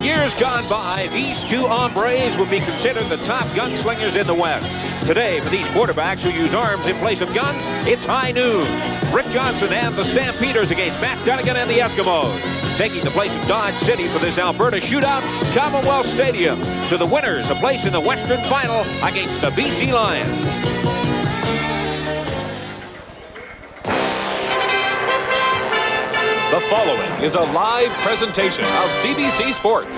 Years gone by, these two hombres would be considered the top gunslingers in the West. Today, for these quarterbacks who use arms in place of guns, it's high noon. Rick Johnson and the Stampeders against Matt Dunnigan and the Eskimos. Taking the place of Dodge City for this Alberta shootout, Commonwealth Stadium. To the winners, a place in the Western Final against the BC Lions. The following is a live presentation of CBC Sports.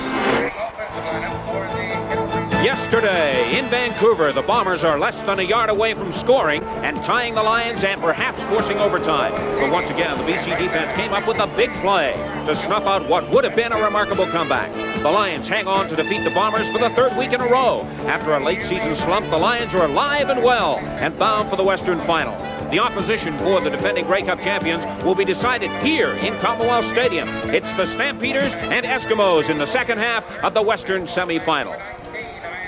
Yesterday in Vancouver, the Bombers are less than a yard away from scoring and tying the Lions and perhaps forcing overtime. But once again, the BC defense came up with a big play to snuff out what would have been a remarkable comeback. The Lions hang on to defeat the Bombers for the third week in a row. After a late season slump, the Lions are alive and well and bound for the Western Final. The opposition for the defending Grey Cup champions will be decided here in Commonwealth Stadium. It's the Stampeders and Eskimos in the second half of the Western semifinal.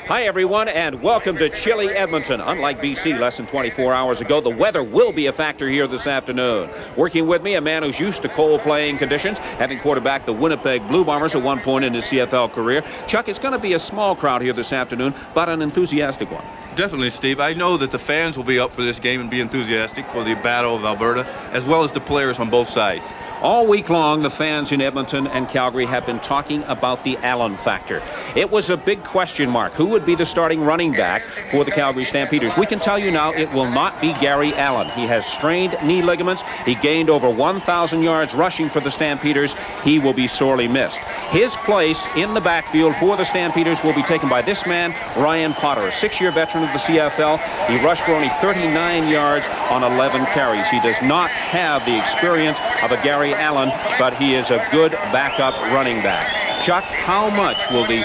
Hi, everyone, and welcome to chilly Edmonton. Unlike BC less than 24 hours ago, the weather will be a factor here this afternoon. Working with me, a man who's used to cold playing conditions, having quarterbacked the Winnipeg Blue Bombers at one point in his CFL career. Chuck, it's going to be a small crowd here this afternoon, but an enthusiastic one. Definitely, Steve. I know that the fans will be up for this game and be enthusiastic for the Battle of Alberta, as well as the players on both sides. All week long, the fans in Edmonton and Calgary have been talking about the Allen factor. It was a big question mark. Who would be the starting running back for the Calgary Stampeders? We can tell you now it will not be Gary Allen. He has strained knee ligaments. He gained over 1,000 yards rushing for the Stampeders. He will be sorely missed. His place in the backfield for the Stampeders will be taken by this man, Ryan Potter, a 6-year veteran of the CFL. He rushed for only 39 yards on 11 carries. He does not have the experience of a Gary Allen, but he is a good backup running back. Chuck, how much will the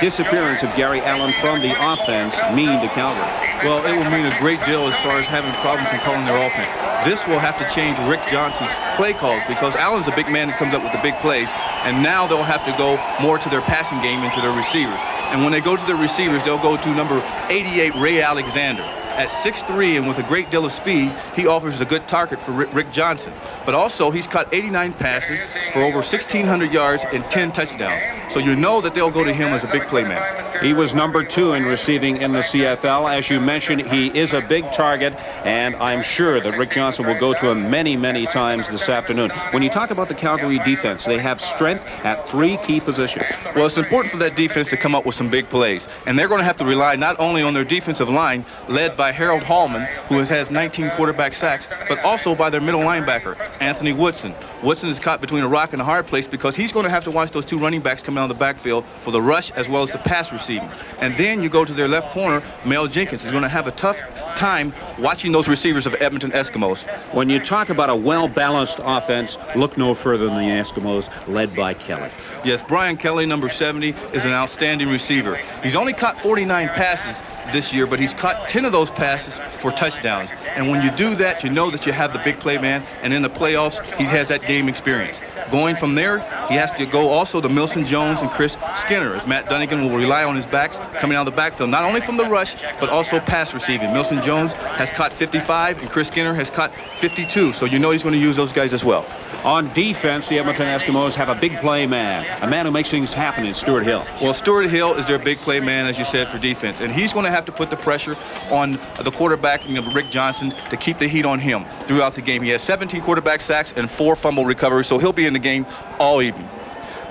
disappearance of Gary Allen from the offense mean to Calgary? Well, it will mean a great deal as far as having problems in calling their offense. This will have to change Rick Johnson's play calls because Allen's a big man that comes up with the big plays, and now they'll have to go more to their passing game and to their receivers. And when they go to their receivers, they'll go to number 88, Ray Alexander. At 6'3" and with a great deal of speed, he offers a good target for Rick Johnson. But also, he's caught 89 passes for over 1,600 yards and 10 touchdowns. So you know that they'll go to him as a big play man. He was number 2 in receiving in the CFL. As you mentioned, he is a big target, and I'm sure that Rick Johnson will go to him many, many times this afternoon. When you talk about the Calgary defense, they have strength at 3 key positions. Well, it's important for that defense to come up with some big plays. And they're going to have to rely not only on their defensive line, led by Harold Hallman, who has 19 quarterback sacks, but also by their middle linebacker, Anthony Woodson. Woodson is caught between a rock and a hard place because he's going to have to watch those 2 running backs come out of the backfield for the rush as well as the pass receiving. And then you go to their left corner, Mel Jenkins is going to have a tough time watching those receivers of Edmonton Eskimos. When you talk about a well-balanced offense, look no further than the Eskimos, led by Kelly. Yes, Brian Kelly, number 70, is an outstanding receiver. He's only caught 49 passes this year, but he's caught 10 of those passes for touchdowns. And when you do that, you know that you have the big play man, and in the playoffs, he has that game experience. Going from there, he has to go also to Milson Jones and Chris Skinner, as Matt Dunnigan will rely on his backs coming out of the backfield, not only from the rush, but also pass receiving. Milson Jones has caught 55, and Chris Skinner has caught 52, so you know he's going to use those guys as well. On defense, the Edmonton Eskimos have a big play man, a man who makes things happen in Stuart Hill. Well, Stuart Hill is their big play man, as you said, for defense, and he's going to have to put the pressure on the quarterback of Rick Johnson to keep the heat on him throughout the game. He has 17 quarterback sacks and 4 fumble recoveries, so he'll be in the game all evening.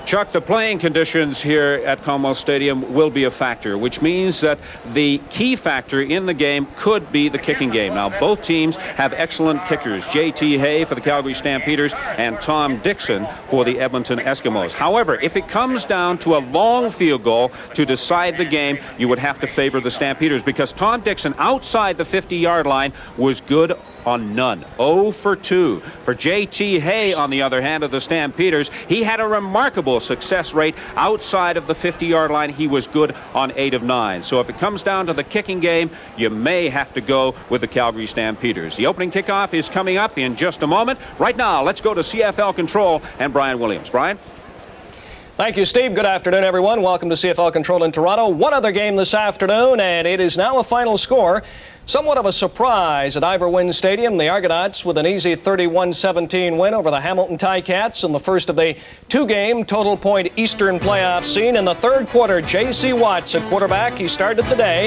Chuck, the playing conditions here at Commonwealth Stadium will be a factor, which means that the key factor in the game could be the kicking game. Now, both teams have excellent kickers, J.T. Hay for the Calgary Stampeders and Tom Dixon for the Edmonton Eskimos. However, if it comes down to a long field goal to decide the game, you would have to favor the Stampeders because Tom Dixon outside the 50-yard line was good on none. 0 for 2. For J.T. Hay, on the other hand, of the Stampeders, he had a remarkable success rate outside of the 50-yard line. He was good on 8 of 9. So if it comes down to the kicking game, you may have to go with the Calgary Stampeders. The opening kickoff is coming up in just a moment. Right now, let's go to CFL Control and Brian Williams. Brian? Thank you, Steve. Good afternoon, everyone. Welcome to CFL Control in Toronto. One other game this afternoon, and it is now a final score. Somewhat of a surprise at Ivor Wynne Stadium. The Argonauts with an easy 31-17 win over the Hamilton Ticats in the first of the two-game total point Eastern playoff scene. In the third quarter, J.C. Watts at quarterback. He started the day.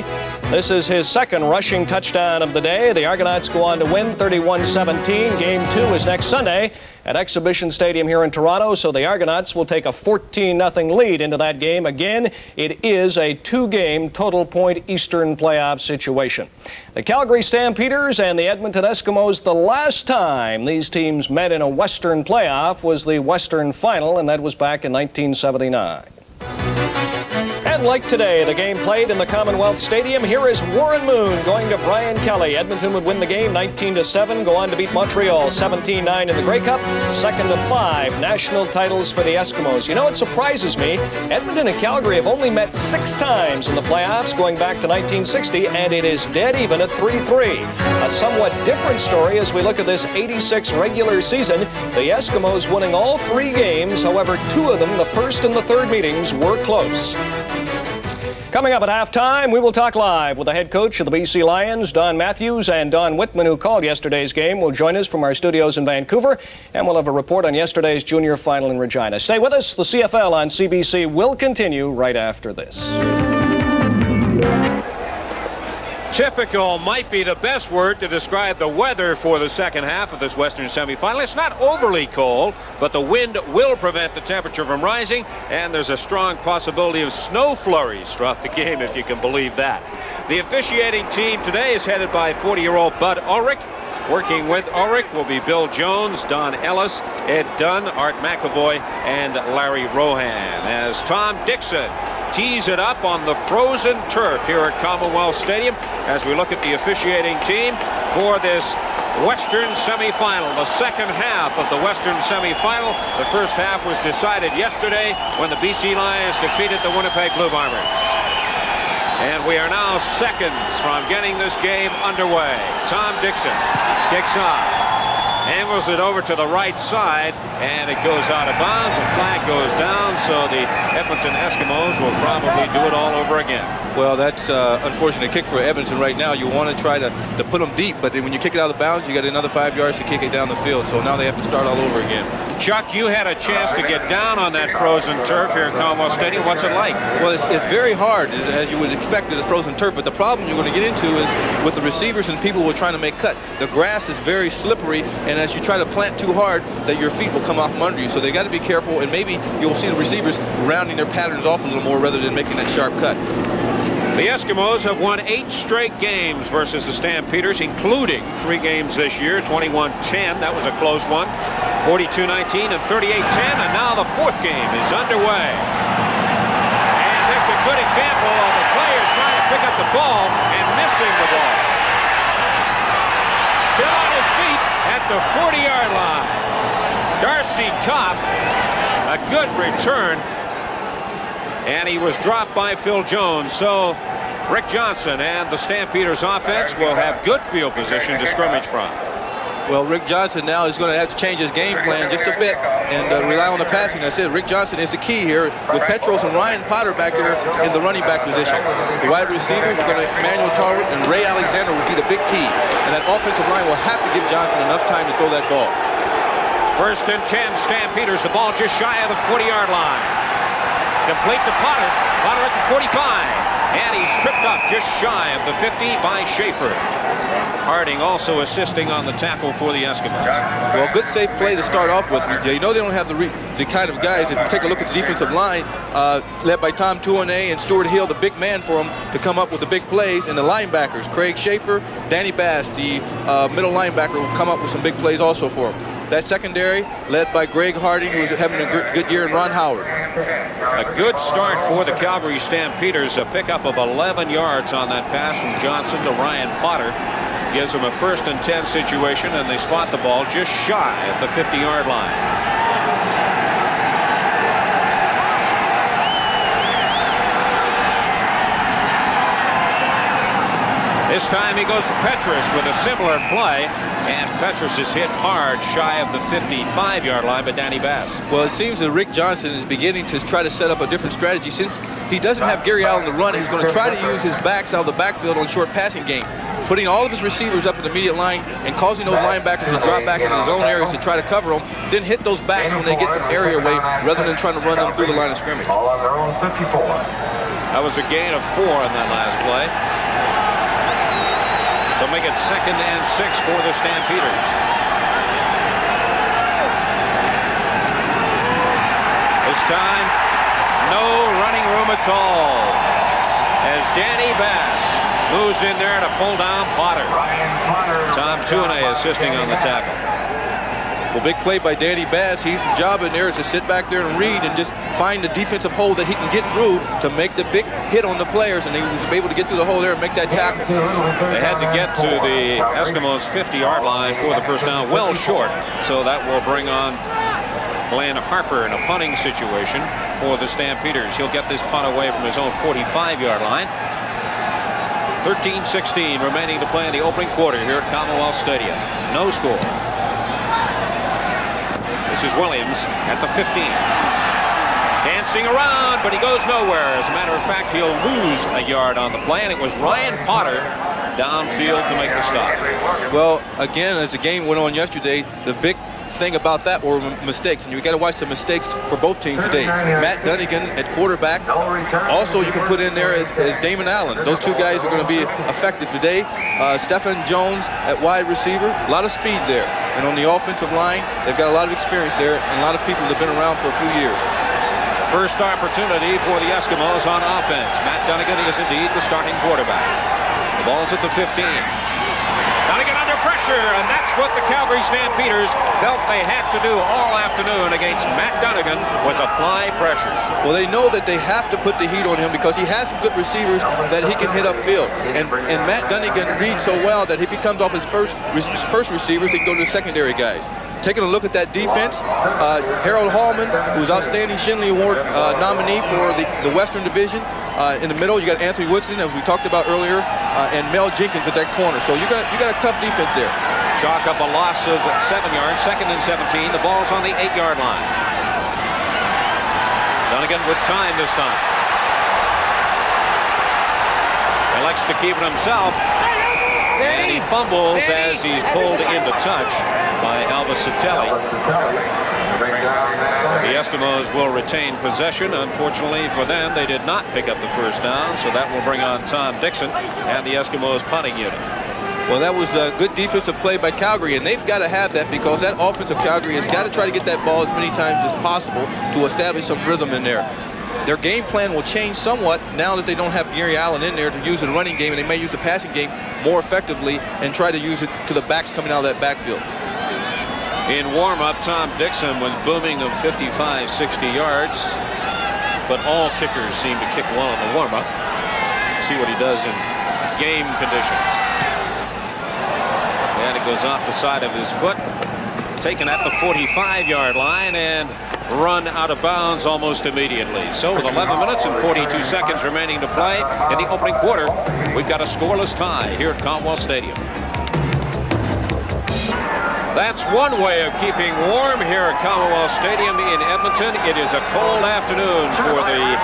This is his second rushing touchdown of the day. The Argonauts go on to win 31-17. Game 2 is next Sunday at Exhibition Stadium here in Toronto, so the Argonauts will take a 14-0 lead into that game. Again, it is a two-game total point Eastern playoff situation. The Calgary Stampeders and the Edmonton Eskimos, the last time these teams met in a Western playoff was the Western Final, and that was back in 1979. And like today, the game played in the Commonwealth Stadium. Here is Warren Moon going to Brian Kelly. Edmonton would win the game 19-7, go on to beat Montreal 17-9 in the Grey Cup. 2-5 national titles for the Eskimos. You know, it surprises me. Edmonton and Calgary have only met 6 times in the playoffs going back to 1960, and it is dead even at 3-3. A somewhat different story as we look at this 86 regular season. The Eskimos winning all 3 games. However, 2 of them, the first and the third meetings, were close. Coming up at halftime, we will talk live with the head coach of the BC Lions, Don Matthews, and Don Whitman, who called yesterday's game, will join us from our studios in Vancouver, and we'll have a report on yesterday's junior final in Regina. Stay with us. The CFL on CBC will continue right after this. Typical might be the best word to describe the weather for the second half of this Western semifinal. It's not overly cold, but the wind will prevent the temperature from rising, and there's a strong possibility of snow flurries throughout the game, if you can believe that. The officiating team today is headed by 40-year-old Bud Ulrich. Working with Ulrich will be Bill Jones, Don Ellis, Ed Dunn, Art McAvoy, and Larry Rohan. As Tom Dixon tees it up on the frozen turf here at Commonwealth Stadium as we look at the officiating team for this Western semifinal, the second half of the Western semifinal. The first half was decided yesterday when the BC Lions defeated the Winnipeg Blue Bombers. And we are now seconds from getting this game underway. Tom Dixon kicks off, angles it over to the right side, and it goes out of bounds. A flag goes down, so the Edmonton Eskimos will probably do it all over again. Well, that's unfortunate kick for Edmonton right now. You want to try to put them deep, but then when you kick it out of bounds, you got another 5 yards to kick it down the field. So now they have to start all over again. Chuck, you had a chance to get down on that frozen turf here at Commonwealth Stadium. What's it like? Well, it's very hard, as you would expect at a frozen turf, but the problem you're going to get into is with the receivers and people who are trying to make cut. The grass is very slippery, and as you try to plant too hard, that your feet will come off from under you. So they got to be careful, and maybe you'll see the receivers rounding their patterns off a little more rather than making that sharp cut. The Eskimos have won 8 straight games versus the Stampeders, including 3 games this year, 21-10, that was a close one, 42-19 and 38-10, and now the 4th game is underway. And that's a good example of the player trying to pick up the ball and missing the ball. Still on his feet at the 40-yard line. Darcy Kopp, a good return. And he was dropped by Phil Jones. So Rick Johnson and the Stampeders offense will have good field position to scrimmage from. Well, Rick Johnson now is going to have to change his game plan just a bit and rely on the passing. I said Rick Johnson is the key here with Petros and Ryan Potter back there in the running back position. The wide receivers are going to Emmanuel Tarrant and Ray Alexander will be the big key. And that offensive line will have to give Johnson enough time to throw that ball. 1st and 10, Stampeders, the ball just shy of the 40-yard line. Complete to Potter. Potter at the 45. And he's tripped up just shy of the 50 by Schaefer. Harding also assisting on the tackle for the Eskimos. Well, good safe play to start off with. You know they don't have the kind of guys. If you take a look at the defensive line, led by Tom Tournay and Stuart Hill, the big man for them to come up with the big plays. And the linebackers, Craig Schaefer, Danny Bass, the middle linebacker, will come up with some big plays also for them. That secondary, led by Greg Harding, who's having a good year, and Ron Howard. A good start for the Calgary Stampeders. A pickup of 11 yards on that pass from Johnson to Ryan Potter. Gives them a 1st and 10 situation, and they spot the ball just shy of the 50-yard line. This time he goes to Petrus with a similar play, and Petrus is hit hard shy of the 55-yard line by Danny Bass. Well, it seems that Rick Johnson is beginning to try to set up a different strategy. Since he doesn't have Gary Allen to run, he's going to try to use his backs out of the backfield on short passing game, putting all of his receivers up in the immediate line and causing those linebackers to drop back into the zone areas to try to cover them, then hit those backs when they get some area away rather than trying to run them through the line of scrimmage. That was a gain of 4 in that last play. To make it 2nd and 6 for the Stampeders. This time, no running room at all, as Danny Bass moves in there to pull down Potter. Tom Tuinei assisting on the tackle. Well, big play by Danny Bass. His job in there is to sit back there and read and just find the defensive hole that he can get through to make the big hit on the players, and he was able to get through the hole there and make that tackle. They had to get to the Eskimos' 50-yard line for the first down, well short, so that will bring on Glenn Harper in a punting situation for the Stampeders. He'll get this punt away from his own 45-yard line. 13-16 remaining to play in the opening quarter here at Commonwealth Stadium. No score. This is Williams at the 15. Dancing around, but he goes nowhere. As a matter of fact, he'll lose a yard on the play, and it was Ryan Potter downfield to make the stop. Well, again, as the game went on yesterday, the big thing about that were mistakes, and you got to watch the mistakes for both teams today. Matt Dunnigan at quarterback. Also, you can put in there as Damon Allen. Those two guys are going to be effective today. Stephen Jones at wide receiver. A lot of speed there. And on the offensive line, they've got a lot of experience there and a lot of people that have been around for a few years. First opportunity for the Eskimos on offense. Matt Dunnigan is indeed the starting quarterback. The ball's at the 15. Dunnigan under pressure, and that's what the Calgary Stampeders felt they had to do all afternoon against Matt Dunnigan, was apply pressure. Well, they know that they have to put the heat on him because he has some good receivers that he can hit upfield. And Matt Dunnigan reads so well that if he comes off his first receivers, he can go to the secondary guys. Taking a look at that defense, Harold Hallman, who's outstanding Shinley Award nominee for the Western Division. In the middle, you got Anthony Woodson, as we talked about earlier, and Mel Jenkins at that corner. So you got a tough defense there. Chalk up a loss of 7 yards, 2nd and 17. The ball's on the 8-yard line. Dunnigan with time this time. Elects to keep it himself. And he fumbles as he's pulled into touch by Alva Satelli. The Eskimos will retain possession. Unfortunately for them, they did not pick up the first down, so that will bring on Tom Dixon and the Eskimos punting unit. Well, that was a good defensive play by Calgary, and they've got to have that because that offensive Calgary has got to try to get that ball as many times as possible to establish some rhythm in there. Their game plan will change somewhat now that they don't have Gary Allen in there to use the running game, and they may use the passing game more effectively and try to use it to the backs coming out of that backfield. In warm-up, Tom Dixon was booming them 55, 60 yards, but all kickers seem to kick well in the warm-up. See what he does in game conditions. And it goes off the side of his foot, taken at the 45-yard line and run out of bounds almost immediately. So with 11 minutes and 42 seconds remaining to play in the opening quarter, we've got a scoreless tie here at Commonwealth Stadium. That's one way of keeping warm here at Commonwealth Stadium in Edmonton. It is a cold afternoon for the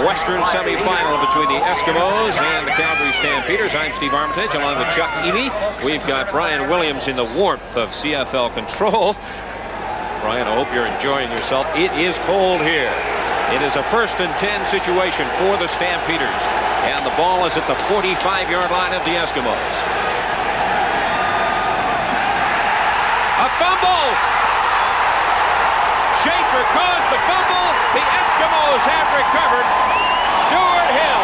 Western semifinal between the Eskimos and the Calgary Stampeders. I'm Steve Armitage along with Chuck Eby. We've got Brian Williams in the warmth of CFL control. Brian, I hope you're enjoying yourself. It is cold here. It is a 1st and 10 situation for the Stampeders. And the ball is at the 45-yard line of the Eskimos. A fumble! Schaefer caused the fumble. The Eskimos have recovered. Stuart Hill.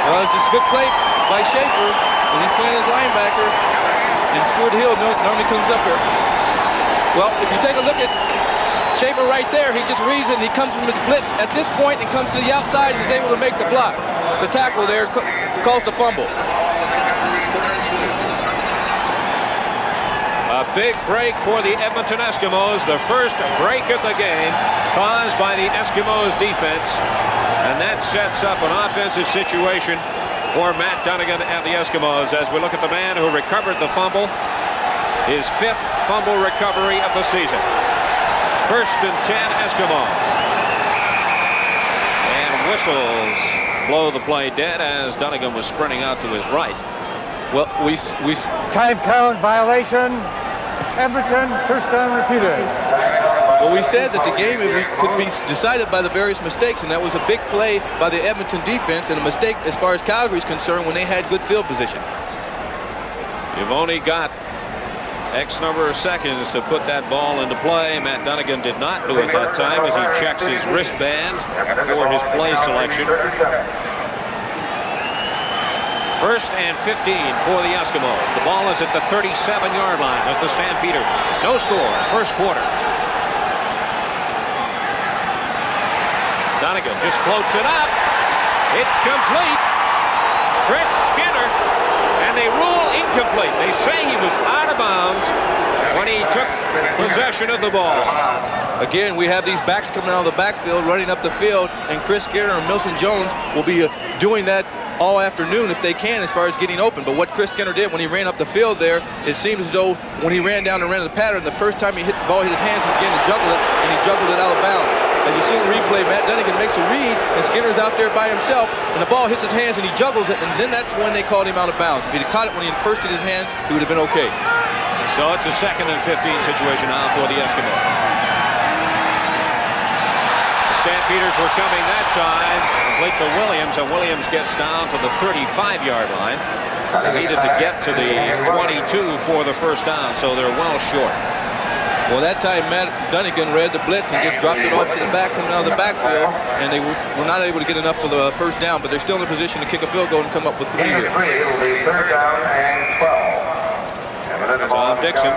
Well, it's just a good play by Schaefer when he's playing his linebacker. And Stuart Hill normally comes up here. Well, if you take a look at Schaefer right there, he just reads it and he comes from his blitz at this point and comes to the outside and is able to make the block. The tackle there caused the fumble. A big break for the Edmonton Eskimos. The first break of the game caused by the Eskimos defense. And that sets up an offensive situation for Matt Dunnigan and the Eskimos as we look at the man who recovered the fumble. His 5th fumble recovery of the season. 1st and 10 Eskimos. And whistles blow the play dead as Dunnigan was sprinting out to his right. Well, we time count violation. Edmonton, first down repeated. Well, we said that the game could be decided by the various mistakes, and that was a big play by the Edmonton defense and a mistake as far as Calgary is concerned when they had good field position. You've only got X number of seconds to put that ball into play. Matt Dunnigan did not do it that time as he checks his wristband for his play selection. 1st and 15 for the Eskimos. The ball is at the 37-yard line of the Stampeders. No score, first quarter. Dunnigan just floats it up. It's complete. Chris Skinner, and they rule incomplete. They say he was out of bounds when he took possession of the ball. Again, we have these backs coming out of the backfield, running up the field, and Chris Skinner and Milson Jones will be doing that all afternoon if they can as far as getting open. But what Chris Skinner did when he ran up the field there, it seems as though when he ran down and ran the pattern, the first time he hit the ball, hit his hands, he began to juggle it, and he juggled it out of bounds. As you see in the replay, Matt Dunnigan makes a read, and Skinner's out there by himself, and the ball hits his hands, and he juggles it, and then that's when they called him out of bounds. If he'd caught it when he first hit his hands, he would have been okay. So it's a 2nd and 15 situation now for the Eskimos. The Stampeders were coming that time, complete to Williams, and Williams gets down to the 35-yard line. They needed to get to the 22 for the first down, so they're well short. Well, that time Matt Dunnigan read the blitz and just dropped it off to the back, coming out of the backfield, and they were not able to get enough for the first down, but they're still in a position to kick a field goal and come up with 3 here. It'll be 3rd down and 12. Tom Dixon,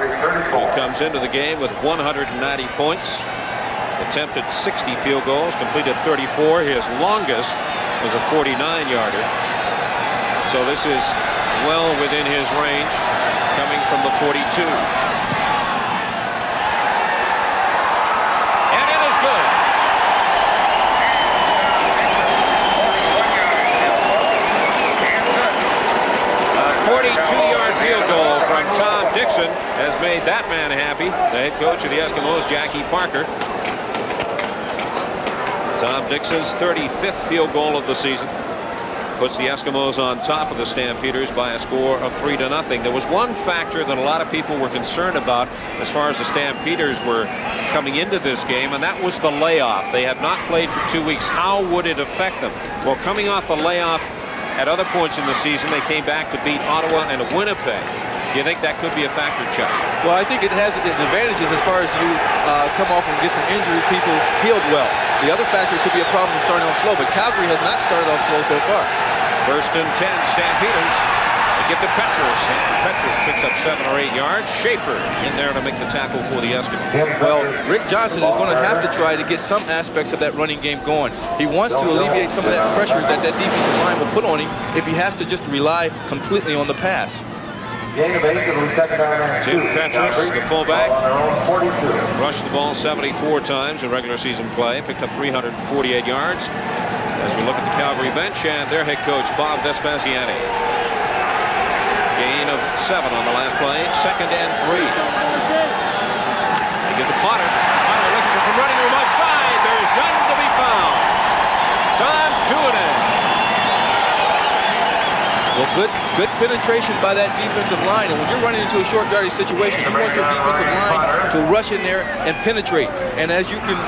who comes into the game with 190 points, attempted 60 field goals, completed 34. His longest was a 49-yarder. So this is well within his range, coming from the 42. And it is good. A 42-yard field goal from Tom Dixon has made that man happy. The head coach of the Eskimos, Jackie Parker. Tom Dixon's 35th field goal of the season puts the Eskimos on top of the Stampeders by a score of 3-0. There was one factor that a lot of people were concerned about as far as the Stampeders were coming into this game, and that was the layoff. They have not played for 2 weeks. How would it affect them? Well, coming off the layoff at other points in the season, they came back to beat Ottawa and Winnipeg. Do you think that could be a factor, Chuck? Well, I think it has its advantages as far as you come off and get some injury, people healed well. The other factor could be a problem starting off slow, but Calgary has not started off slow so far. 1st and 10, Stampeders. They get to Petros. Petros picks up 7 or 8 yards. Schaefer in there to make the tackle for the Eskimos. Well, Rick Johnson is going to have to try to get some aspects of that running game going. He wants to alleviate some of that pressure that defensive line will put on him if he has to just rely completely on the pass. Gain of 8, it'll be 2nd down and 2. Tim Petros, the fullback, On their own 42. rushed the ball 74 times in regular season play, picked up 348 yards. As we look at the Calgary bench and their head coach, Bob Vespasiani. Gain of 7 on the last play, 2nd and 3. They give the Potter. Potter looking for some running room outside. There's none to be found. Tom Tuinen. Well, good penetration by that defensive line, and when you're running into a short yardage situation, you want your defensive line to rush in there and penetrate. And as you can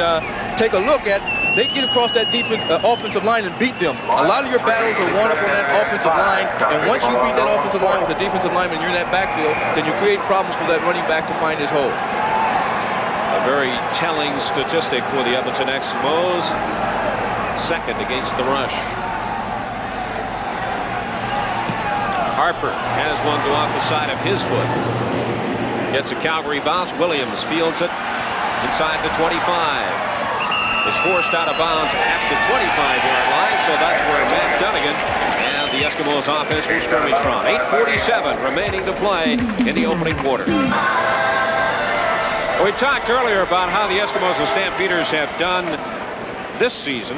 take a look at, they get across that offensive line and beat them. A lot of your battles are won up on that offensive line, and once you beat that offensive line with a defensive lineman, you're in that backfield, then you create problems for that running back to find his hole. A very telling statistic for the Edmonton Eskimos. 2nd against the rush. Harper has one go off the side of his foot. Gets a Calgary bounce. Williams fields it inside the 25. Is forced out of bounds at the 25-yard line, so that's where Matt Dunnigan and the Eskimos offense will scrimmage from. 8:47 remaining to play in the opening quarter. We talked earlier about how the Eskimos and Stampeders have done this season.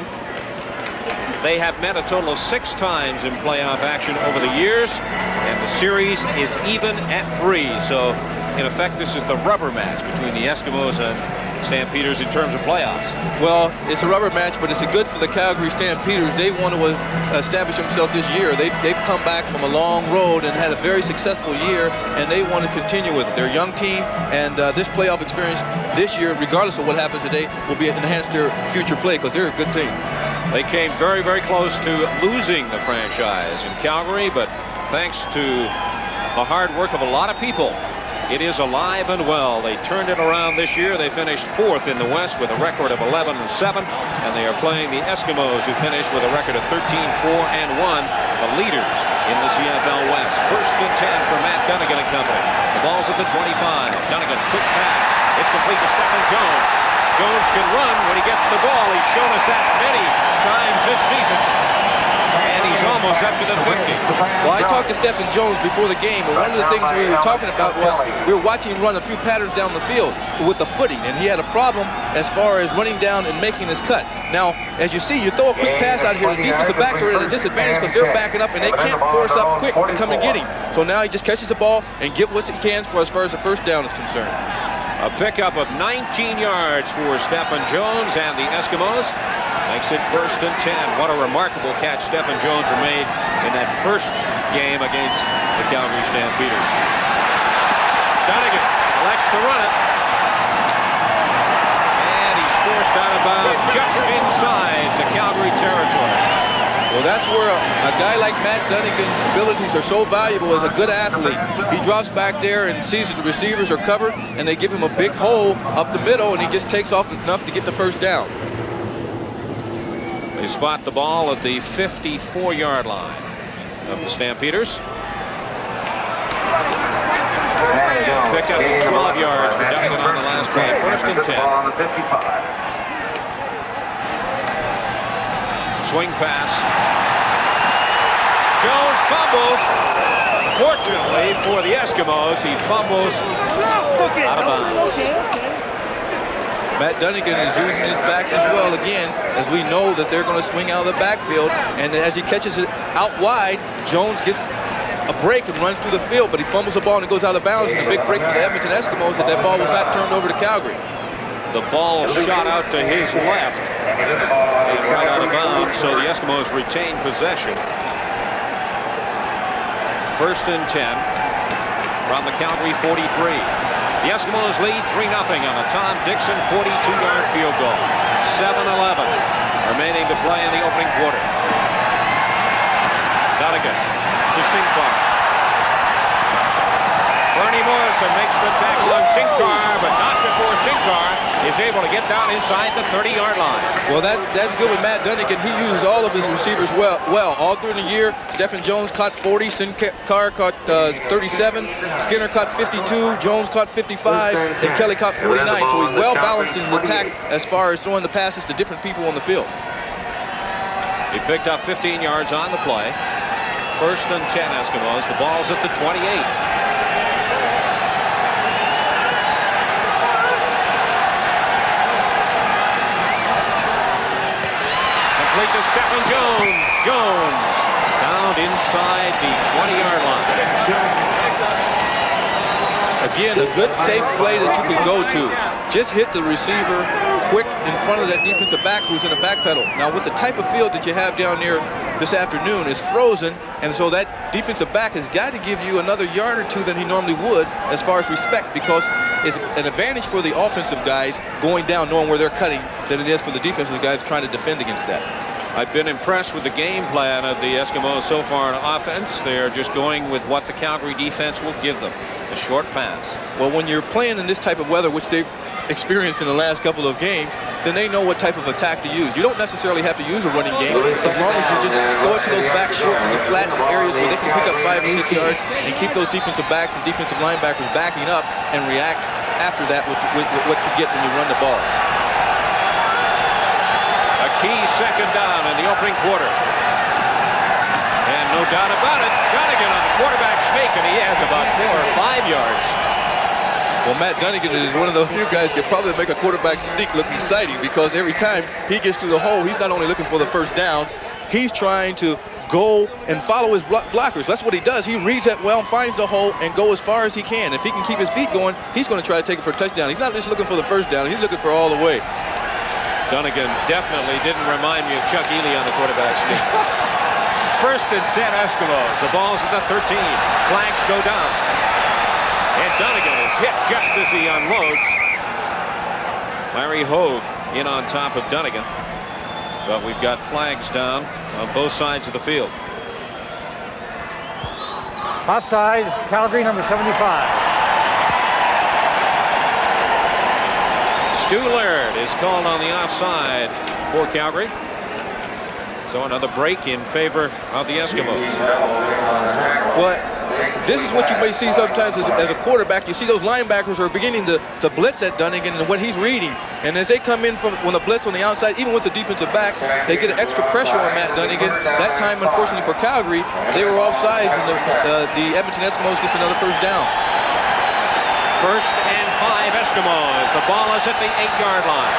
They have met a total of 6 times in playoff action over the years, and the series is even at 3. So, in effect, this is the rubber match between the Eskimos and Stampeders in terms of playoffs. Well, it's a rubber match, but it's good for the Calgary Stampeders. They want to establish themselves this year. They've come back from a long road and had a very successful year, and they want to continue with it. They're a young team, and this playoff experience this year, regardless of what happens today, will be enhance their future play because they're a good team. They came very, very close to losing the franchise in Calgary, but thanks to the hard work of a lot of people, it is alive and well. They turned it around this year. They finished 4th in the West with a record of 11-7, and they are playing the Eskimos, who finished with a record of 13-4-1, the leaders in the CFL West. 1st and 10 for Matt Dunnigan and company. The ball's at the 25. Dunnigan, quick pass. It's complete to Stephen Jones. Jones can run when he gets the ball. He's shown us that many times this season. And he's almost up to the 50. Well, I talked to Stephen Jones before the game, and one of the things we were talking about was we were watching him run a few patterns down the field with the footing, and he had a problem as far as running down and making his cut. Now, as you see, you throw a quick pass out here, the defensive backs are at a disadvantage because they're backing up, and they can't force up quick to come and get him. So now he just catches the ball and get what he can for as far as the first down is concerned. A pickup of 19 yards for Stephen Jones and the Eskimos. Makes it 1st and 10. What a remarkable catch Stephen Jones made in that first game against the Calgary Stampeders. Dunnigan elects to run it. And he's forced out of bounds just inside the Calgary territory. Well, that's where a guy like Matt Dunnigan's abilities are so valuable as a good athlete. He drops back there and sees that the receivers are covered, and they give him a big hole up the middle, and he just takes off enough to get the first down. They spot the ball at the 54-yard line of the Stampeders. Pick up 12 yards for Dunnigan on the last play. 1st and 10. Swing pass. Jones fumbles. Fortunately for the Eskimos, he fumbles out of bounds. Matt Dunnigan is using his backs as well again, as we know that they're going to swing out of the backfield, and as he catches it out wide, Jones gets a break and runs through the field, but he fumbles the ball and it goes out of bounds, and a big break for the Edmonton Eskimos that ball was not turned over to Calgary. The ball shot out to his left and right out of bounds, so the Eskimos retain possession. 1st and 10 from the Calgary 43. The Eskimos lead 3-0 on a Tom Dixon 42-yard field goal. 7:11 remaining to play in the opening quarter. Dunnigan to Sinkar. Bernie Morrison makes the tackle on Sinkar, but not before Sinkar is able to get down inside the 30-yard line. Well, that's good with Matt Dunnigan. He used all of his receivers well. All through the year, Stephen Jones caught 40, Sinkar caught 37, Skinner caught 52, Jones caught 55, and Kelly caught 49. So he's well balanced in his attack as far as throwing the passes to different people on the field. He picked up 15 yards on the play. 1st and 10 Eskimos. The ball's at the 28. Complete to Stephen Jones. Jones down inside the 20-yard line. Again, a good safe play that you can go to. Just hit the receiver quick in front of that defensive back who's in a back pedal. Now, with the type of field that you have down there this afternoon, is frozen, and so that defensive back has got to give you another yard or two than he normally would as far as respect, because it's an advantage for the offensive guys going down knowing where they're cutting than it is for the defensive guys trying to defend against that. I've been impressed with the game plan of the Eskimos so far on offense. They're just going with what the Calgary defense will give them, a short pass. Well, when you're playing in this type of weather, which they've experienced in the last couple of games, then they know what type of attack to use. You don't necessarily have to use a running game as long as you just go to those back short and the flat areas where they can pick up 5 or 6 yards and keep those defensive backs and defensive linebackers backing up and react after that with what you get when you run the ball. A key 2nd down in the opening quarter. And no doubt about it, Dunnigan on the quarterback sneak, and he has about 4 or 5 yards. Well, Matt Dunnigan is one of the few guys that can probably make a quarterback sneak look exciting, because every time he gets through the hole, he's not only looking for the first down, he's trying to go and follow his blockers. That's what he does. He reads that well, finds the hole, and go as far as he can. If he can keep his feet going, he's going to try to take it for a touchdown. He's not just looking for the first down. He's looking for all the way. Dunnigan definitely didn't remind me of Chuck Ely on the quarterback sneak. First and 10 Eskimos. The ball's at the 13. Flags go down. And Dunnigan is hit just as he unloads. Larry Hogue in on top of Dunnigan. But we've got flags down on both sides of the field. Offside, Calgary, number 75. Stu Laird is called on the offside for Calgary. So another break in favor of the Eskimos. Well, this is what you may see sometimes as a quarterback. You see those linebackers are beginning to blitz at Dunnigan and what he's reading. And as they come in from the blitz on the outside, even with the defensive backs, they get extra pressure on Matt Dunnigan. That time, unfortunately for Calgary, they were offsides, and the Edmonton Eskimos gets another first down. First and 5 Eskimos. The ball is at the 8-yard line.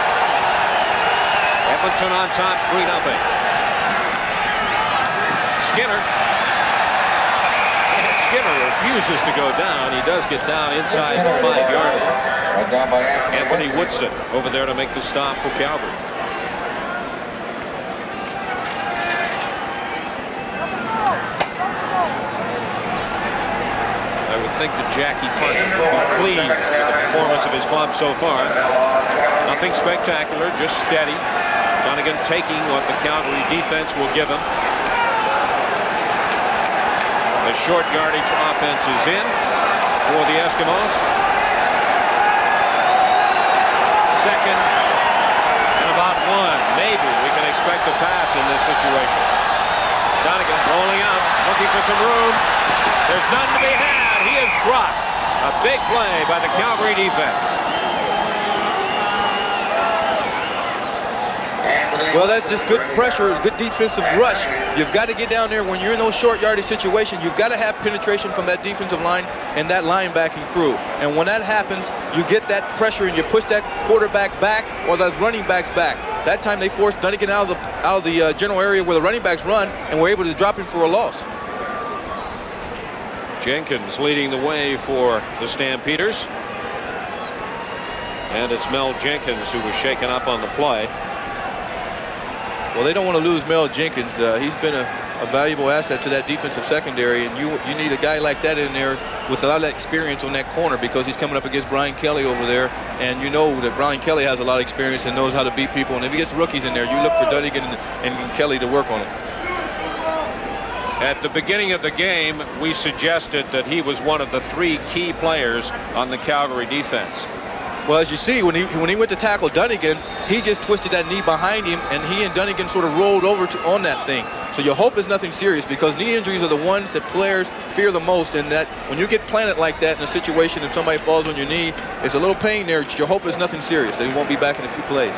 Edmonton on top, 3-0. Skinner. Skinner refuses to go down. He does get down inside the 5-yard line. Anthony Woodson over there to make the stop for Calgary. I would think that Jackie Parker would be pleased with the performance of his club so far. Nothing spectacular, just steady. Dunnigan taking what the Calgary defense will give him. The short yardage offense is in for the Eskimos. Second and about 1. Maybe we can expect a pass in this situation. Dunnigan rolling out, looking for some room. There's none to be had. He is dropped. A big play by the Calgary defense. Well, that's just good pressure, good defensive rush. You've got to get down there when you're in those short yardage situations. You've got to have penetration from that defensive line and that linebacking crew. And when that happens, you get that pressure and you push that quarterback back or those running backs back. That time they forced Dunnigan out of the general area where the running backs run, and were able to drop him for a loss. Jenkins leading the way for the Stampeders. And it's Mel Jenkins who was shaken up on the play. Well, they don't want to lose Mel Jenkins. He's been a valuable asset to that defensive secondary, and you need a guy like that in there with a lot of experience on that corner, because he's coming up against Brian Kelly over there, and you know that Brian Kelly has a lot of experience and knows how to beat people. And if he gets rookies in there, you look for Dunnigan and Kelly to work on it. At the beginning of the game, we suggested that he was one of the 3 key players on the Calgary defense. Well, as you see, when he went to tackle Dunnigan, he just twisted that knee behind him, and he and Dunnigan sort of rolled over on that thing. So you hope it's nothing serious, because knee injuries are the ones that players fear the most, and that when you get planted like that in a situation and somebody falls on your knee, it's a little pain there. You hope it's nothing serious, that he won't be back in a few plays.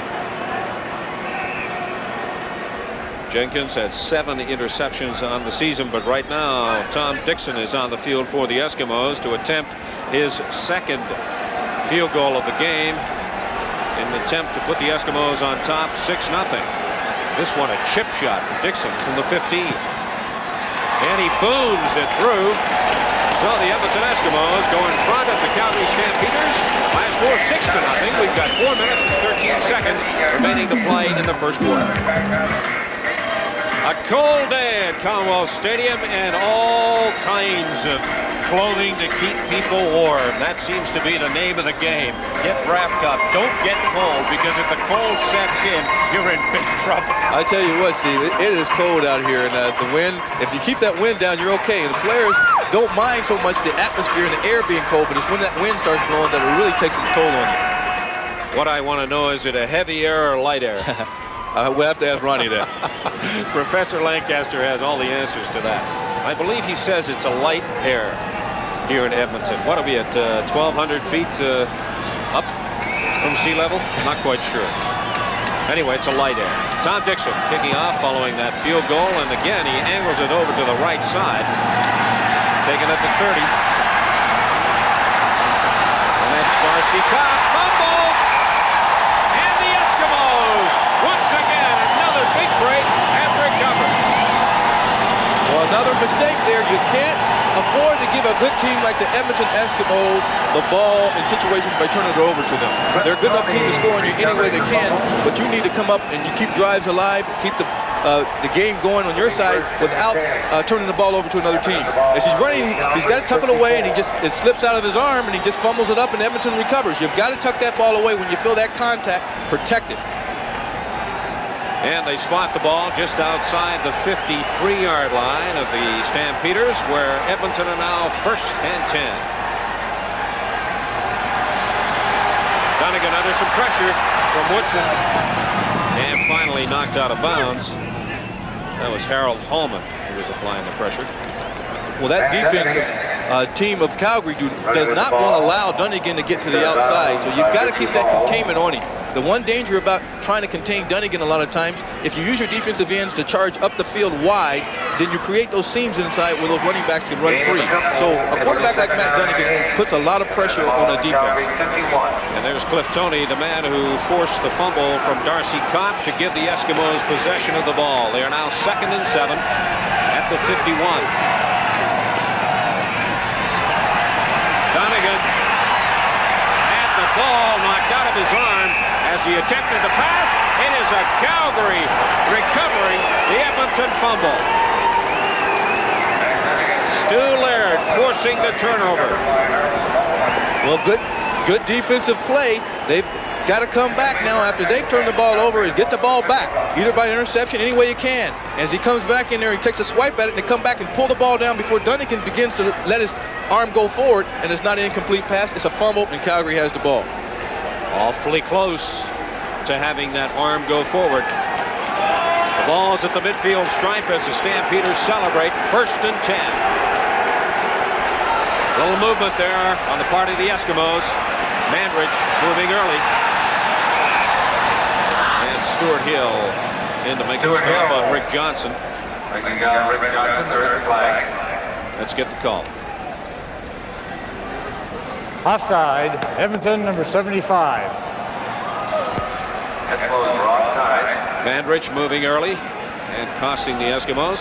Jenkins had 7 interceptions on the season, but right now Tom Dixon is on the field for the Eskimos to attempt his second field goal of the game in an attempt to put the Eskimos on top 6-0. This one a chip shot for Dixon from the 15. And he booms it through. So the Edmonton Eskimos go in front of the Calgary Stampeders. Last score 6-0. We've got 4 minutes and 13 seconds remaining to play in the first quarter. A cold day at Commonwealth Stadium and all kinds of clothing to keep people warm. That seems to be the name of the game. Get wrapped up. Don't get cold, because if the cold sets in, you're in big trouble. I tell you what, Steve, it is cold out here, and the wind, if you keep that wind down, you're okay. And the players don't mind so much the atmosphere and the air being cold, but it's when that wind starts blowing that it really takes its toll on you. What I want to know, is it a heavy air or light air? We'll have to ask Ronnie that. Professor Lancaster has all the answers to that. I believe he says it's a light air here in Edmonton. What are we at, 1,200 feet up from sea level? Not quite sure. Anyway, it's a light air. Tom Dixon kicking off following that field goal, and again he angles it over to the right side, taking it to 30. And that's Darcy Cobb fumbles, and the Eskimos once again another big break have recovered. mistake there. You can't afford to give a good team like the Edmonton Eskimos the ball in situations by turning it over to them. They're a good enough team to score on you any way they can, but you need to come up and you keep drives alive, keep the game going on your side without turning the ball over to another team. As he's running, he's got to tuck it away, and it slips out of his arm, and he just fumbles it up, and Edmonton recovers. You've got to tuck that ball away when you feel that contact, protect it. And they spot the ball just outside the 53-yard line of the Stampeders, where Edmonton are now 1st and 10. Donegan under some pressure from Woodson. And finally knocked out of bounds. That was Harold Hallman who was applying the pressure. Well, that defensive team of Calgary does not want to allow Donegan to get to the outside, so you've got to keep that containment on him. The one danger about trying to contain Donegan a lot of times, if you use your defensive ends to charge up the field wide, then you create those seams inside where those running backs can run free. So a quarterback like Matt Donegan puts a lot of pressure on a defense. And there's Cliff Toney, the man who forced the fumble from Darcy Kopp to give the Eskimos possession of the ball. They are now 2nd and 7 at the 51. Donegan had the ball knocked out of his arm as he attempted to pass. It is a Calgary recovering the Edmonton fumble. Stu Laird forcing the turnover. Well, good defensive play. They've got to come back now after they turn the ball over and get the ball back, either by interception, any way you can. As he comes back in there, he takes a swipe at it, and they come back and pull the ball down before Donegan begins to let his arm go forward, and it's not an incomplete pass. It's a fumble, and Calgary has the ball. Awfully close to having that arm go forward. The ball's at the midfield stripe as the Stampeders celebrate. 1st and 10. Little movement there on the part of the Eskimos. Mandridge moving early. And Stuart Hill in to make a stop on Rick Johnson. Rick Johnson, third flag. Let's get the call. Offside, Edmonton, number 75. Eskimos are offside. Mandridge moving early and costing the Eskimos.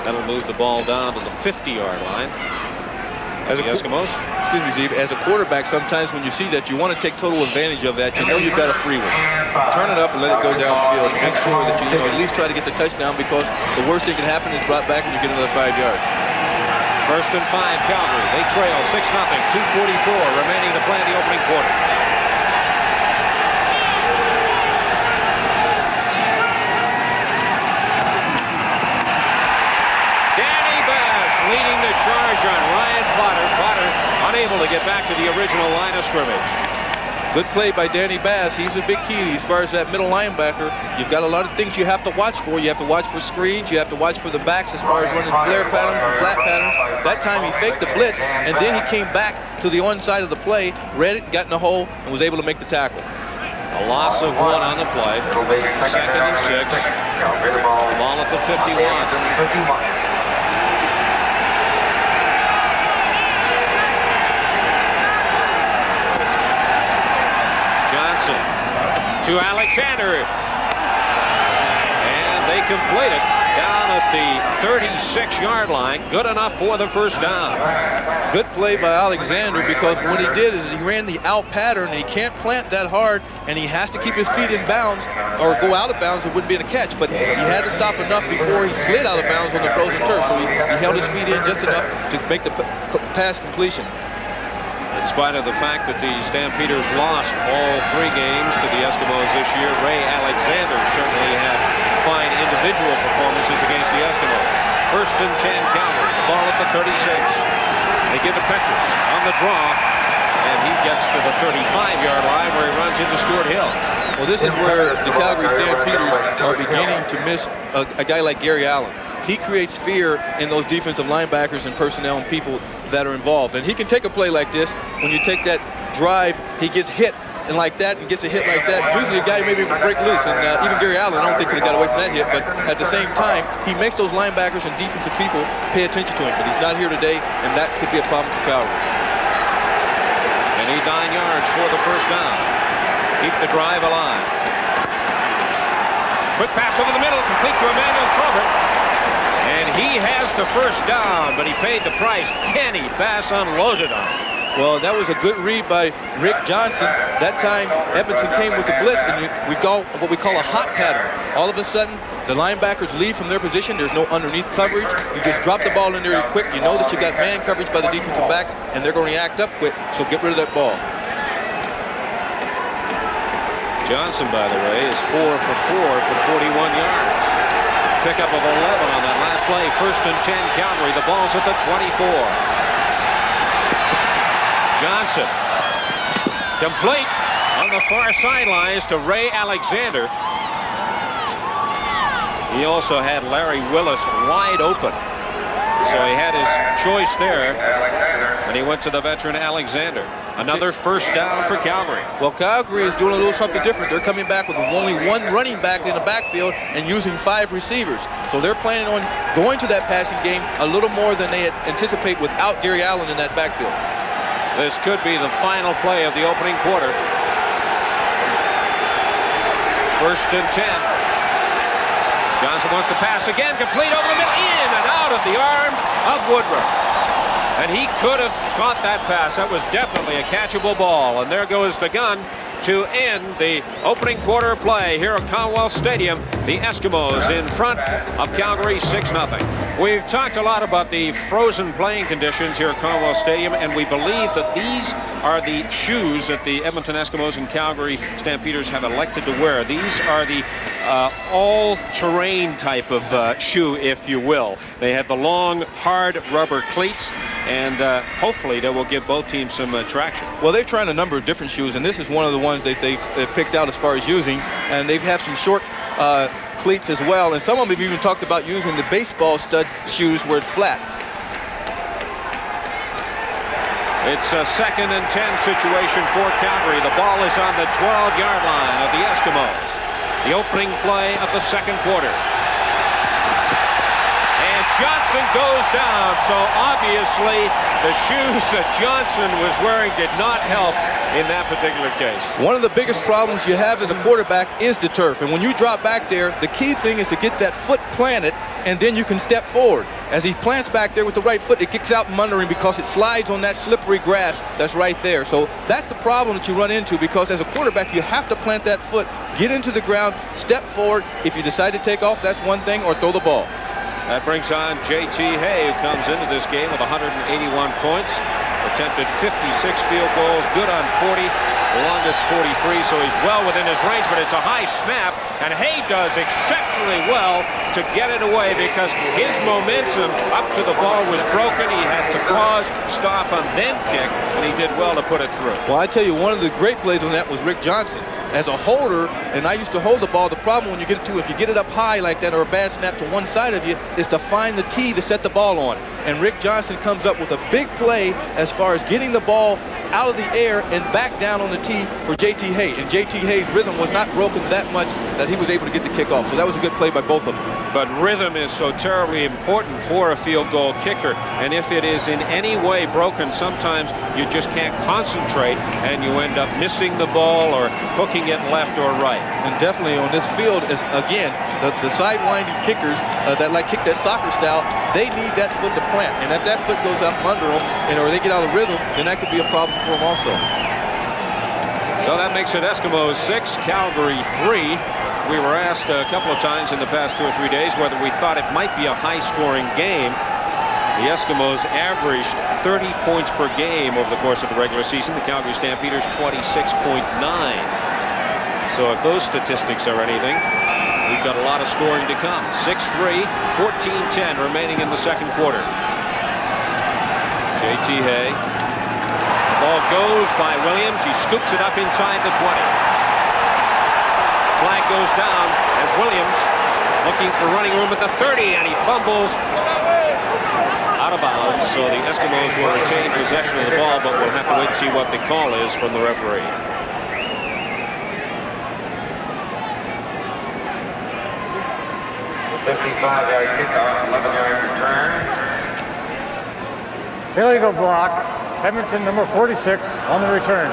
That'll move the ball down to the 50-yard line. As the Eskimos. Excuse me, Steve. As a quarterback, sometimes when you see that, you want to take total advantage of that. You know you've got a free one. Turn it up and let it go downfield. Make sure that you at least try to get the touchdown, because the worst thing can happen is brought back and you get another 5 yards. 1st and 5, Calgary. They trail 6-0. 2:44 remaining to play in the opening quarter. Danny Bass leading the charge on Ryan Potter. Potter unable to get back to the original line of scrimmage. Good play by Danny Bass. He's a big key as far as that middle linebacker. You've got a lot of things you have to watch for. You have to watch for screens. You have to watch for the backs as far as running flare patterns and flat patterns. That time he faked the blitz, and then he came back to the on side of the play, read it, got in the hole, and was able to make the tackle. A loss of 1 on the play. 2nd and 6. Ball at the 51. To Alexander, and they complete it down at the 36-yard line. Good enough for the 1st down. Good play by Alexander, because what he did is he ran the out pattern, and he can't plant that hard, and he has to keep his feet in bounds or go out of bounds. It wouldn't be a catch, but he had to stop enough before he slid out of bounds on the frozen turf, so he held his feet in just enough to make the pass completion. In spite of the fact that the Stampeders lost all 3 games to the Eskimos this year, Ray Alexander certainly had fine individual performances against the Eskimos. 1st and 10, Calgary. The ball at the 36. They give it Petrus on the draw, and he gets to the 35-yard line where he runs into Stuart Hill. Well, this is where the Calgary Stampeders are beginning to miss a guy like Gary Allen. He creates fear in those defensive linebackers and personnel and people that are involved. And he can take a play like this. When you take that drive, he gets hit and like that and gets a hit like that. Usually a guy maybe will break loose. And even Gary Allen, I don't think could have got away from that hit. But at the same time, he makes those linebackers and defensive people pay attention to him. But he's not here today, and that could be a problem for Calgary. They need 9 yards for the 1st down. Keep the drive alive. Quick pass over the middle, complete to Emmanuel Probert. he has the first down, but he paid the price. Kenny Bass unloaded on him. Well, that was a good read by Rick Johnson. That time, Edmonton came with the blitz, and we go what we call a hot pattern. All of a sudden, the linebackers leave from their position. There's no underneath coverage. You just drop the ball in there quick. You know that you got man coverage by the defensive backs, and they're going to react up quick, so get rid of that ball. Johnson, by the way, is 4 for 4 for 41 yards. Pickup of 11 on that last play. 1st and 10, Calgary. The ball's at the 24. Johnson, complete on the far sidelines to Ray Alexander. He also had Larry Willis wide open. So he had his choice there, and he went to the veteran Alexander. Another first down for Calgary. Well, Calgary is doing a little something different. They're coming back with only one running back in the backfield and using 5 receivers. So they're planning on going to that passing game a little more than they anticipate without Gary Allen in that backfield. This could be the final play of the opening quarter. 1st and 10. Johnson wants to pass again, complete over the middle, in and out of the arms of Woodruff. And he could have caught that pass. That was definitely a catchable ball. And there goes the gun to end the opening quarter play here at Commonwealth Stadium. The Eskimos in front of Calgary 6-0. We've talked a lot about the frozen playing conditions here at Commonwealth Stadium, and we believe that these are the shoes that the Edmonton Eskimos and Calgary Stampeders have elected to wear. These are the all-terrain type of shoe, if you will. They have the long, hard rubber cleats, and hopefully they will give both teams some traction. Well, they've tried a number of different shoes, and this is one of the ones that they picked out as far as using, and they have some short cleats as well, and some of them have even talked about using the baseball stud shoes where it's flat. It's a 2nd and 10 situation for Calgary. The ball is on the 12-yard line of the Eskimos. The opening play of the second quarter. And Johnson goes down, so obviously the shoes that Johnson was wearing did not help in that particular case. One of the biggest problems you have as a quarterback is the turf, and when you drop back there, the key thing is to get that foot planted, and then you can step forward. As he plants back there with the right foot, it kicks out from under him because it slides on that slippery grass that's right there. So that's the problem that you run into, because as a quarterback, you have to plant that foot, get into the ground, step forward. If you decide to take off, that's one thing, or throw the ball. That brings on J.T. Hay, who comes into this game with 181 points. Attempted 56 field goals, good on 40, the longest 43, so he's well within his range, but it's a high snap, and Hay does exceptionally well to get it away because his momentum up to the ball was broken. He had to pause, stop, and then kick, and he did well to put it through. Well, I tell you, one of the great plays on that was Rick Johnson. As a holder, and I used to hold the ball, the problem when you get it to, if you get it up high like that or a bad snap to one side of you, is to find the tee to set the ball on. And Rick Johnson comes up with a big play as far as getting the ball out of the air and back down on the tee for J.T. Hay. And J.T. Hay's rhythm was not broken that much that he was able to get the kickoff. So that was a good play by both of them. But rhythm is so terribly important for a field goal kicker. And if it is in any way broken, sometimes you just can't concentrate and you end up missing the ball or hooking it left or right. And definitely on this field, is again, the side-winding kickers that like kick that soccer style, they need that foot to plant. And if that foot goes up under them, or they get out of rhythm, then that could be a problem for them also. So that makes it Eskimos 6, Calgary 3. We were asked a couple of times in the past 2 or 3 days whether we thought it might be a high-scoring game. The Eskimos averaged 30 points per game over the course of the regular season. The Calgary Stampeders 26.9. So if those statistics are anything, we've got a lot of scoring to come. 6-3, 14-10 remaining in the second quarter. J.T. Hay. The ball goes by Williams. He scoops it up inside the 20. Flag goes down as Williams looking for running room at the 30, and he fumbles out of bounds. So the Eskimos will retain possession of the ball, but we'll have to wait and see what the call is from the referee. Yard kickoff, 11-yard return. Illegal block. Edmonton number 46 on the return.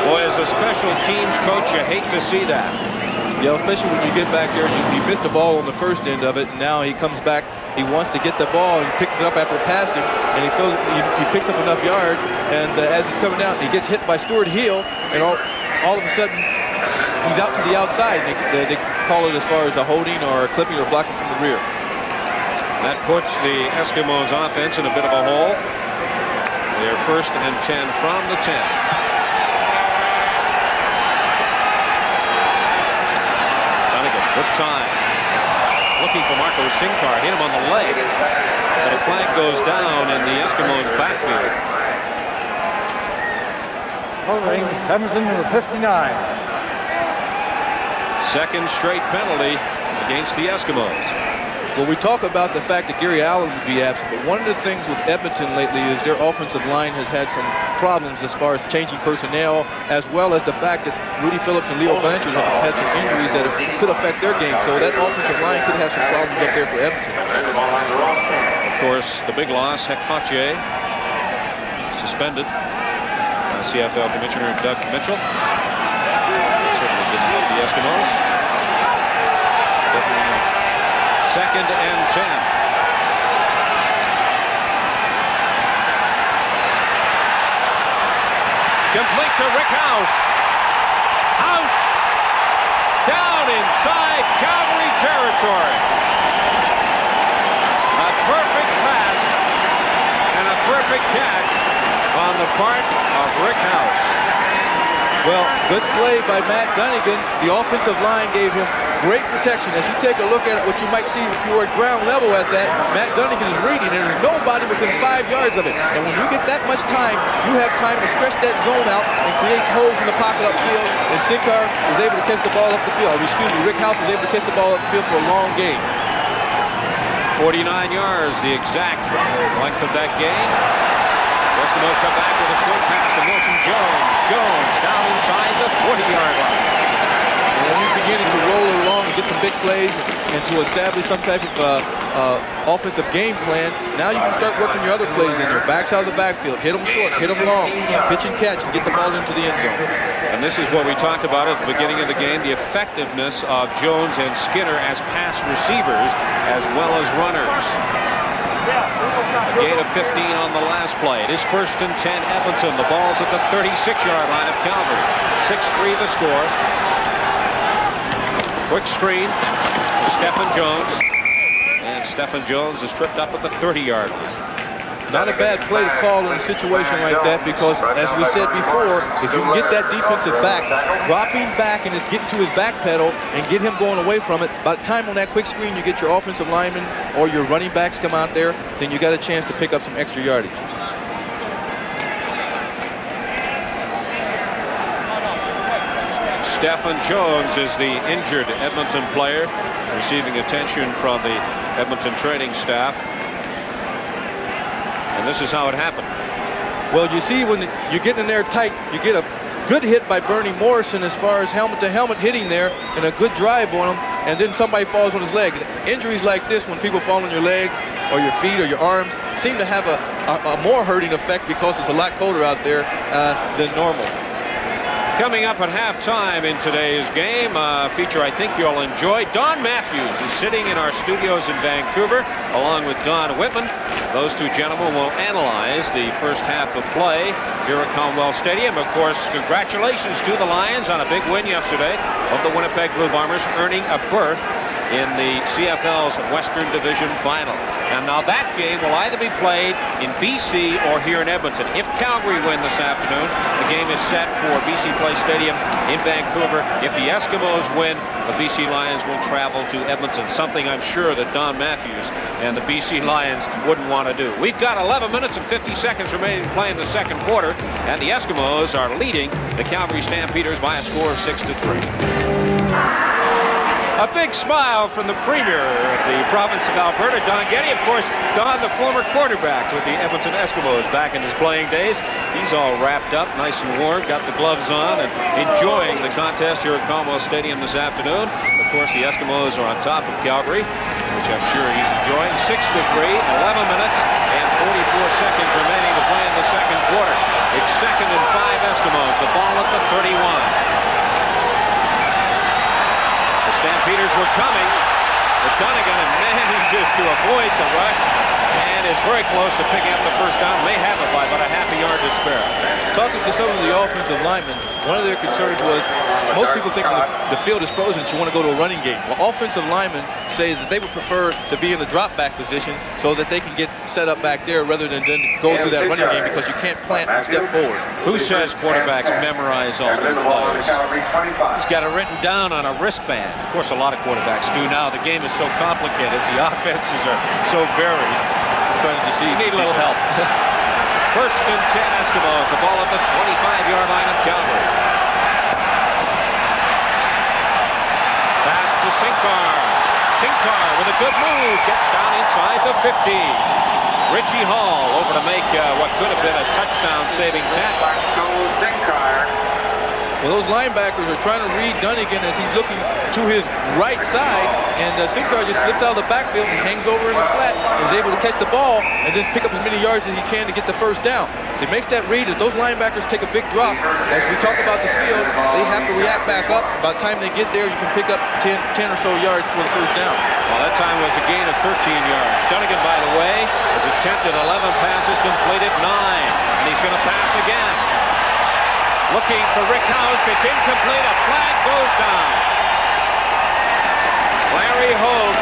Boy, as a special teams coach, you hate to see that. Yeah, especially when you get back there, he missed the ball on the first end of it, and now he comes back. He wants to get the ball and picks it up after passing, and he feels he picks up enough yards. And as he's coming out, he gets hit by Stuart Hill, and all of a sudden he's out to the outside. They call it as far as a holding or a clipping or blocking from the rear. That puts the Eskimos offense in a bit of a hole. They're 1st and 10 from the 10. Dunnigan with time. Looking for Marco Sinkar. Hit him on the leg. But a flag goes down in the Eskimos' backfield. Holding Edmonton number 59. Second straight penalty against the Eskimos. Well, we talk about the fact that Gary Allen would be absent, but one of the things with Edmonton lately is their offensive line has had some problems as far as changing personnel, as well as the fact that Rudy Phillips and Leo Blanchard have had some injuries that could affect their game. So that offensive line could have some problems up there for Edmonton. Of course, the big loss, Hekpache, suspended. CFL Commissioner Doug Mitchell. Certainly didn't help the Eskimos. Second and 10. Complete to Rick House. House down inside Calgary territory. A perfect pass and a perfect catch on the part of Rick House. Well, good play by Matt Dunnigan. The offensive line gave him great protection. As you take a look at it, what you might see if you were at ground level at that, Matt Dunnigan is reading, and there's nobody within 5 yards of it. And when you get that much time, you have time to stretch that zone out and create holes in the pocket upfield. And Sinkar was able to catch the ball up the field. Rick House was able to catch the ball up the field for a long game. 49 yards, the exact length of that game. The Eskimos come back with a swing pass to Wilson Jones. Jones down inside the 40-yard line. When you're beginning to roll it along and get some big plays and to establish some type of offensive game plan, now you can start working your other plays in there. Backs out of the backfield, hit them short, hit them long, pitch and catch, and get the ball into the end zone. And this is what we talked about at the beginning of the game, the effectiveness of Jones and Skinner as pass receivers as well as runners. A gain of 15 on the last play. It is 1st and 10 Edmonton. The ball's at the 36-yard line of Calgary. 6-3 the score. Quick screen to Stephen Jones. And Stephen Jones is tripped up at the 30-yard line. Not a bad play to call in a situation like that because, as we said before, if you can get that defensive back, dropping back and just getting to his back pedal and get him going away from it, by the time on that quick screen you get your offensive linemen or your running backs come out there, then you got a chance to pick up some extra yardage. Stephen Jones is the injured Edmonton player, receiving attention from the Edmonton training staff. And this is how it happened. Well, you see when you get in there tight, you get a good hit by Bernie Morrison as far as helmet-to-helmet hitting there and a good drive on him, and then somebody falls on his leg. Injuries like this, when people fall on your legs or your feet or your arms, seem to have a more hurting effect because it's a lot colder out there than normal. Coming up at halftime in today's game, a feature I think you'll enjoy. Don Matthews is sitting in our studios in Vancouver, along with Don Whitman. Those two gentlemen will analyze the first half of play here at Commonwealth Stadium. Of course, congratulations to the Lions on a big win yesterday of the Winnipeg Blue Bombers, earning a berth in the CFL's Western Division Final. And now that game will either be played in BC or here in Edmonton. If Calgary win this afternoon, the game is set for BC Place Stadium in Vancouver. If the Eskimos win, the BC Lions will travel to Edmonton, something I'm sure that Don Matthews and the BC Lions wouldn't want to do. We've got 11 minutes and 50 seconds remaining to play in the second quarter, and the Eskimos are leading the Calgary Stampeders by a score of 6-3. A big smile from the Premier of the province of Alberta, Don Getty. Of course, Don, the former quarterback with the Edmonton Eskimos back in his playing days. He's all wrapped up, nice and warm, got the gloves on, and enjoying the contest here at Commonwealth Stadium this afternoon. Of course, the Eskimos are on top of Calgary, which I'm sure he's enjoying. 6-3, 11 minutes and 44 seconds remaining to play in the second quarter. It's 2nd and 5 Eskimos. The ball at the 31. were coming, but Dunnigan manages to avoid the rush and is very close to picking up the first down. May have it by about a half a yard to spare. Talking to some of the offensive linemen, one of their concerns was most people think when the field is frozen that you want to go to a running game. Well, offensive linemen say that they would prefer to be in the drop back position so that they can get set up back there rather than go through that running game because you can't plant and step forward. Who says quarterbacks memorize all their plays? He's got it written down on a wristband. Of course, a lot of quarterbacks do now. The game is so complicated. The offenses are so varied. He's trying to deceive. You need a little help. First and 10 Eskimos. The ball at the 25-yard line of Calgary. Pass to Sinkar. Sinkar with a good move. Gets down inside the 50. Richie Hall over to make what could have been a touchdown-saving tackle. Well, those linebackers are trying to read Dunnigan as he's looking to his right side, and Sinkar just slips out of the backfield and hangs over in the flat and is able to catch the ball and just pick up as many yards as he can to get the first down. It makes that read. If those linebackers take a big drop, as we talk about the field, they have to react back up. By the time they get there, you can pick up 10 or so yards for the first down. Well, that time was a gain of 13 yards. Dunnigan, by the way, has attempted 11 passes, completed 9, and he's going to pass again. Looking for Rick House. It's incomplete. A flag goes down. Larry Hogue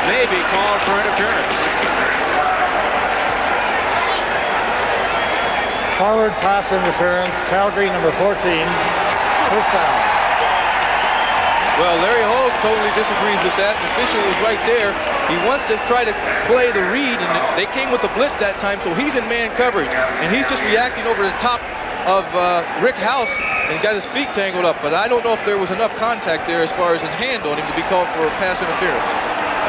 may be called for interference. Forward pass interference. Calgary number 14. First down. Well, Larry Hogue totally disagrees with that. The official was right there. He wants to try to play the read, and they came with a blitz that time, so he's in man coverage. And he's just reacting over the top of Rick House and got his feet tangled up. But I don't know if there was enough contact there as far as his hand on him to be called for pass interference.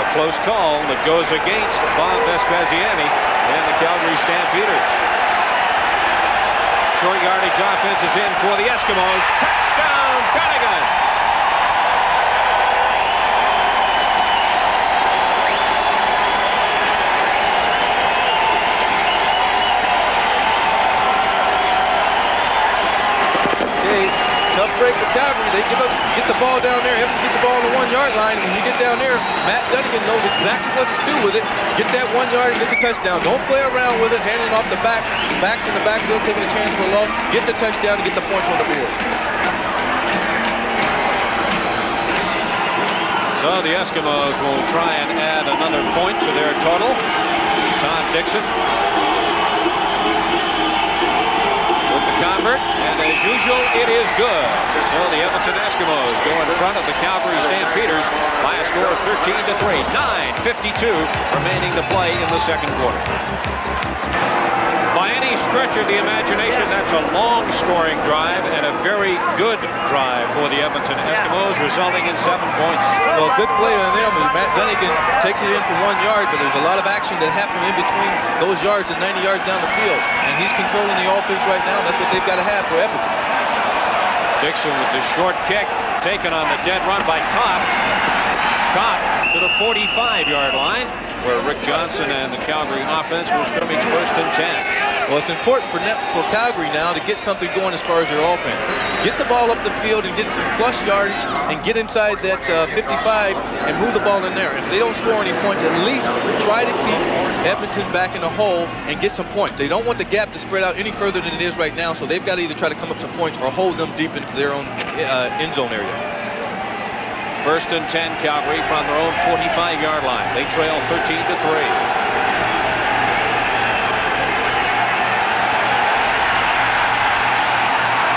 A close call that goes against Bob Vespasiani and the Calgary Stampeders. Short yardage offense is in for the Eskimos. Touchdown, Dunnigan! Tough break for Calgary. They get the ball down there. Evans gets the ball on the 1-yard line. And when you get down there, Matt Dunnigan knows exactly what to do with it. Get that 1 yard and get the touchdown. Don't play around with it, handing it off the back. Backs in the backfield, taking a chance for a loss. Get the touchdown and get the points on the board. So the Eskimos will try and add another point to their total. Todd Dixon with the convert, and as usual, it is good. So the Edmonton Eskimos go in front of the Calgary Stampeders by a score of 13-3. 9:52 remaining to play in the second quarter. By any stretch of the imagination, that's a long scoring drive and a very good drive for the Edmonton Eskimos, resulting in 7 points. Well, good play on them. Matt Dunnigan takes it in for 1 yard, but there's a lot of action that happened in between those yards and 90 yards down the field. And he's controlling the offense right now. That's what they've got to have for Edmonton. Dixon with the short kick, taken on the dead run by Kopp. Kopp to the 45-yard line, where Rick Johnson and the Calgary offense will scrimmage first and 10. Well, it's important for Calgary now to get something going as far as their offense. Get the ball up the field and get some plus yardage and get inside that 55 and move the ball in there. If they don't score any points, at least try to keep Edmonton back in the hole and get some points. They don't want the gap to spread out any further than it is right now, so they've got to either try to come up some points or hold them deep into their own end zone area. First and 10, Calgary from their own 45-yard line. They trail 13-3.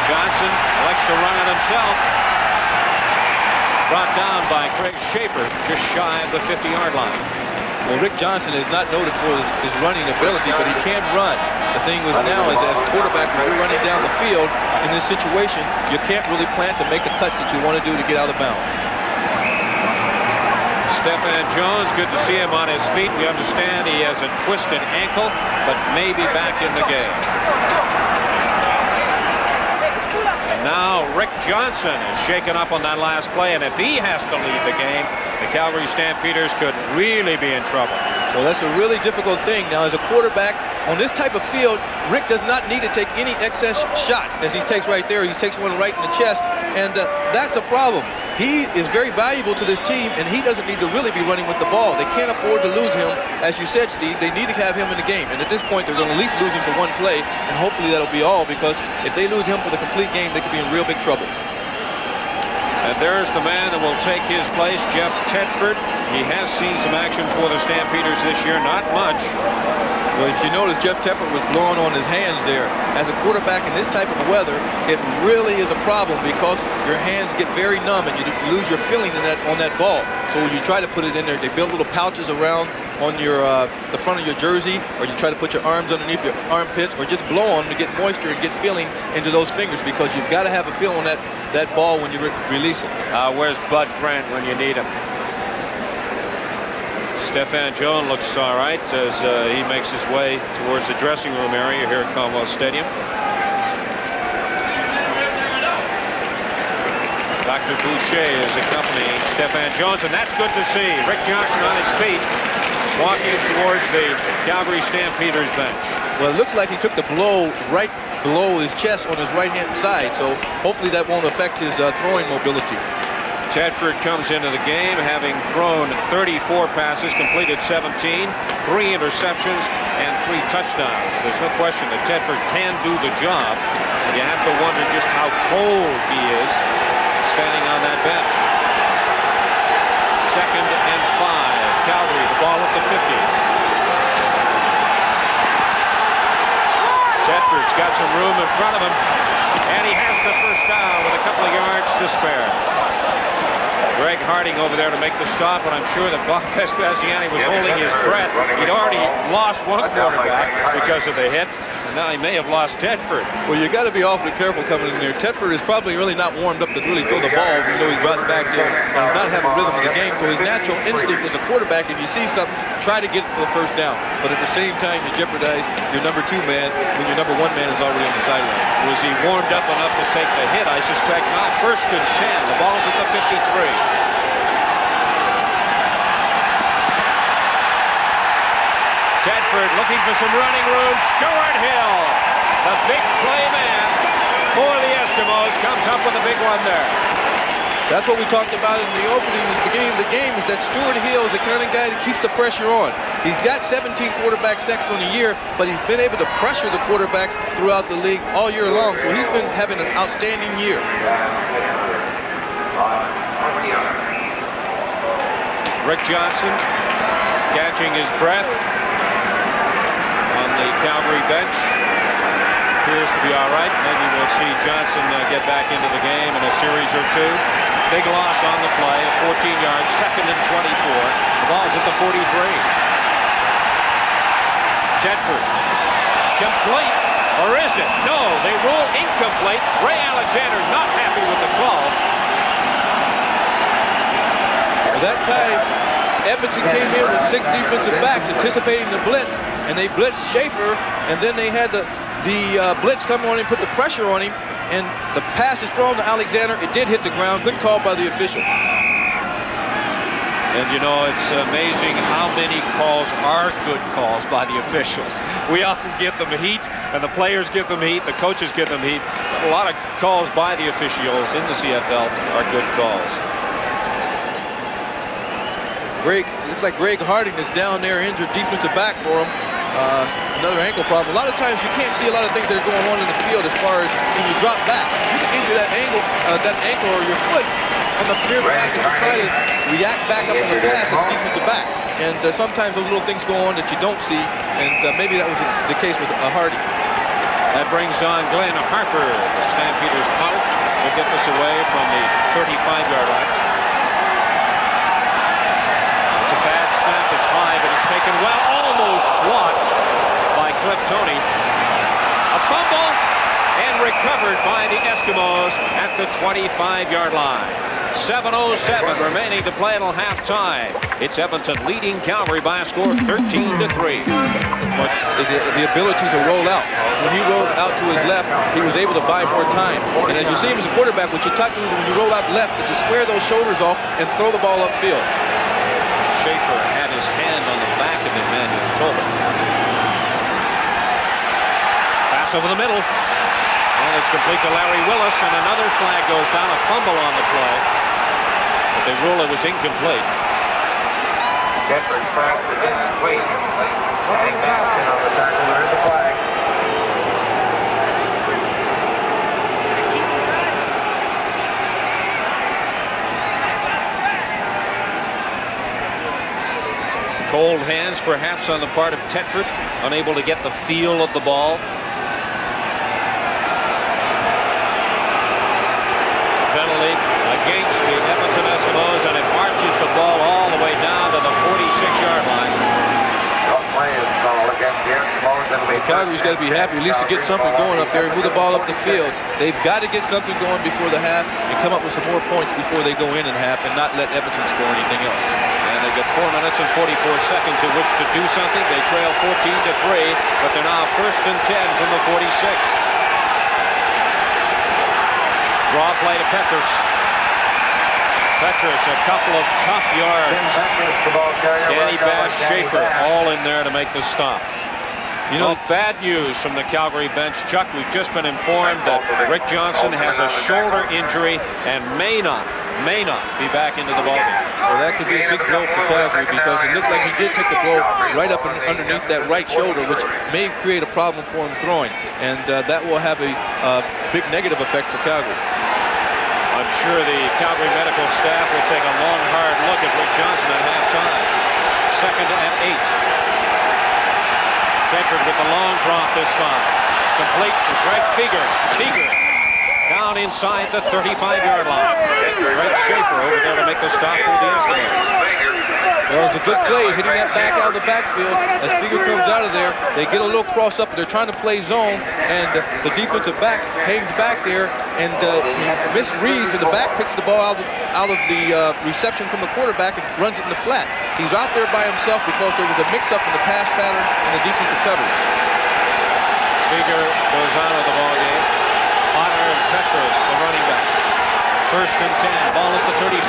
Johnson likes to run it himself. Brought down by Craig Schaefer, just shy of the 50-yard line. Well, Rick Johnson is not noted for his running ability, but he can run. The thing was now is as a quarterback, when you're running down the field in this situation, you can't really plan to make the cuts that you want to do to get out of bounds. Stephan Jones, good to see him on his feet. We understand he has a twisted ankle, but may be back in the game. And now Rick Johnson is shaken up on that last play, and if he has to lead the game, the Calgary Stampeders could really be in trouble. Well, that's a really difficult thing. Now, as a quarterback, on this type of field, Rick does not need to take any excess shots, as he takes right there. He takes one right in the chest, and that's a problem. he is very valuable to this team, and he doesn't need to really be running with the ball. They can't afford to lose him. As you said, Steve, they need to have him in the game. And at this point, they're going to at least lose him for one play, and hopefully that'll be all, because if they lose him for the complete game, they could be in real big trouble. And there's the man that will take his place, Jeff Tedford. He has seen some action for the Stampeders this year, not much. Well, if you notice, Jeff Tedford was blowing on his hands there. As a quarterback in this type of weather, it really is a problem because your hands get very numb and you lose your feeling on that ball. So when you try to put it in there, they build little pouches around on your the front of your jersey, or you try to put your arms underneath your armpits, or just blow on to get moisture and get feeling into those fingers, because you've got to have a feel on that ball when you release it. Where's Bud Grant when you need him? Stefan Jones looks all right as he makes his way towards the dressing room area here at Commonwealth Stadium. Dr. Boucher is accompanying Stefan Jones, and that's good to see. Rick Johnson on his feet, walking towards the Calgary Stampeders bench. Well, it looks like he took the blow right below his chest on his right-hand side, so hopefully that won't affect his throwing mobility. Tedford comes into the game having thrown 34 passes, completed 17, 3 interceptions, and 3 touchdowns. There's no question that Tedford can do the job. You have to wonder just how cold he is standing on that bench. 2nd and 5. Calgary, the ball at the 50. Tedford's got some room in front of him, and he has the first down with a couple of yards to spare. Greg Harding over there to make the stop, and I'm sure that Bob Vespasiani was holding his breath. He'd already lost one quarterback because of the hit, and now he may have lost Tedford. Well, you got to be awfully careful coming in there. Tedford is probably really not warmed up to really throw the ball, even though he's brought back there, and he's not having rhythm in the game. So his natural instinct as a quarterback, if you see something, try to get it for the first down. But at the same time, you jeopardize your number 2 man when your number 1 man is already on the sideline. Was he warmed up enough to take the hit? I suspect not. 1st and 10. The ball's at the 53. Tedford looking for some running room. Stuart Hill, the big play man for the Eskimos, comes up with a big one there. That's what we talked about in the opening, at the beginning of the game, is that Stuart Hill is the kind of guy that keeps the pressure on. He's got 17 quarterback sacks on the year, but he's been able to pressure the quarterbacks throughout the league all year long, so he's been having an outstanding year. Rick Johnson catching his breath on the Calgary bench. Appears to be all right. Maybe we'll see Johnson get back into the game in a series or two. Big loss on the play, 14 yards, 2nd and 24. The ball's at the 43. Tedford, complete, or is it? No, they rule incomplete. Ray Alexander not happy with the call. Well, that time, Edmonton came in with 6 defensive backs anticipating the blitz, and they blitzed Schaefer, and then they had the blitz come on and put the pressure on him, and the pass is thrown to Alexander. It did hit the ground. Good call by the official. And you know, it's amazing how many calls are good calls by the officials. We often give them heat, and the players give them heat, the coaches give them heat. A lot of calls by the officials in the CFL are good calls. It looks like Greg Harding is down there, injured defensive back for him. Another ankle problem. A lot of times you can't see a lot of things that are going on in the field as far as when you drop back. You can injure that ankle or your foot on the rear pass and you try to react back up on the pass as a defensive back. And sometimes those little things go on that you don't see, and maybe that was the case with Harding. That brings on Glenn Harper. The Stampeders out will get this away from the 35-yard line. It's a bad snap. It's high, but it's taken well. Almost blocked by Cliff Tony. A fumble and recovered by the Eskimos at the 25-yard line. 7:07 remaining to play until halftime. It's Edmonton leading Calgary by a score of 13-3. But is the ability to roll out. When he rolled out to his left, he was able to buy more time. And as you see him as a quarterback, what you talk to him when you roll out left is to square those shoulders off and throw the ball upfield. Schaefer had his hand on the back of Emmanuel Tolbert. Pass over the middle. And it's complete to Larry Willis, and another flag goes down, a fumble on the play. They rule it was incomplete. Bedford crossed the distance waiting. Heading back in on the tackle. There is a flag. Cold hands perhaps on the part of Tetford, unable to get the feel of the ball. Penalty against the Edmonton Eskimos, and it marches the ball all the way down to the 46-yard line. No play is called against the Eskimos. Calgary's got to be happy at least to get something going up there and move the ball up the field. They've got to get something going before the half and come up with some more points before they go in half and not let Edmonton score anything else. And they've got 4 minutes and 44 seconds in which to do something. They trail 14-3, but they're now 1st and 10 from the 46. Draw play to Petrus. Petrus, a couple of tough yards. Danny Bass, Schaefer, all in there to make the stop. You know, bad news from the Calgary bench. Chuck, we've just been informed that Rick Johnson has a shoulder injury and may not be back into the ballgame. Well, that could be a big blow for Calgary because it looked like he did take the blow right up underneath that right shoulder, which may create a problem for him throwing. And that will have a big negative effect for Calgary. I'm sure the Calgary medical staff will take a long, hard look at Rick Johnson at halftime. 2nd and 8. Tedford with the long drop this time. Complete to Greg Feger. Down inside the 35-yard line. Greg Schaefer over there to make the stop for the Eskimos. Well, it's a good play, hitting that back out of the backfield. As Feger comes out of there, they get a little cross up. They're trying to play zone, and the defensive back hangs back there and misreads, and the back picks the ball out of the reception from the quarterback and runs it in the flat. He's out there by himself because there was a mix-up in the pass pattern and the defensive coverage. Feger goes out of the ball game. Potter and Petrus, the running backs. 1st and 10, ball at the 34.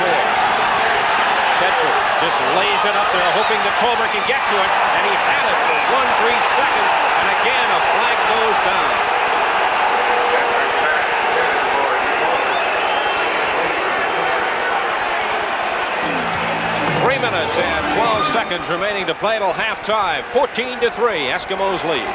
Tedford just lays it up there, hoping that Tolmer can get to it, and he had it for 1 brief second, and again a flag goes down. 3 minutes and 12 seconds remaining to play till halftime. 14-3, Eskimos lead.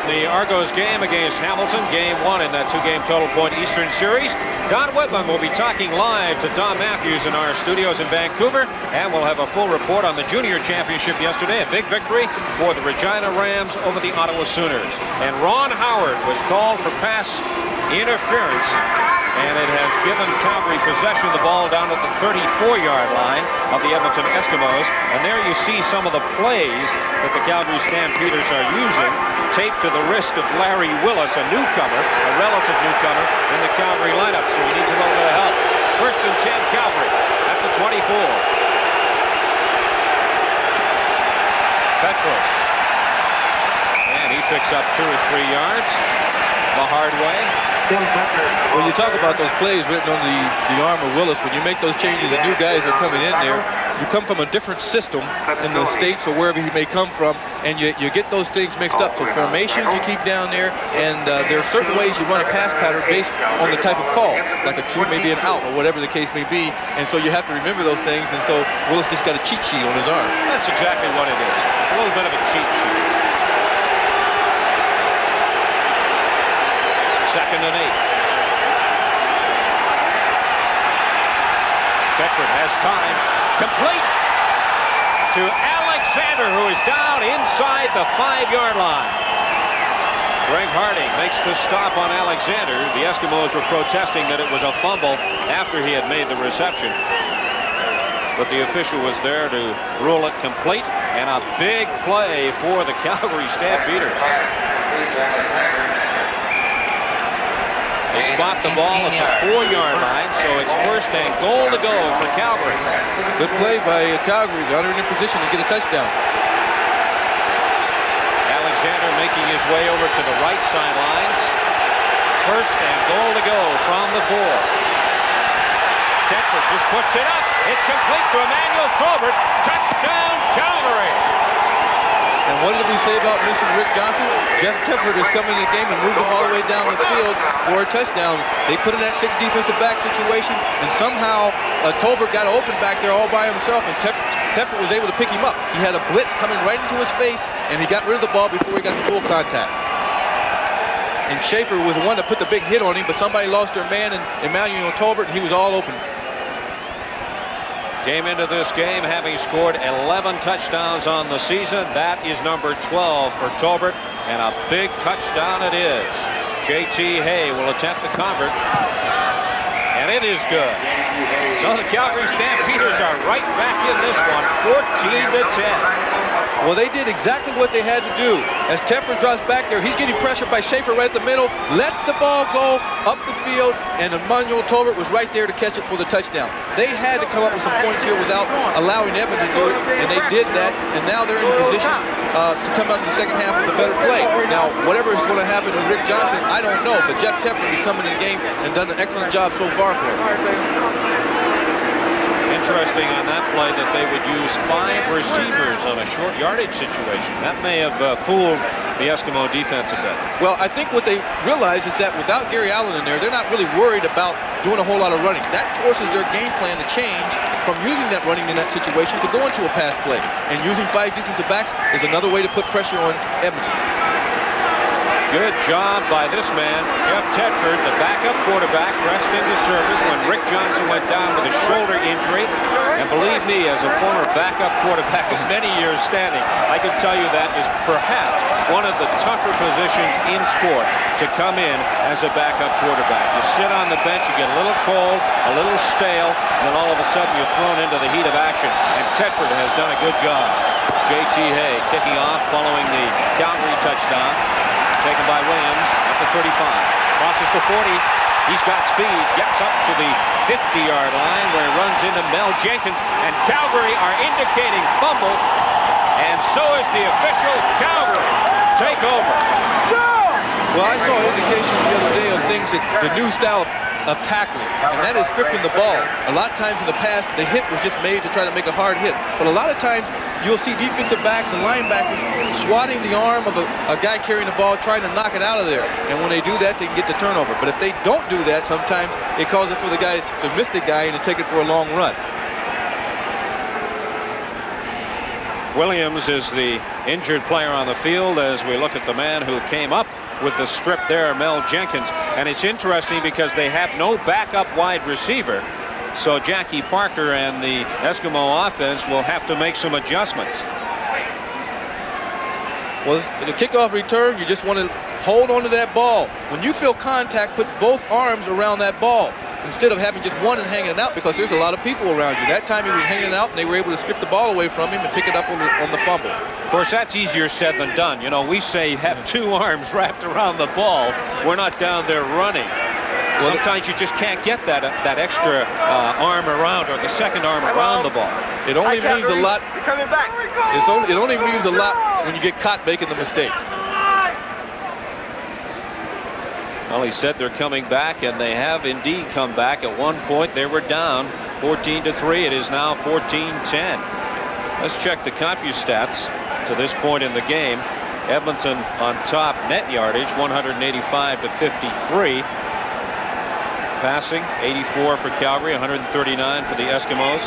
The Argos game against Hamilton, game 1 in that 2-game Total Point Eastern Series. Don Whitman will be talking live to Don Matthews in our studios in Vancouver, and we'll have a full report on the Junior Championship yesterday. A big victory for the Regina Rams over the Ottawa Sooners. And Ron Howard was called for pass interference, and it has given Calgary possession of the ball down at the 34-yard line of the Edmonton Eskimos. And there you see some of the plays that the Calgary Stampeders are using, taped to the wrist of Larry Willis, a newcomer, a relative newcomer in the Calgary lineup. So he needs a little bit of help. 1st and 10, Calgary at the 24. Petros. And he picks up 2 or 3 yards the hard way. When you talk about those plays written on the arm of Willis, when you make those changes and new guys are coming in there, you come from a different system in the States or wherever you may come from, and you get those things mixed up. So formations you keep down there, and there are certain ways you run a pass pattern based on the type of call, like a 2, maybe an out, or whatever the case may be. And so you have to remember those things, and so Willis just got a cheat sheet on his arm. That's exactly what it is. A little bit of a cheat sheet. 2nd and 8. Tedford has time. Complete to Alexander, who is down inside the 5-yard line. Greg Harding makes the stop on Alexander. The Eskimos were protesting that it was a fumble after he had made the reception. But the official was there to rule it complete, and a big play for the Calgary Stampeders. They spot the ball at the 4-yard line, so it's 1st and goal to go for Calgary. Good play by Calgary. Got her in position to get a touchdown. Alexander making his way over to the right sidelines. 1st and goal to go from the 4. Tedford just puts it up. It's complete to Emmanuel Probert. Touchdown, Calgary. And what did we say about missing Rick Johnson? Jeff Tedford has come in the game and moved him all the way down the field for a touchdown. They put in that 6 defensive back situation, and somehow Tolbert got open back there all by himself, and Tedford was able to pick him up. He had a blitz coming right into his face, and he got rid of the ball before he got the full contact. And Schaefer was the one that put the big hit on him, but somebody lost their man, and Emmanuel Tolbert, and he was all open. Came into this game having scored 11 touchdowns on the season. That is number 12 for Tolbert, and a big touchdown it is. J.T. Hay will attempt the convert, and it is good. So the Calgary Stampeders are right back in this one, 14-10. Well, they did exactly what they had to do. As Tedford drops back there, he's getting pressured by Schaefer right at the middle, lets the ball go up the field, and Emmanuel Tolbert was right there to catch it for the touchdown. They had to come up with some points here without allowing Edmonton to do it, and they did that, and now they're in position to come out in the second half with a better play. Now, whatever is going to happen to Rick Johnson, I don't know, but Jeff Tedford has come in the game and done an excellent job so far for him. Interesting on that play that they would use 5 receivers on a short yardage situation. That may have fooled the Eskimo defense a bit. Well, I think what they realize is that without Gary Allen in there, they're not really worried about doing a whole lot of running. That forces their game plan to change from using that running in that situation to go into a pass play. And using 5 defensive backs is another way to put pressure on Edmonton. Good job by this man, Jeff Tedford, the backup quarterback, pressed into service when Rick Johnson went down with a shoulder injury. And believe me, as a former backup quarterback of many years standing, I can tell you that is perhaps one of the tougher positions in sport to come in as a backup quarterback. You sit on the bench, you get a little cold, a little stale, and then all of a sudden you're thrown into the heat of action. And Tedford has done a good job. J.T. Hay kicking off following the Calgary touchdown. Taken by Williams at the 35. Crosses the 40. He's got speed. Gets up to the 50-yard line where he runs into Mel Jenkins. And Calgary are indicating fumble. And so is the official. Calgary take over. Well, I saw indications the other day of things that the new style of tackling, and that is stripping the ball. A lot of times in the past, the hit was just made to try to make a hard hit. But a lot of times, you'll see defensive backs and linebackers swatting the arm of a guy carrying the ball, trying to knock it out of there. And when they do that, they can get the turnover. But if they don't do that, sometimes it causes for the guy to miss the guy and to take it for a long run. Williams is the injured player on the field as we look at the man who came up with the strip there, Mel Jenkins. And it's interesting because they have no backup wide receiver. So Jackie Parker and the Eskimo offense will have to make some adjustments. Well, the kickoff return, you just want to hold on to that ball. When you feel contact, put both arms around that ball instead of having just one and hanging it out, because there's a lot of people around you. That time he was hanging out, and they were able to strip the ball away from him and pick it up on the fumble. Of course, that's easier said than done. You know, we say have 2 arms wrapped around the ball. We're not down there running. Well, sometimes you just can't get that extra arm around, or the second arm around the ball. It only means a lot. You're coming back. It only means a lot when you get caught making the mistake. Well, he said they're coming back, and they have indeed come back. At one point, they were down 14-3. It is now 14-10. Let's check the CompuStats to this point in the game. Edmonton on top, net yardage 185 to 53. Passing 84 for Calgary, 139 for the Eskimos.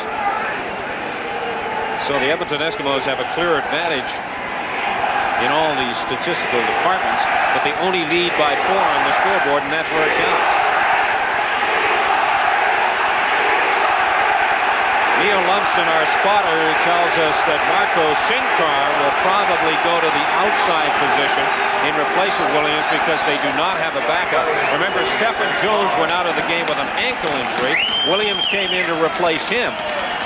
So the Edmonton Eskimos have a clear advantage in all these statistical departments, but they only lead by 4 on the scoreboard, and that's where it counts. Neil Lumsden, our spotter, tells us that Marco Sincar will probably go to the outside position in replace of Williams because they do not have a backup. Remember, Stephen Jones went out of the game with an ankle injury. Williams came in to replace him.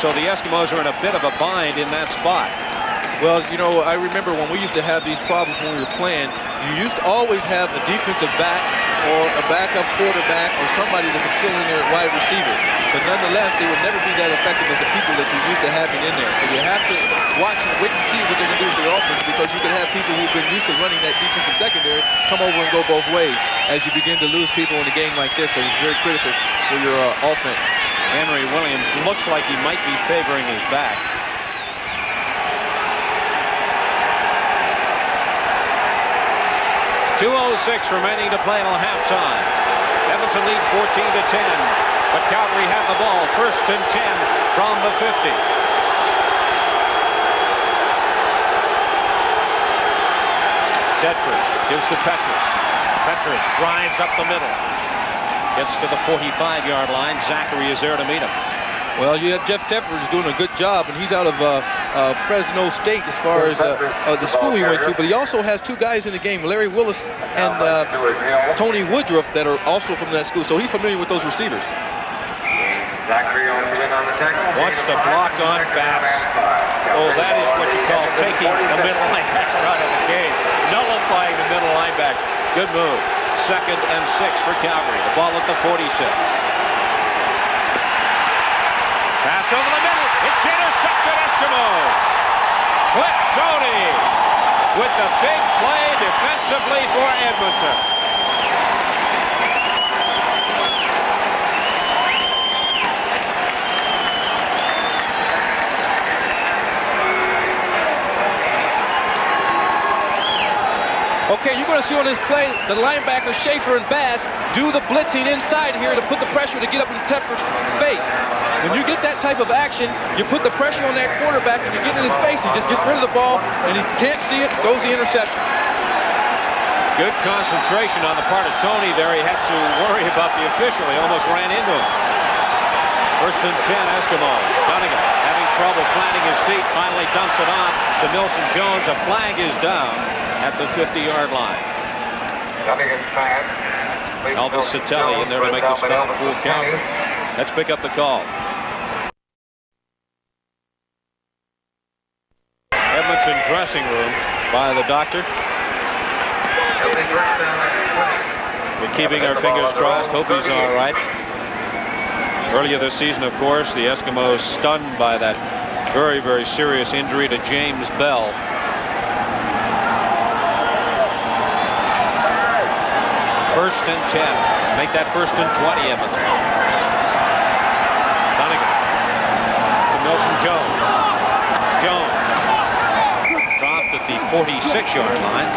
So the Eskimos are in a bit of a bind in that spot. Well, you know, I remember when we used to have these problems when we were playing, you used to always have a defensive back or a backup quarterback or somebody that could fill in their wide receiver. But nonetheless, they would never be that effective as the people that you're used to having in there. So you have to watch and wait and see what they're going to do with their offense, because you can have people who've been used to running that defensive secondary come over and go both ways as you begin to lose people in a game like this. So it's very critical for your offense. Henry Williams looks like he might be favoring his back. 2:06 remaining to play till halftime. Edmonton lead 14-10, but Calgary have the ball. 1st and 10 from the 50. Tedford gives to Petrus. Petrus drives up the middle. Gets to the 45-yard line. Zachary is there to meet him. Well, you have Jeff Tedford is doing a good job, and he's out of Fresno State as far as the school he went to, but he also has 2 guys in the game, Larry Willis and Tony Woodruff, that are also from that school, so he's familiar with those receivers. Zachary also in on the tackle. Wants the block on Bass. Oh, that is what you call taking the middle linebacker out of the game. Nullifying the middle linebacker. Good move. 2nd and 6 for Calgary. The ball at the 46. Pass over the middle. It's intercepted, Eskimos. Cliff Tony with the big play defensively for Edmonton. Okay, you're going to see on this play the linebackers Schaefer and Bass do the blitzing inside here to put the pressure to get up in Tedford's face. When you get that type of action, you put the pressure on that quarterback and you get in his face. He just gets rid of the ball and he can't see it, goes the interception. Good concentration on the part of Tony there. He had to worry about the official. He almost ran into him. 1st and 10, Eskimos. Dunnigan having trouble planting his feet. Finally dumps it off to Milson Jones. A flag is down at the 50-yard line. Dunnigan's pass. Elvis Satelli in there to make the stop for Calgary. Let's pick up the call. Edmonton dressing room by the doctor. We're keeping our fingers crossed. Hope he's all right. Earlier this season, of course, the Eskimos stunned by that very, very serious injury to James Bell. First and 10. Make that 1st and 20, Edmonton. Dunnigan to Milson Jones. Jones dropped at the 46-yard line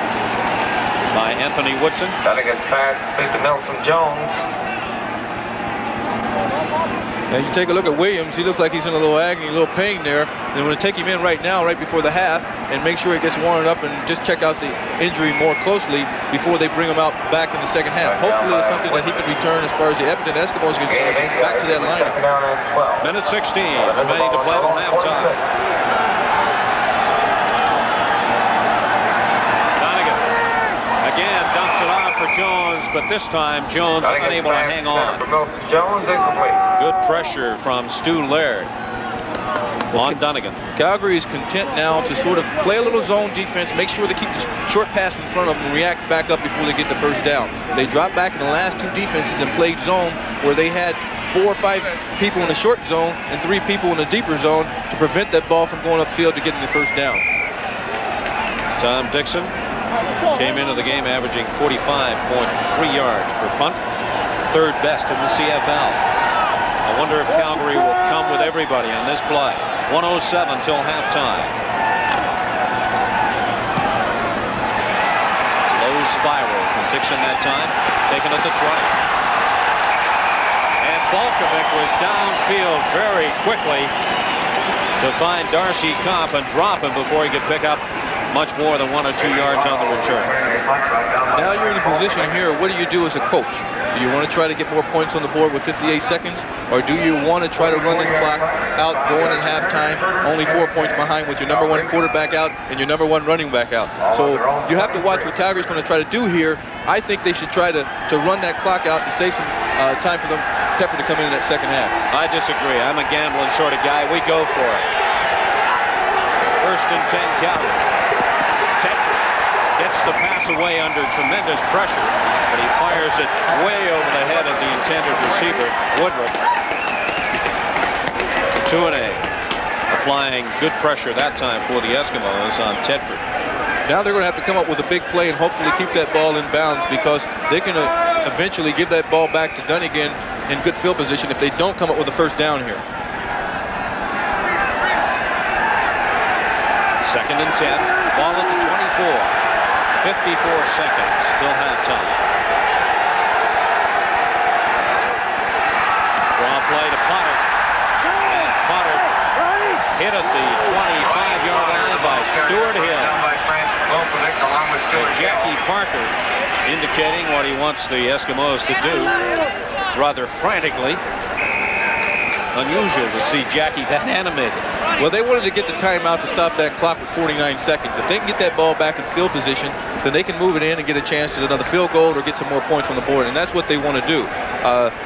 by Anthony Woodson. Dunnigan's pass complete to Milson Jones. As you take a look at Williams, he looks like he's in a little agony, a little pain there. They want to take him in right now, right before the half, and make sure he gets warmed up and just check out the injury more closely before they bring him out back in the second half. Hopefully it's something that he can return as far as the Edmonton Eskimos are concerned, back to that lineup. Minute 16, remaining to play till halftime. Dunnigan again dumps it off for Jones, but this time Jones unable to hang on. Jones incomplete. Good pressure from Stu Laird on Dunnigan. Calgary is content now to sort of play a little zone defense, make sure they keep the short pass in front of them and react back up before they get the 1st down. They dropped back in the last 2 defenses and played zone where they had 4 or 5 people in the short zone and 3 people in the deeper zone to prevent that ball from going upfield to getting the 1st down. Tom Dixon came into the game averaging 45.3 yards per punt, 3rd best in the CFL. I wonder if Calgary will come with everybody on this play. 1:07 till halftime. Low spiral from Dixon that time, taken at the 20. And Balkovic was downfield very quickly to find Darcy Kopp and drop him before he could pick up much more than 1 or 2 yards on the return. Now you're in a position here, what do you do as a coach? Do you want to try to get more points on the board with 58 seconds? Or do you want to try to run this clock out going at halftime, only 4 points behind with your number 1 quarterback out and your number 1 running back out? So you have to watch what Calgary's going to try to do here. I think they should try to run that clock out and save some time for them Tedford to come in that second half. I disagree. I'm a gambling sort of guy. We go for it. 1st and 10 Calgary. Tedford gets the pass away under tremendous pressure, but he fires it way over the head of the intended receiver, Woodruff. 2-8. Applying good pressure that time for the Eskimos on Tedford. Now they're going to have to come up with a big play and hopefully keep that ball in bounds, because they can eventually give that ball back to Dunnigan in good field position if they don't come up with a 1st down here. 2nd and 10. Ball at the 24. 54 seconds, still halftime. Draw play to Potter. And Potter hit at the 25-yard line by Stuart Hill. And Jackie Parker indicating what he wants the Eskimos to do rather frantically. Unusual to see Jackie that animated. Well, they wanted to get the timeout to stop that clock with 49 seconds. If they can get that ball back in field position, then they can move it in and get a chance at another field goal or get some more points on the board, and that's what they want to do.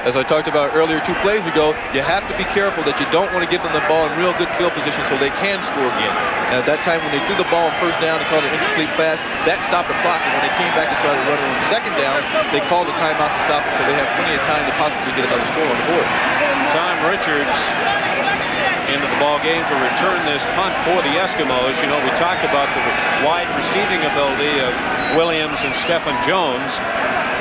As I talked about earlier 2 plays ago, you have to be careful that you don't want to give them the ball in real good field position so they can score again. And at that time, when they threw the ball on first down, they called it incomplete pass. That stopped the clock, and when they came back to try to run it on second down, they called a timeout to stop it, so they have plenty of time to possibly get another score on the board. Tom Richards into the ball game to return this punt for the Eskimos. You know, we talked about the wide receiving ability of Williams and Stephen Jones.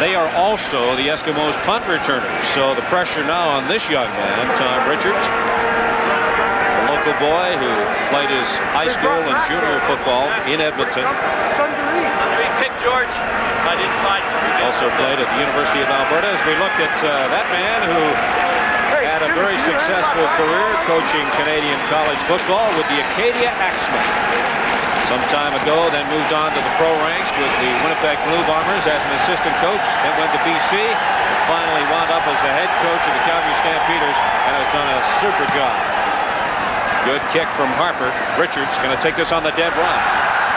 They are also the Eskimos punt returners. So the pressure now on this young man, Tom Richards, a local boy who played his high school and junior football in Edmonton. Pick George. I didn't slide. Also played at the University of Alberta. As we looked at that man who had a very successful career coaching Canadian college football with the Acadia Axemen. Some time ago, then moved on to the pro ranks with the Winnipeg Blue Bombers as an assistant coach, then went to BC, finally wound up as the head coach of the Calgary Stampeders, and has done a super job. Good kick from Harper. Richards going to take this on the dead run.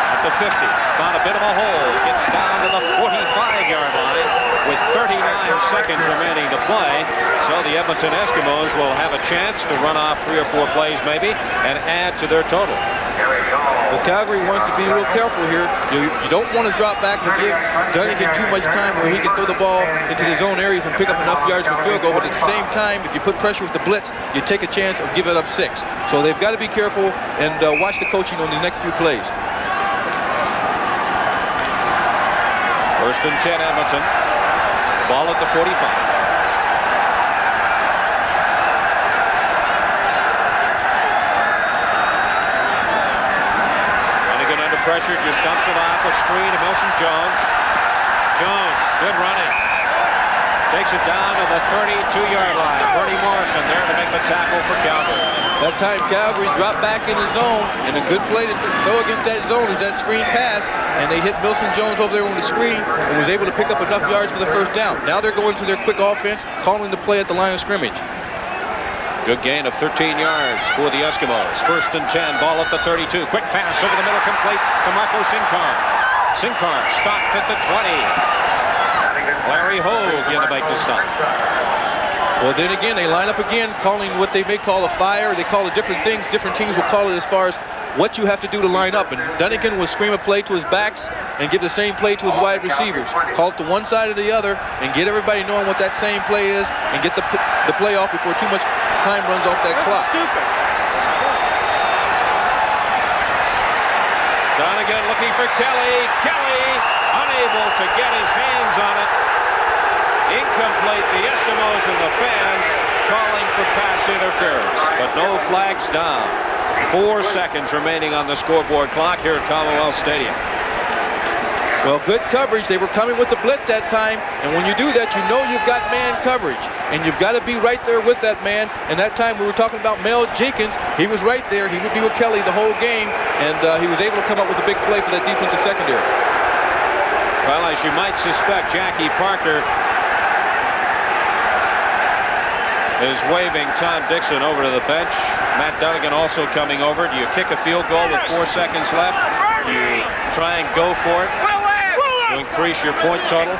At the 50, found a bit of a hole, gets down to the 45-yard line with 39 seconds remaining to play. So the Edmonton Eskimos will have a chance to run off 3 or 4 plays maybe and add to their total. Well, Calgary wants to be real careful here. You don't want to drop back and give Dunnigan too much time where he can throw the ball into the zone areas and pick up enough yards for a field goal, but at the same time, if you put pressure with the blitz, you take a chance of giving up 6. So they've got to be careful and watch the coaching on the next few plays. First and 10, Edmonton. Ball at the 45. Dunnigan under pressure, just dumps it off a screen to Milson Jones. Jones, good running. Takes it down to the 32-yard line. Bernie Morrison there to make the tackle for Calgary. That time Calgary dropped back in the zone, and a good play to go against that zone is that screen pass, and they hit Milson Jones over there on the screen and was able to pick up enough yards for the first down. Now they're going to their quick offense, calling the play at the line of scrimmage. Good gain of 13 yards for the Eskimos. First and 10, ball at the 32. Quick pass over the middle, complete to Marco Sinkar. Sinkar stopped at the 20. Larry Hogue going to make the stop. Well, then again, they line up again, calling what they may call a fire. They call it different things. Different teams will call it as far as what you have to do to line up. And Dunnigan will scream a play to his backs and give the same play to his wide receivers. Call it to one side or the other and get everybody knowing what that same play is and get the play off before too much time runs off that clock. Dunnigan looking for Kelly. Kelly unable to get his hands on it. Incomplete. The Eskimos and the fans calling for pass interference, but no flags down. 4 seconds remaining on the scoreboard clock here at Commonwealth Stadium. Well, good coverage. They were coming with the blitz that time, and when you do that, you know you've got man coverage, and you've got to be right there with that man. And that time we were talking about Mel Jenkins. He was right there. He would be with Kelly the whole game, and he was able to come up with a big play for that defensive secondary. Well, as you might suspect, Jackie Parker is waving Tom Dixon over to the bench. Matt Dunnigan also coming over. Do you kick a field goal with 4 seconds left? Do you try and go for it to increase your point total?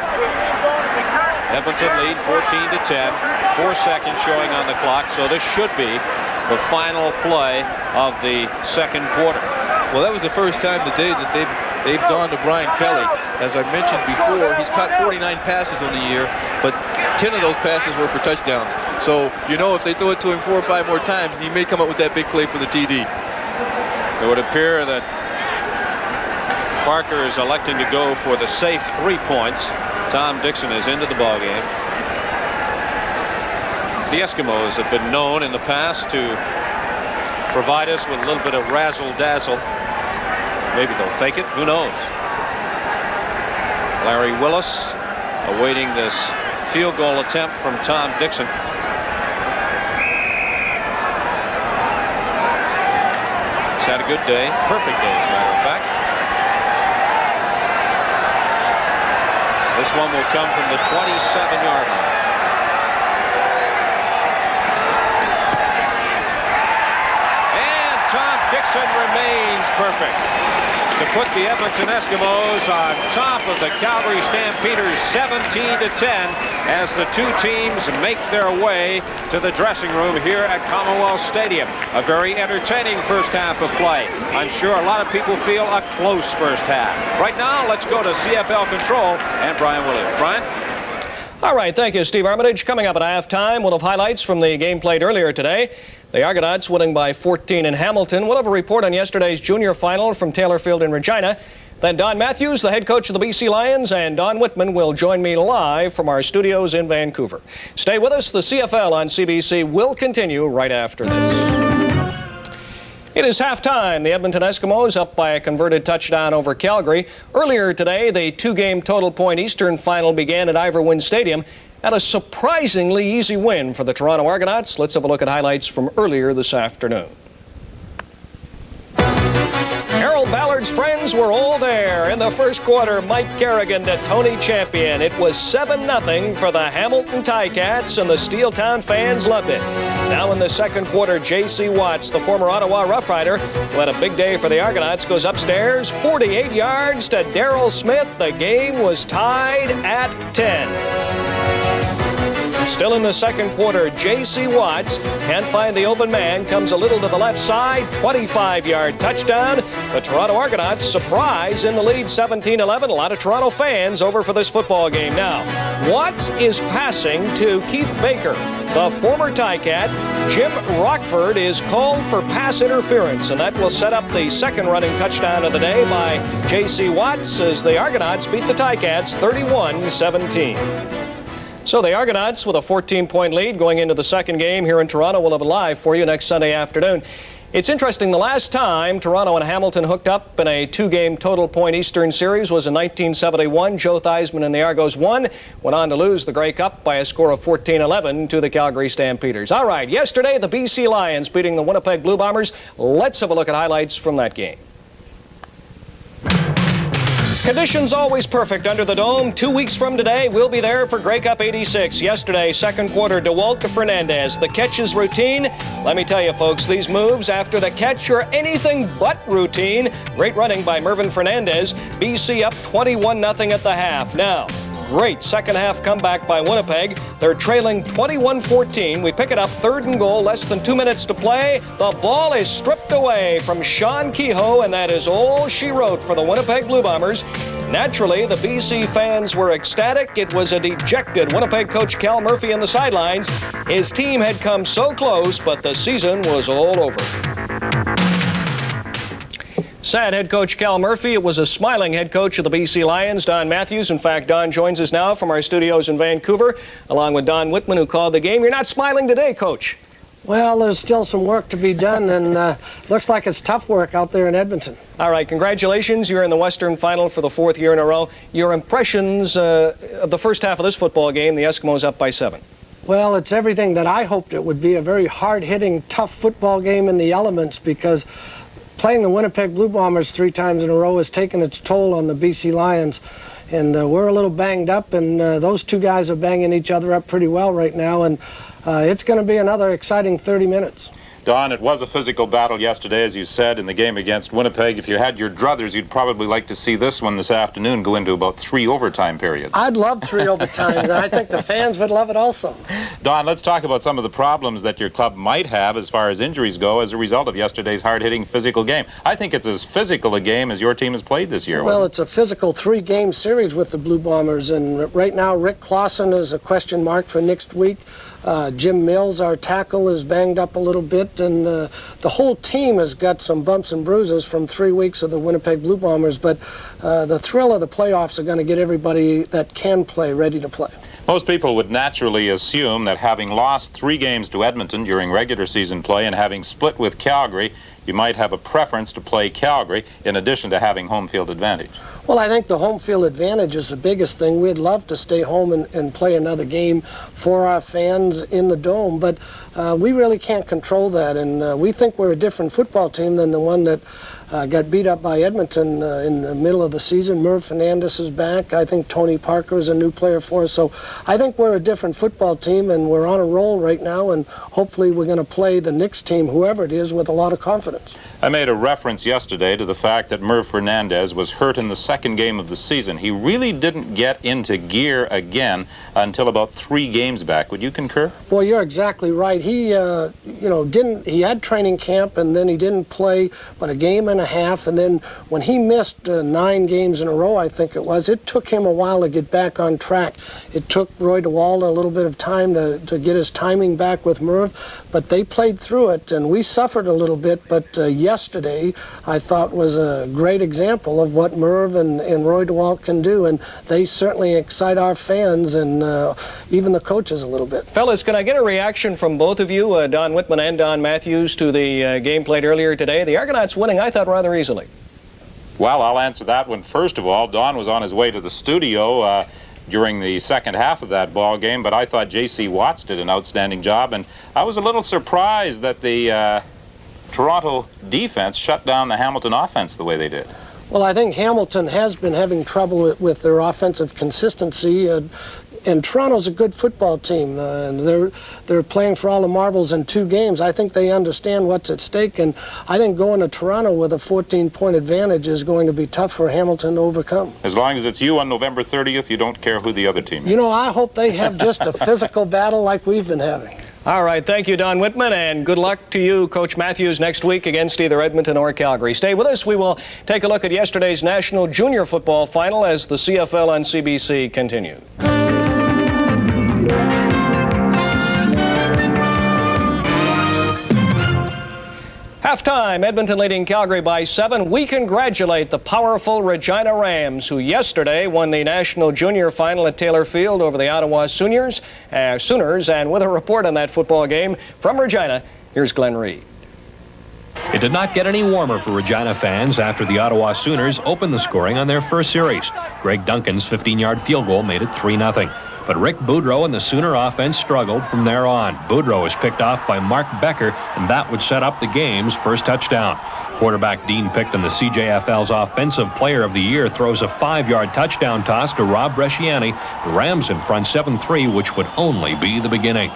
Edmonton lead 14-10. 4 seconds showing on the clock, so this should be the final play of the second quarter. Well, that was the first time today that they've gone to Brian Kelly. As I mentioned before, he's caught 49 passes on the year, but 10 of those passes were for touchdowns. So, you know, if they throw it to him 4 or 5 more times, he may come up with that big play for the TD. It would appear that Parker is electing to go for the safe 3 points. Tom Dixon is into the ballgame. The Eskimos have been known in the past to provide us with a little bit of razzle-dazzle. Maybe they'll fake it. Who knows? Larry Willis awaiting this field goal attempt from Tom Dixon. He's had a good day, perfect day as a matter of fact. This one will come from the 27-yard line. And Tom Dixon remains perfect to put the Edmonton Eskimos on top of the Calgary Stampeders 17-10 as the two teams make their way to the dressing room here at Commonwealth Stadium. A very entertaining first half of play. I'm sure a lot of people feel a close first half. Right now, let's go to CFL Control and Brian Williams. Brian? All right, thank you, Steve Armitage. Coming up at halftime, we'll have highlights from the game played earlier today. The Argonauts winning by 14 in Hamilton. We'll have a report on yesterday's junior final from Taylor Field in Regina. Then Don Matthews, the head coach of the BC Lions, and Don Whitman will join me live from our studios in Vancouver. Stay with us. The CFL on CBC will continue right after this. It is halftime. The Edmonton Eskimos up by a converted touchdown over Calgary. Earlier today, the two-game total point Eastern final began at Ivor Wynne Stadium. At a surprisingly easy win for the Toronto Argonauts. Let's have a look at highlights from earlier this afternoon. Harold Ballard's friends were all there. In the first quarter, Mike Kerrigan to Tony Champion. It was 7-0 for the Hamilton Ticats, and the Steeltown fans loved it. Now in the second quarter, J.C. Watts, the former Ottawa Rough Rider, who had a big day for the Argonauts, goes upstairs, 48 yards to Darrell Smith. The game was tied at 10. Still in the second quarter, J.C. Watts can't find the open man, comes a little to the left side, 25-yard touchdown. The Toronto Argonauts surprise in the lead 17-11. A lot of Toronto fans over for this football game now. Watts is passing to Keith Baker. The former Ticat, Jim Rockford, is called for pass interference, and that will set up the second running touchdown of the day by J.C. Watts as the Argonauts beat the Ticats 31-17. So the Argonauts with a 14-point lead going into the second game here in Toronto. We'll have it live for you next Sunday afternoon. It's interesting, the last time Toronto and Hamilton hooked up in a two-game total point Eastern series was in 1971. Joe Theismann and the Argos went on to lose the Grey Cup by a score of 14-11 to the Calgary Stampeders. All right, yesterday the BC Lions beating the Winnipeg Blue Bombers. Let's have a look at highlights from that game. Conditions always perfect under the dome. 2 weeks from today, we'll be there for Grey Cup 86. Yesterday, second quarter, DeWalt to Fernandez. The catch is routine. Let me tell you, folks, these moves after the catch are anything but routine. Great running by Mervyn Fernandez. BC up 21-0 at the half. Now, great second half comeback by Winnipeg. They're trailing 21-14. We pick it up, third and goal, less than 2 minutes to play. The ball is stripped away from Sean Kehoe, and that is all she wrote for the Winnipeg Blue Bombers. Naturally, the BC fans were ecstatic. It was a dejected Winnipeg coach Cal Murphy in the sidelines. His team had come so close, but the season was all over. Sad head coach Cal Murphy. It was a smiling head coach of the BC Lions, Don Matthews. In fact, Don joins us now from our studios in Vancouver, along with Don Whitman, who called the game. You're not smiling today, Coach. Well, there's still some work to be done, and looks like it's tough work out there in Edmonton. All right, congratulations. You're in the Western Final for the fourth year in a row. Your impressions of the first half of this football game, the Eskimos up by 7. Well, it's everything that I hoped it would be, a very hard-hitting, tough football game in the elements, because playing the Winnipeg Blue Bombers 3 times in a row has taken its toll on the BC Lions. And we're a little banged up, and those two guys are banging each other up pretty well right now. And it's going to be another exciting 30 minutes. Don, it was a physical battle yesterday, as you said, in the game against Winnipeg. If you had your druthers, you'd probably like to see this one this afternoon go into about 3 overtime periods. I'd love 3 overtimes, and I think the fans would love it also. Don, let's talk about some of the problems that your club might have as far as injuries go as a result of yesterday's hard-hitting physical game. I think it's as physical a game as your team has played this year. Well, it's a physical 3-game series with the Blue Bombers, and right now Rick Clausen is a question mark for next week. Jim Mills, our tackle, is banged up a little bit, and the whole team has got some bumps and bruises from 3 weeks of the Winnipeg Blue Bombers, but the thrill of the playoffs are going to get everybody that can play ready to play. Most people would naturally assume that having lost 3 games to Edmonton during regular season play and having split with Calgary, you might have a preference to play Calgary in addition to having home field advantage. Well, I think the home field advantage is the biggest thing. We'd love to stay home and play another game for our fans in the Dome, but we really can't control that, and we think we're a different football team than the one that got beat up by Edmonton in the middle of the season. Merv Fernandez is back. I think Tony Parker is a new player for us. So I think we're a different football team, and we're on a roll right now, and hopefully we're going to play the next team, whoever it is, with a lot of confidence. I made a reference yesterday to the fact that Merv Fernandez was hurt in the second game of the season. He really didn't get into gear again until about 3 games back. Would you concur? Well, you're exactly right. He, he had training camp, and then he didn't play but a game and a half, and then when he missed 9 games in a row, I think it was, it took him a while to get back on track. It took Roy DeWalda a little bit of time to get his timing back with Merv, but they played through it, and we suffered a little bit, but yesterday I thought was a great example of what Merv and Roy DeWalt can do, and they certainly excite our fans and even the coaches a little bit. Fellas, can I get a reaction from both of you, Don Whitman and Don Matthews, to the game played earlier today? The Argonauts winning, I thought, rather easily. Well, I'll answer that one first of all. Don was on his way to the studio during the second half of that ball game, but I thought J.C. Watts did an outstanding job, and I was a little surprised that the Toronto defense shut down the Hamilton offense the way they did. Well, I think Hamilton has been having trouble with their offensive consistency, and Toronto's a good football team, and they're playing for all the marbles in 2 games. I think they understand what's at stake, and I think going to Toronto with a 14-point advantage is going to be tough for Hamilton to overcome. As long as it's you on November 30th, you don't care who the other team is. You know, I hope they have just a physical battle like we've been having. All right, thank you, Don Whitman, and good luck to you, Coach Matthews, next week against either Edmonton or Calgary. Stay with us. We will take a look at yesterday's National Junior Football Final as the CFL on CBC continues. Halftime, Edmonton leading Calgary by 7. We congratulate the powerful Regina Rams, who yesterday won the National Junior Final at Taylor Field over the Ottawa Sooners. And with a report on that football game from Regina, here's Glenn Reed. It did not get any warmer for Regina fans after the Ottawa Sooners opened the scoring on their first series. Greg Duncan's 15-yard field goal made it 3-0. But Rick Boudreau and the Sooner offense struggled from there on. Boudreau was picked off by Mark Becker, and that would set up the game's first touchdown. Quarterback Dean Picton, the CJFL's Offensive Player of the Year, throws a 5-yard touchdown toss to Rob Bresciani. The Rams in front 7-3, which would only be the beginning.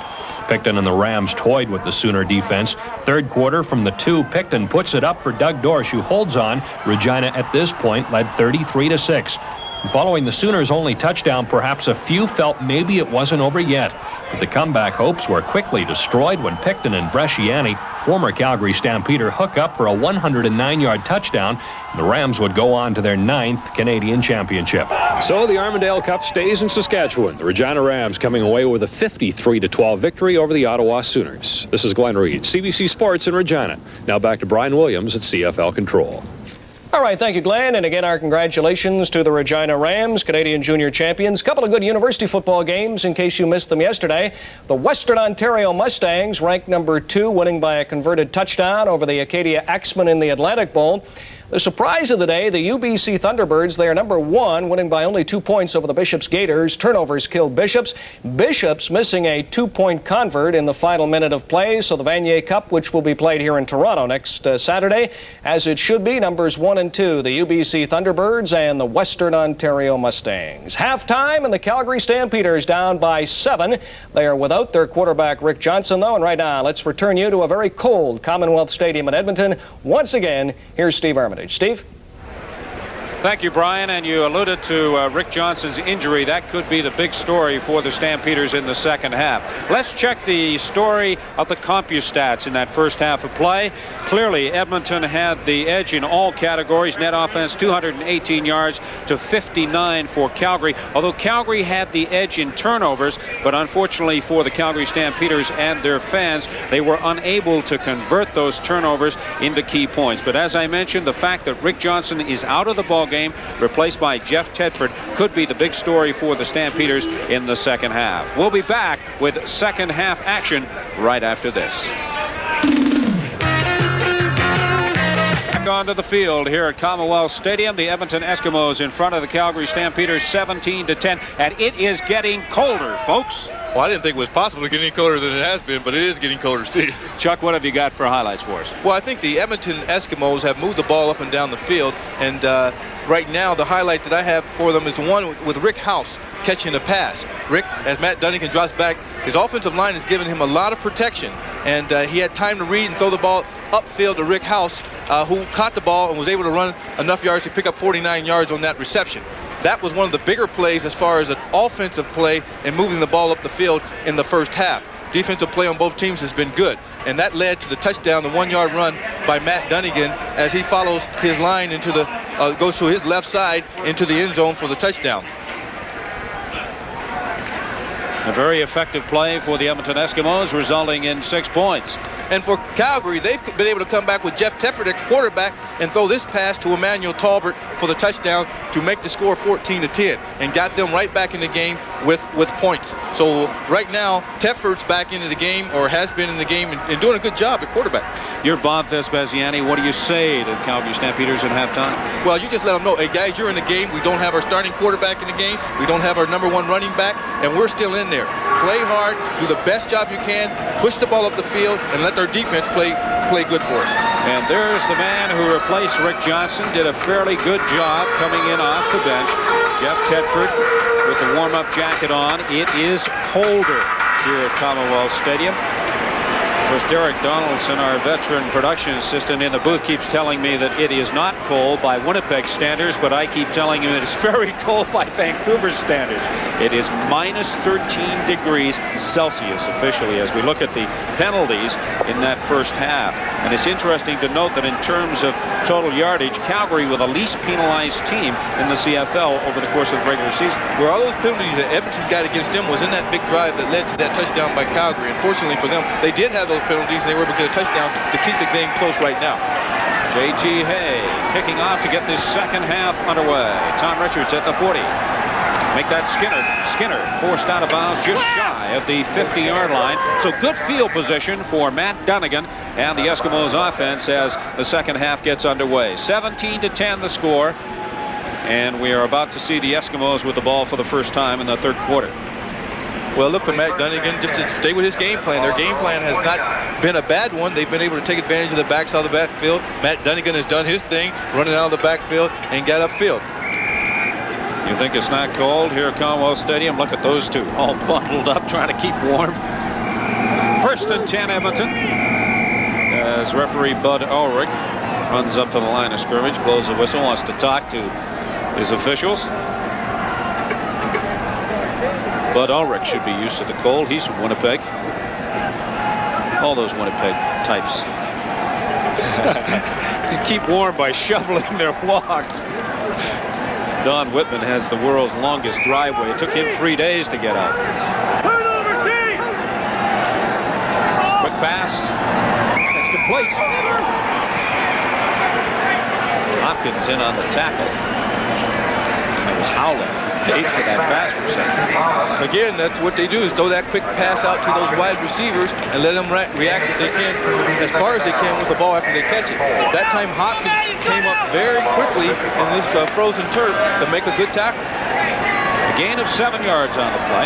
Picton and the Rams toyed with the Sooner defense. Third quarter from the 2, Picton puts it up for Doug Dorsch, who holds on. Regina at this point led 33-6. Following the Sooners' only touchdown, perhaps a few felt maybe it wasn't over yet. But the comeback hopes were quickly destroyed when Picton and Bresciani, former Calgary Stampeder, hook up for a 109-yard touchdown. The Rams would go on to their 9th Canadian championship. So the Armandale Cup stays in Saskatchewan. The Regina Rams coming away with a 53-12 victory over the Ottawa Sooners. This is Glenn Reed, CBC Sports in Regina. Now back to Brian Williams at CFL Control. All right, thank you, Glenn. And again, our congratulations to the Regina Rams, Canadian Junior Champions. Couple of good university football games in case you missed them yesterday. The Western Ontario Mustangs ranked number 2, winning by a converted touchdown over the Acadia Axemen in the Atlantic Bowl. The surprise of the day, the UBC Thunderbirds, they are number 1, winning by only 2 points over the Bishops Gators. Turnovers killed Bishops. Bishops missing a 2-point convert in the final minute of play. So the Vanier Cup, which will be played here in Toronto next Saturday, as it should be, numbers 1 and 2, the UBC Thunderbirds and the Western Ontario Mustangs. Halftime, and the Calgary Stampeders down by 7. They are without their quarterback, Rick Johnson, though. And right now, let's return you to a very cold Commonwealth Stadium in Edmonton. Once again, here's Steve Armitage. Steve? Thank you, Brian. And you alluded to Rick Johnson's injury. That could be the big story for the Stampeders in the second half. Let's check the story of the CompuStats in that first half of play. Clearly, Edmonton had the edge in all categories. Net offense, 218 yards to 59 for Calgary. Although Calgary had the edge in turnovers, but unfortunately for the Calgary Stampeders and their fans, they were unable to convert those turnovers into key points. But as I mentioned, the fact that Rick Johnson is out of the ball game, replaced by Jeff Tedford, could be the big story for the Stampeders in the second half. We'll be back with second half action right after this. back onto the field here at Commonwealth Stadium. The Edmonton Eskimos in front of the Calgary Stampeders 17-10, and it is getting colder, folks. Well, I didn't think it was possible to get any colder than it has been, but it is getting colder, Steve. Chuck, what have you got for highlights for us? Well, I think the Edmonton Eskimos have moved the ball up and down the field, and right now the highlight that I have for them is the one with Rick House catching the pass. Rick, as Matt Dunnigan drops back, his offensive line has given him a lot of protection, and he had time to read and throw the ball upfield to Rick House, who caught the ball and was able to run enough yards to pick up 49 yards on that reception. That was one of the bigger plays as far as an offensive play and moving the ball up the field in the first half. Defensive play on both teams has been good, and that led to the touchdown, the 1-yard run by Matt Dunnigan as he follows his line into the, goes to his left side into the end zone for the touchdown. A very effective play for the Edmonton Eskimos, resulting in 6 points. And for Calgary, they've been able to come back with Jeff Tefford at quarterback and throw this pass to Emmanuel Talbert for the touchdown to make the score 14-10 and got them right back in the game with points. So right now, Tefford's back into the game, or has been in the game, and doing a good job at quarterback. You're Bob Vespasiani. What do you say to the Calgary Stampeders at halftime? Well, you just let them know, hey guys, you're in the game. We don't have our starting quarterback in the game. We don't have our #1 running back, and we're still in there. Play hard, do the best job you can, push the ball up the field, and let our defense play good for us. And there's the man who replaced Rick Johnson, did a fairly good job coming in off the bench. Jeff Tedford with the warm-up jacket on. It is colder here at Commonwealth Stadium. Of course, Derek Donaldson, our veteran production assistant in the booth, keeps telling me that it is not cold by Winnipeg standards, but I keep telling him it's very cold by Vancouver standards. It is minus 13 degrees Celsius officially as we look at the penalties in that first half. And it's interesting to note that in terms of total yardage, Calgary with the least penalized team in the CFL over the course of the regular season. Where all those penalties that Edmonton got against them was in that big drive that led to that touchdown by Calgary. Unfortunately for them, they did have those penalties and they were able to get a touchdown to keep the game close right now. J.T. Hay kicking off to get this second half underway. Tom Richards at the 40. Make that Skinner forced out of bounds just shy of the 50-yard line. So good field position for Matt Dunnigan and the Eskimos offense as the second half gets underway. 17-10 the score, and we are about to see the Eskimos with the ball for the first time in the third quarter. Well, look for Matt Dunnigan just to stay with his game plan. Their game plan has not been a bad one. They've been able to take advantage of the backside of the backfield. Matt Dunnigan has done his thing, running out of the backfield and got upfield. You think it's not cold here at Commonwealth Stadium? Look at those two all bundled up trying to keep warm. 1st and 10 Edmonton as referee Bud Ulrich runs up to the line of scrimmage, blows the whistle, wants to talk to his officials. Bud Ulrich should be used to the cold. He's from Winnipeg. All those Winnipeg types keep warm by shoveling their logs. Don Whitman has the world's longest driveway. It took him 3 days to get out. Quick pass. It's complete. Hopkins in on the tackle. And it was Howland paid for that pass reception. Again, that's what they do, is throw that quick pass out to those wide receivers and let them react as they can, as far as they can with the ball after they catch it. That time Hopkins came up very quickly in this frozen turf to make a good tackle. A gain of 7 yards on the play.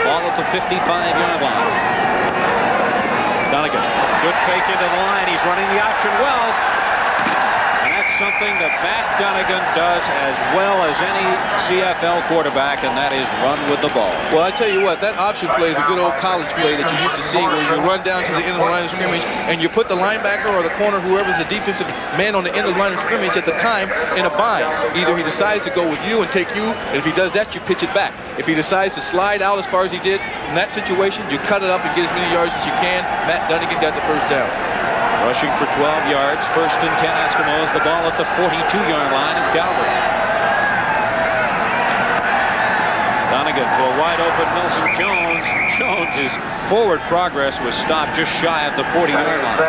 Ball at the 55-yard line. Dunnigan, good fake into the line. He's running the option well. Something that Matt Dunnigan does as well as any CFL quarterback, and that is run with the ball. Well, I tell you what, that option play is a good old college play that you used to see, where you run down to the end of the line of scrimmage and you put the linebacker or the corner, whoever's the defensive man on the end of the line of scrimmage at the time, in a bind. Either he decides to go with you and take you, and if he does that, you pitch it back. If he decides to slide out as far as he did in that situation, you cut it up and get as many yards as you can. Matt Dunnigan got the first down. Rushing for 12 yards, 1st and 10 Eskimos, the ball at the 42-yard line of Calgary. Dunnigan to a wide open Milson Jones. Jones' forward progress was stopped just shy of the 40-yard line.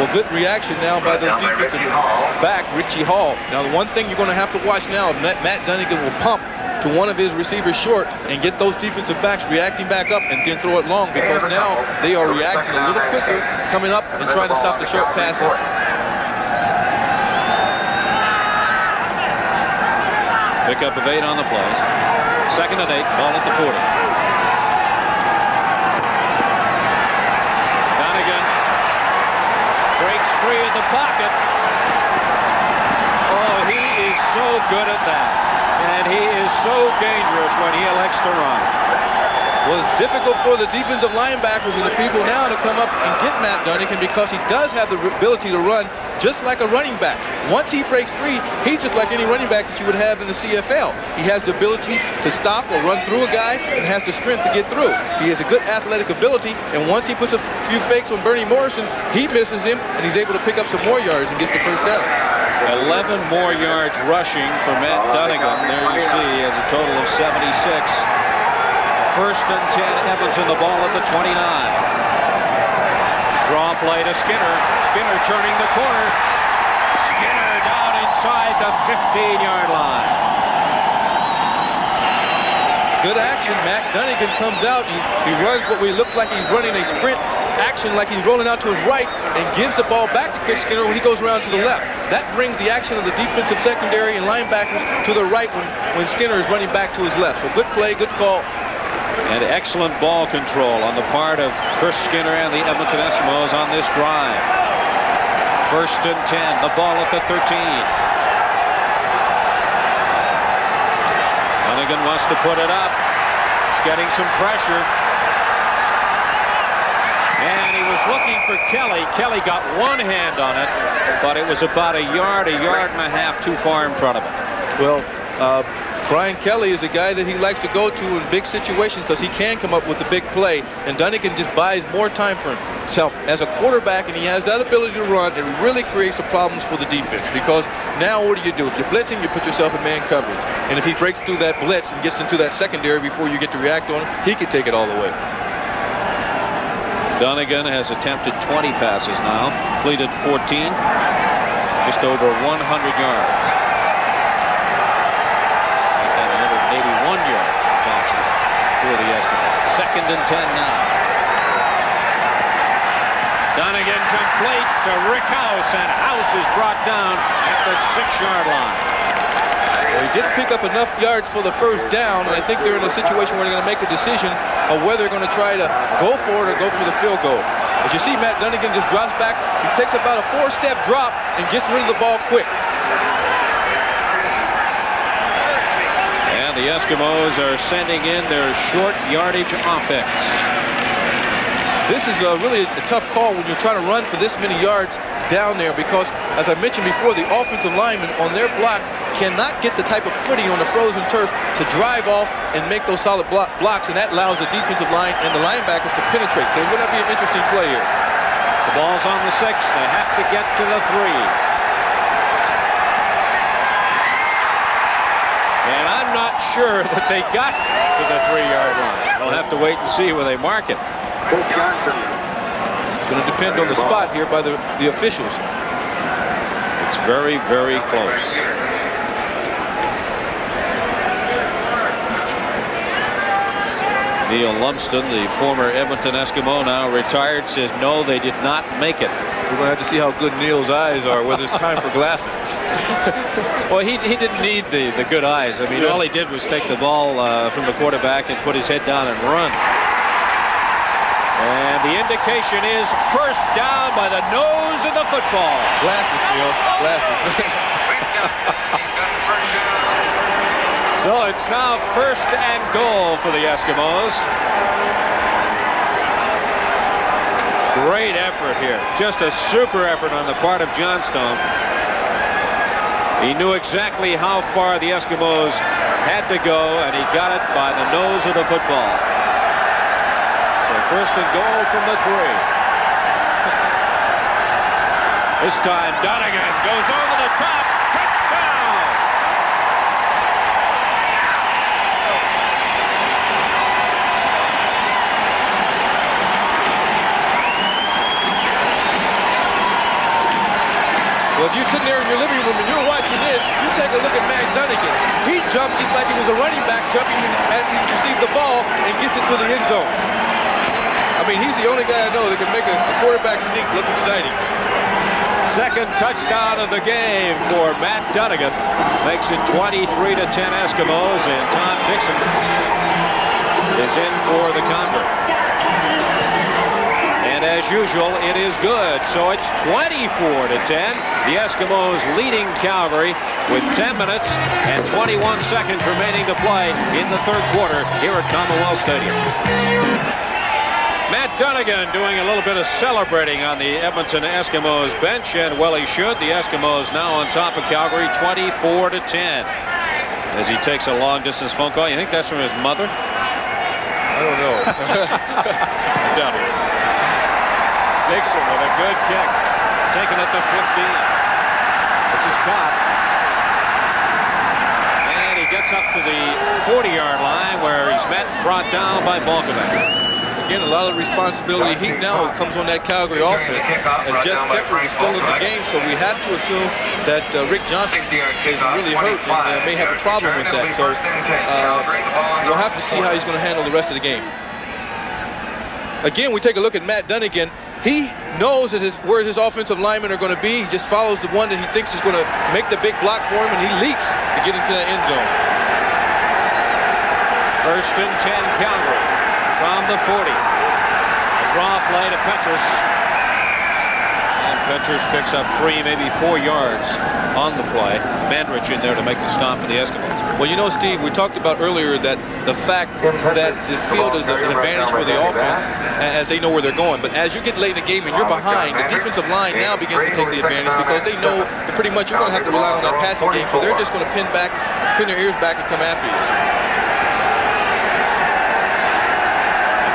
Well, good reaction now by the defensive back, Richie Hall. Now, the one thing you're going to have to watch now, Matt Dunnigan will pump to one of his receivers short and get those defensive backs reacting back up and then throw it long, because now they are reacting a little quicker, coming up and trying to stop the short passes. Pickup of 8 on the play. 2nd and 8, ball at the 40. Donegan breaks free in the pocket. Oh, he is so good at that. And he is so dangerous when he elects to run. Well, it's difficult for the defensive linebackers and the people now to come up and get Matt Donegan, because he does have the ability to run just like a running back. Once he breaks free, he's just like any running back that you would have in the CFL. He has the ability to stop or run through a guy and has the strength to get through. He has a good athletic ability, and once he puts a few fakes on Bernie Morrison, he misses him, and he's able to pick up some more yards and gets the first down. 11 more yards rushing for Matt Donegan. There you see, he has a total of 76. 1st and 10, Edmonton, the ball at the 29. Draw play to Skinner. Skinner turning the corner. Skinner down inside the 15-yard line. Good action. Matt Donegan comes out. He runs what we look like he's running a sprint action, like he's rolling out to his right, and gives the ball back to Chris Skinner when he goes around to the left. That brings the action of the defensive secondary and linebackers to the right when Skinner is running back to his left. So good play, good call. And excellent ball control on the part of Chris Skinner and the Edmonton Eskimos on this drive. 1st and 10, the ball at the 13. Donegan wants to put it up. He's getting some pressure. And he was looking for Kelly. Kelly got one hand on it, but it was about a yard and a half too far in front of him. Well, Brian Kelly is a guy that he likes to go to in big situations because he can come up with a big play, and Donegan just buys more time for himself as a quarterback, and he has that ability to run. It really creates the problems for the defense, because now what do? If you're blitzing, you put yourself in man coverage, and if he breaks through that blitz and gets into that secondary before you get to react on him, he could take it all the way. Donegan has attempted 20 passes now, completed 14, just over 100 yards. And 181 yards passing for the Eskimos. 2nd and 10 now. Donegan complete to Rick House, and House is brought down at the 6-yard line. Well, he didn't pick up enough yards for the first down, and I think they're in a situation where they're going to make a decision of whether they're going to try to go for it or go for the field goal. As you see, Matt Donegan just drops back. He takes about a 4-step drop and gets rid of the ball quick. And the Eskimos are sending in their short yardage offense. This is really a tough call when you're trying to run for this many yards down there, because, as I mentioned before, the offensive linemen on their blocks cannot get the type of footing on the frozen turf to drive off and make those solid blocks, and that allows the defensive line and the linebackers to penetrate. So it's going to be an interesting play here. The ball's on the 6. They have to get to the 3. And I'm not sure that they got to the 3-yard line. We'll have to wait and see where they mark it. It's going to depend on the spot here by the officials. It's very, very close. Neil Lumsden, the former Edmonton Eskimo, now retired, says no, they did not make it. We're going to have to see how good Neil's eyes are, whether it's time for glasses. Well, he didn't need the good eyes. I mean, all he did was take the ball from the quarterback and put his head down and run. And the indication is first down by the nose of the football. Glasses, Neil. Glasses. So it's now 1st and goal for the Eskimos. Great effort here. Just a super effort on the part of Johnstone. He knew exactly how far the Eskimos had to go, and he got it by the nose of the football. So 1st and goal from the 3. This time Donegan goes over the top. Touchdown! Well, if you're sitting there in your living room and you're watching this, you take a look at Matt Dunnigan. He jumped just like he was a running back jumping as he received the ball and gets it to the end zone. I mean, he's the only guy I know that can make a quarterback sneak look exciting. Second touchdown of the game for Matt Dunnigan. Makes it 23-10 Eskimos, and Tom Dixon is in for the convert. And as usual, it is good. So it's 24-10. The Eskimos leading Calgary with 10 minutes and 21 seconds remaining to play in the third quarter here at Commonwealth Stadium. Matt Dunnigan doing a little bit of celebrating on the Edmonton Eskimos bench, and well, he should. The Eskimos now on top of Calgary 24-10. As he takes a long-distance phone call. You think that's from his mother? I don't know. I doubt it. Dixon with a good kick. Taking it to 15. This is caught. And he gets up to the 40-yard line where he's met and brought down by Balkovec. Again, a lot of responsibility. He now comes on that Calgary offense as Jeff Tepper is still in the game, so we have to assume that Rick Johnson is really hurt and may have a problem with that. So we'll have to see how he's going to handle the rest of the game. Again, we take a look at Matt Dunnigan. He knows that where his offensive linemen are going to be. He just follows the one that he thinks is going to make the big block for him, and he leaps to get into that end zone. First and 10 Calgary from the 40. A draw play to Petrus. And Petrus picks up 3, maybe 4 yards on the play. Mandrich in there to make the stop for the Eskimos. Well, you know, Steve, we talked about earlier that the fact that the field is an advantage for the offense as they know where they're going. But as you get late in the game and you're behind, the defensive line now begins to take the advantage because they know that pretty much you're going to have to rely on that passing game. So they're just going to pin their ears back and come after you.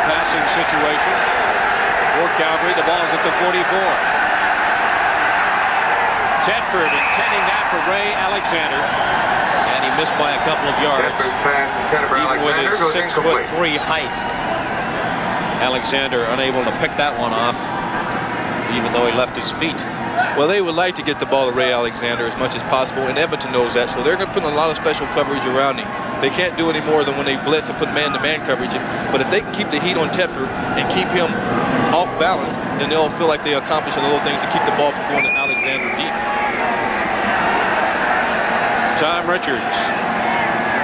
Passing situation for Calgary. The ball's at the 44. Tedford intending that for Ray Alexander, and he missed by a couple of yards, even with his 6'3" height. Alexander unable to pick that one off, even though he left his feet. Well, they would like to get the ball to Ray Alexander as much as possible, and Edmonton knows that, so they're going to put a lot of special coverage around him. They can't do any more than when they blitz and put man-to-man coverage. But if they can keep the heat on Tedford and keep him off balance, then they'll feel like they accomplish the little things to keep the ball from going to Alexander deep. Tom Richards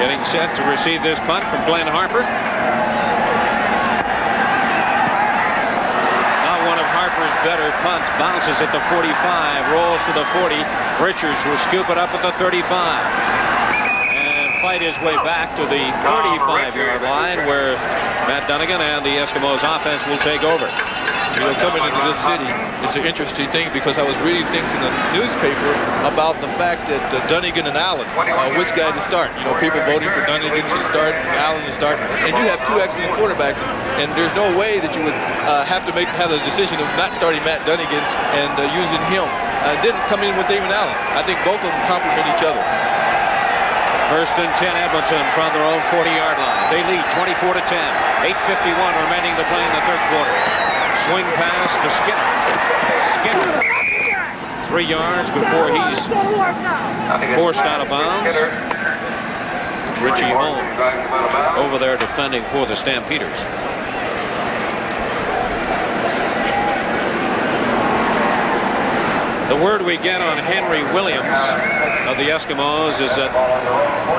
getting set to receive this punt from Glenn Harper. Not one of Harper's better punts. Bounces at the 45, rolls to the 40. Richards will scoop it up at the 35. Fight his way back to the 35-yard line where Matt Dunnigan and the Eskimos offense will take over. You know, coming into this city, it's an interesting thing because I was reading things in the newspaper about the fact that Dunnigan and Allen, which guy to start. You know, people voting for Dunnigan to start, Allen to start, and you have 2 excellent quarterbacks, and there's no way that you would have the decision of not starting Matt Dunnigan and using him. Didn't come in with David Allen. I think both of them complement each other. First and 10 Edmonton from their own 40-yard line. They lead 24-10. 8:51 remaining to play in the third quarter. Swing pass to Skinner. Skinner 3 yards before he's forced out of bounds. Richie Holmes over there defending for the Stampeders. The word we get on Henry Williams of the Eskimos is that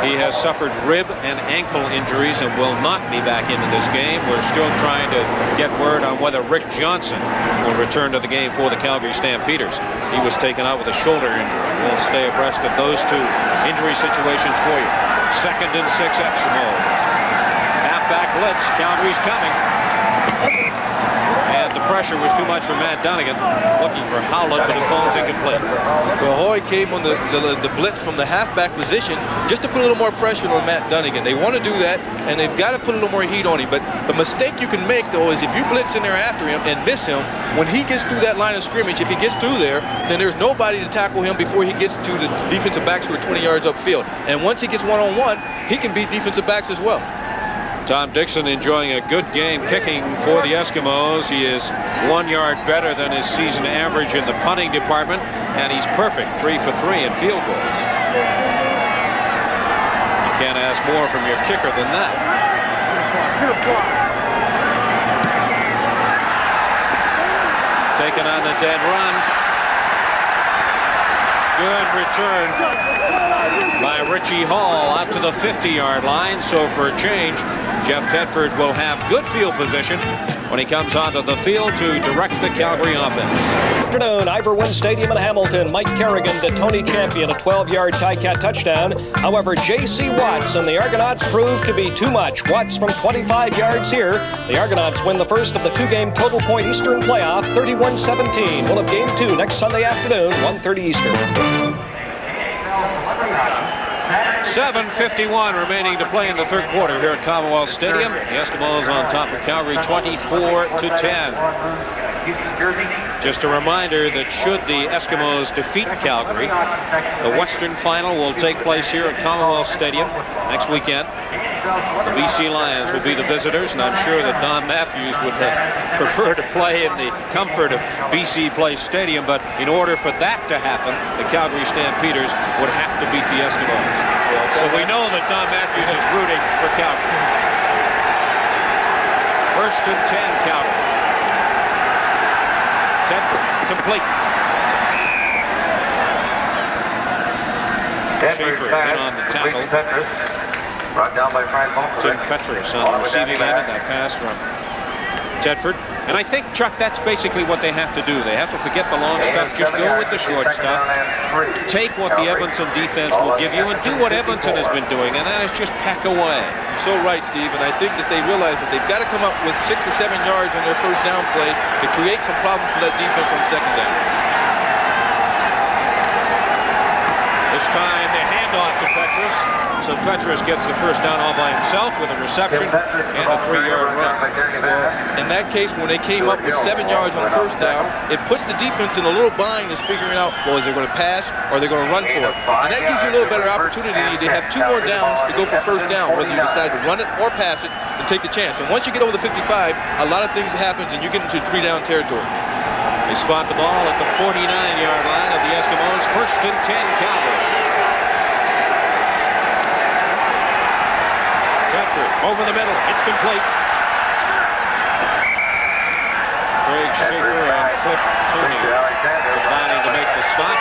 he has suffered rib and ankle injuries and will not be back into this game. We're still trying to get word on whether Rick Johnson will return to the game for the Calgary Stampeders. He was taken out with a shoulder injury. We'll stay abreast of those 2 injury situations for you. Second and 6 Eskimos. Halfback blitz. Calgary's coming. And the pressure was too much for Matt Dunnigan, looking for Howlett, but the ball's incomplete. Well, Hoy came on the blitz from the halfback position just to put a little more pressure on Matt Dunnigan. They want to do that, and they've got to put a little more heat on him. But the mistake you can make, though, is if you blitz in there after him and miss him, when he gets through that line of scrimmage, if he gets through there, then there's nobody to tackle him before he gets to the defensive backs who are 20 yards upfield. And once he gets one-on-one, he can beat defensive backs as well. Tom Dixon enjoying a good game kicking for the Eskimos. He is 1 yard better than his season average in the punting department, and he's perfect, 3 for 3 in field goals. You can't ask more from your kicker than that. Taken on the dead run. Good return by Richie Hall out to the 50-yard line. So for a change, Jeff Tedford will have good field position when he comes onto the field to direct the Calgary offense. Afternoon, Ivor Wynne Stadium in Hamilton. Mike Kerrigan to Tony Champion, a 12-yard Ticat touchdown. However, J.C. Watts and the Argonauts proved to be too much. Watts from 25 yards here. The Argonauts win the first of the 2-game total point Eastern playoff, 31-17. We'll have game 2 next Sunday afternoon, 1:30 Eastern. 7:51 remaining to play in the third quarter here at Commonwealth Stadium. The Eskimos on top of Calgary 24-10. Just a reminder that should the Eskimos defeat Calgary, the Western Final will take place here at Commonwealth Stadium next weekend. The BC Lions will be the visitors, and I'm sure that Don Matthews would prefer to play in the comfort of BC Place Stadium, but in order for that to happen, the Calgary Stampeders would have to beat the Eskimos. So we know that Don Matthews is rooting for Calgary. 1st and 10, Calgary. Tedford, complete. Schaefer in on the tackle. Brought down by Frank Mulcahy. Tim Petrus on the receiving end of that pass from Tedford. And I think, Chuck, that's basically what they have to do. They have to forget the long stuff, just go with the short stuff. Take what the Edmonton defense will give you and do what Edmonton has been doing, and that is just pack away. So right, Steve, and I think that they realize that they've got to come up with 6 or 7 yards on their first down play to create some problems for that defense on second down. This time the handoff to Petrus. So Petrus gets the first down all by himself with a reception and a 3-yard run. In that case, when they came up with 7 yards on first down, it puts the defense in a little bind as figuring out, well, is they going to pass or are they going to run for it? And that gives you a little better opportunity. They have 2 more downs to go for first down, whether you decide to run it or pass it and take the chance. And once you get over the 55, a lot of things happen and you get into 3-down territory. They spot the ball at the 49-yard line of the Eskimos. 1st and 10, Calgary. Over the middle, it's complete. Greg Schaefer and Cliff Tooney combining to make the stop.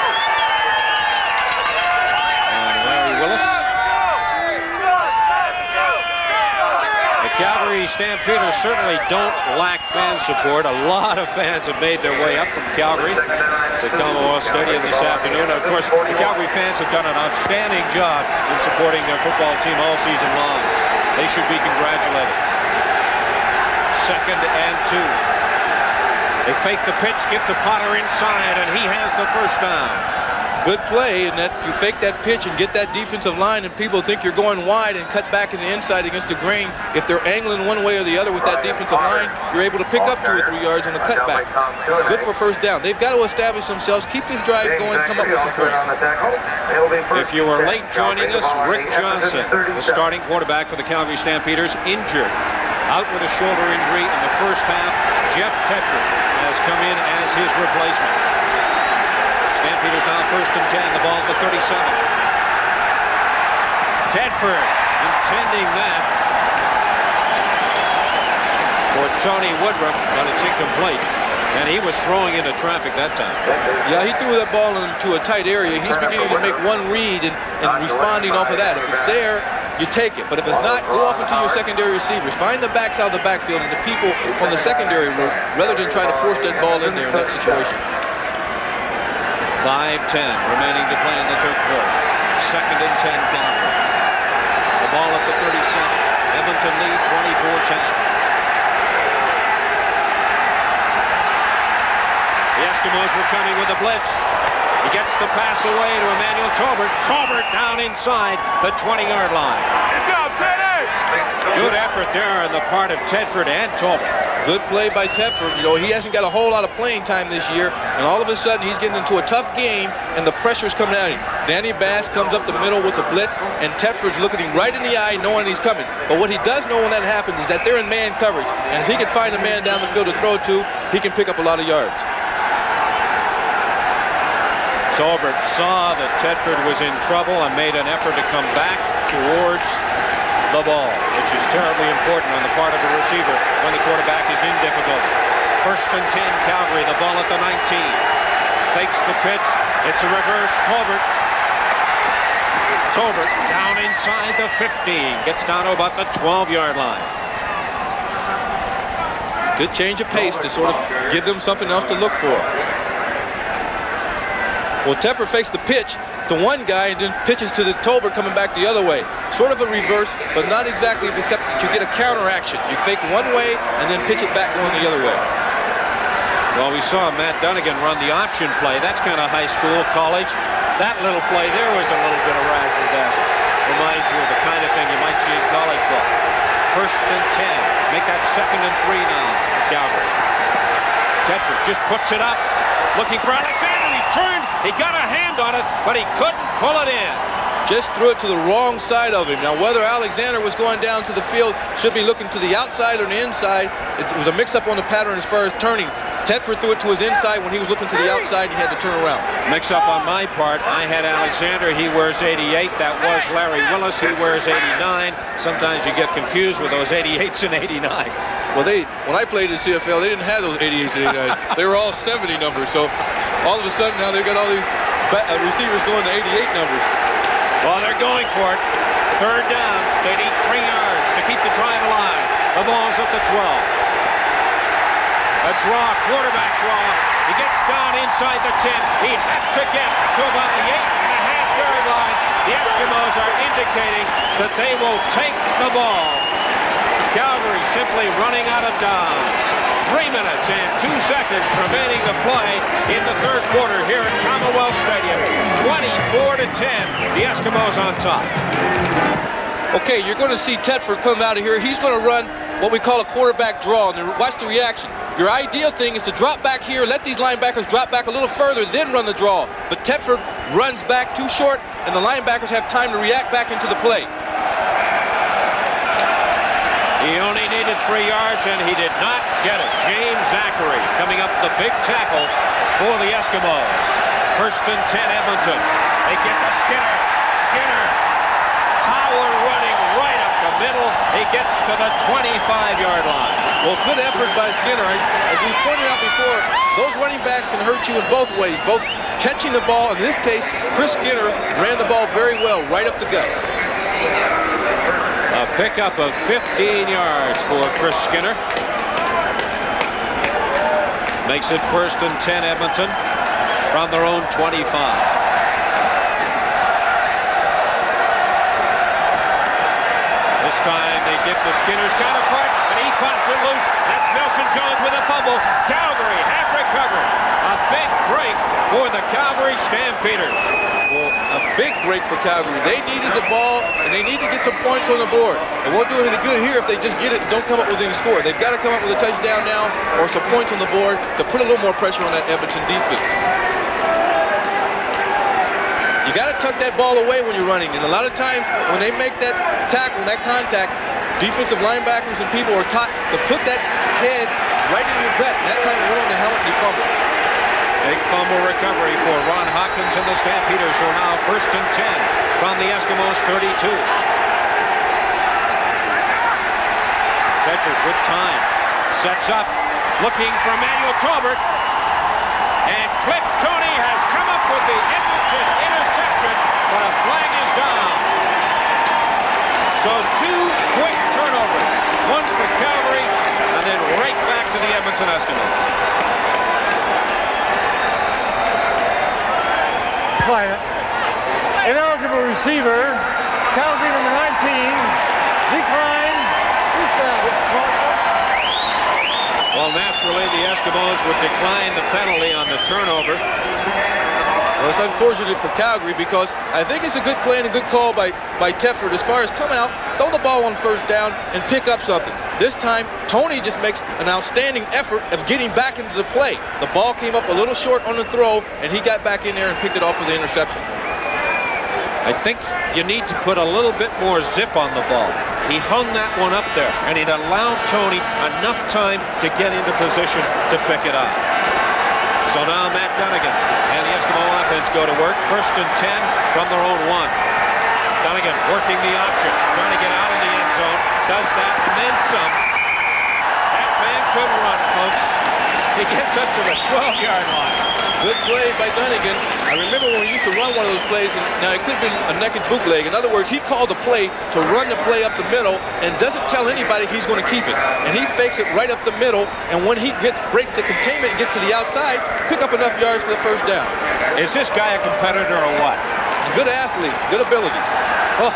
And Larry Willis. The Calgary Stampeders certainly don't lack fan support. A lot of fans have made their way up from Calgary to Commonwealth Stadium this afternoon. Of course, the Calgary fans have done an outstanding job in supporting their football team all season long. They should be congratulated. 2nd and 2. They fake the pitch, get to Potter inside, and he has the first down. Good play, and that you fake that pitch and get that defensive line, and people think you're going wide and cut back in the inside against the grain. If they're angling one way or the other with that defensive line, you're able to pick up 2 or 3 yards on the cutback. Good for first down. They've got to establish themselves, keep this drive going, come up with some points. If you were late joining us, Rick Johnson, the starting quarterback for the Calgary Stampeders, injured. Out with a shoulder injury in the first half. Jeff Tedford has come in as his replacement. Stampeders now 1st and 10, the ball at the 37. Tedford intending that for Tony Woodruff, but it's incomplete. And he was throwing into traffic that time. Yeah, he threw that ball into a tight area. He's beginning to make one read and responding off of that. If it's there, you take it. But if it's not, go off into your secondary receivers. Find the backs out of the backfield and the people on the secondary route rather than try to force that ball in there in that situation. 5:10 remaining to play in the third quarter. 2nd and 10, Calgary. The ball at the 37. Edmonton lead 24-10. The Eskimos were coming with a blitz. He gets the pass away to Emmanuel Tolbert. Tolbert down inside the 20-yard line. Good job, Teddy! Good effort there on the part of Tedford and Tolbert. Good play by Tedford. You know, he hasn't got a whole lot of playing time this year, and all of a sudden he's getting into a tough game, and the pressure's coming at him. Danny Bass comes up the middle with a blitz, and Tedford's looking him right in the eye, knowing he's coming. But what he does know when that happens is that they're in man coverage, and if he can find a man down the field to throw to, he can pick up a lot of yards. Tolbert saw that Tedford was in trouble and made an effort to come back towards the ball, which is terribly important on the part of the receiver when the quarterback is in difficulty. 1st and 10, Calgary, the ball at the 19. Fakes the pitch. It's a reverse. Tolbert down inside the 15. Gets down to about the 12-yard line. Good change of pace to sort of give them something else to look for. Well, Tedford fakes the pitch to one guy and then pitches to the Tolbert coming back the other way. Sort of a reverse, but not exactly, except that you get a counter action. You fake one way and then pitch it back going the other way. Well, we saw Matt Dunnigan run the option play. That's kind of high school, college. That little play there was a little bit of razzle-dazzle. Reminds you of the kind of thing you might see in college football. 1st and 10. Make that 2nd and 3 now for Calgary. Tedford just puts it up, looking for Alexander. He turned, he got a hand on it, but he couldn't pull it in. Just threw it to the wrong side of him. Now, whether Alexander was going down to the field, should be looking to the outside or the inside. It was a mix-up on the pattern as far as turning. Tedford threw it to his inside. When he was looking to the outside, he had to turn around. Mix-up on my part. I had Alexander. He wears 88. That was Larry Willis. He wears 89. Sometimes you get confused with those 88s and 89s. Well, when I played in CFL, they didn't have those 88s and 89s. They were all 70 numbers. So all of a sudden now they've got all these receivers going to 88 numbers. Well, they're going for it. 3rd down. They need 3 yards to keep the drive alive. The ball's at the 12. A draw, quarterback draw. He gets down inside the 10. He has to get to about the 8.5-yard line. The Eskimos are indicating that they will take the ball. Calgary simply running out of downs. 3 minutes and 2 seconds remaining to play in the 3rd quarter here at Commonwealth Stadium. 24-10. The Eskimos on top. Okay, you're going to see Tedford come out of here. He's going to run what we call a quarterback draw. And watch the reaction. Your ideal thing is to drop back here, let these linebackers drop back a little further, then run the draw. But Tedford runs back too short, and the linebackers have time to react back into the play. He only needed 3 yards, and he did not get it. James Zachary coming up the big tackle for the Eskimos. 1st and 10, Edmonton. They get to Skinner. Skinner, power running right up the middle. He gets to the 25-yard line. Well, good effort by Skinner. As we pointed out before, those running backs can hurt you in both ways, both catching the ball. In this case, Chris Skinner ran the ball very well, right up the gut. A pickup of 15 yards for Chris Skinner. Makes it 1st and 10, Edmonton, from their own 25. This time they get to Skinner's counterpart, and he pops it loose. That's Nelson Jones with a fumble. Calgary have recovered. A big break for the Calgary Stampeders. Well, a big break for Calgary. They needed the ball, and they need to get some points on the board. It won't do any good here if they just get it and don't come up with any score. They've got to come up with a touchdown now or some points on the board to put a little more pressure on that Edmonton defense. You got to tuck that ball away when you're running, and a lot of times when they make that tackle, that contact, defensive linebackers and people are taught to put that head right in your gut, and that time they went on the helmet and you fumble. Big fumble recovery for Ron Hopkins and the Stampeders, who are now 1st and 10 from the Eskimos 32. Tedford, good time. Sets up, looking for Emmanuel Tolbert. And Cliff Tony has come up with the Edmonton interception, but a flag is down. So 2 quick turnovers. 1 for Calgary, and then right back to the Edmonton Eskimos. Ineligible receiver, Calgary number 19, declined. Well, naturally, the Eskimos would decline the penalty on the turnover. Well, it's unfortunate for Calgary because I think it's a good play and a good call by Tedford as far as come out, throw the ball on first down and pick up something. This time, Tony just makes an outstanding effort of getting back into the play. The ball came up a little short on the throw, and he got back in there and picked it off for the interception. I think you need to put a little bit more zip on the ball. He hung that one up there, and it allowed Tony enough time to get into position to pick it up. So now Matt Dunnigan and the Eskimo offense go to work. 1st and 10 from their own 1. Dunnigan working the option, trying to get out of the end zone. Does that and then some. That man could run, folks. He gets up to the 12-yard line. Good play by Dunnigan. I remember when we used to run one of those plays, and now it could have been a naked bootleg. In other words, he called the play to run the play up the middle and doesn't tell anybody he's going to keep it. And he fakes it right up the middle, and when he breaks the containment and gets to the outside, pick up enough yards for the first down. Is this guy a competitor or what? He's a good athlete, good abilities. Oh.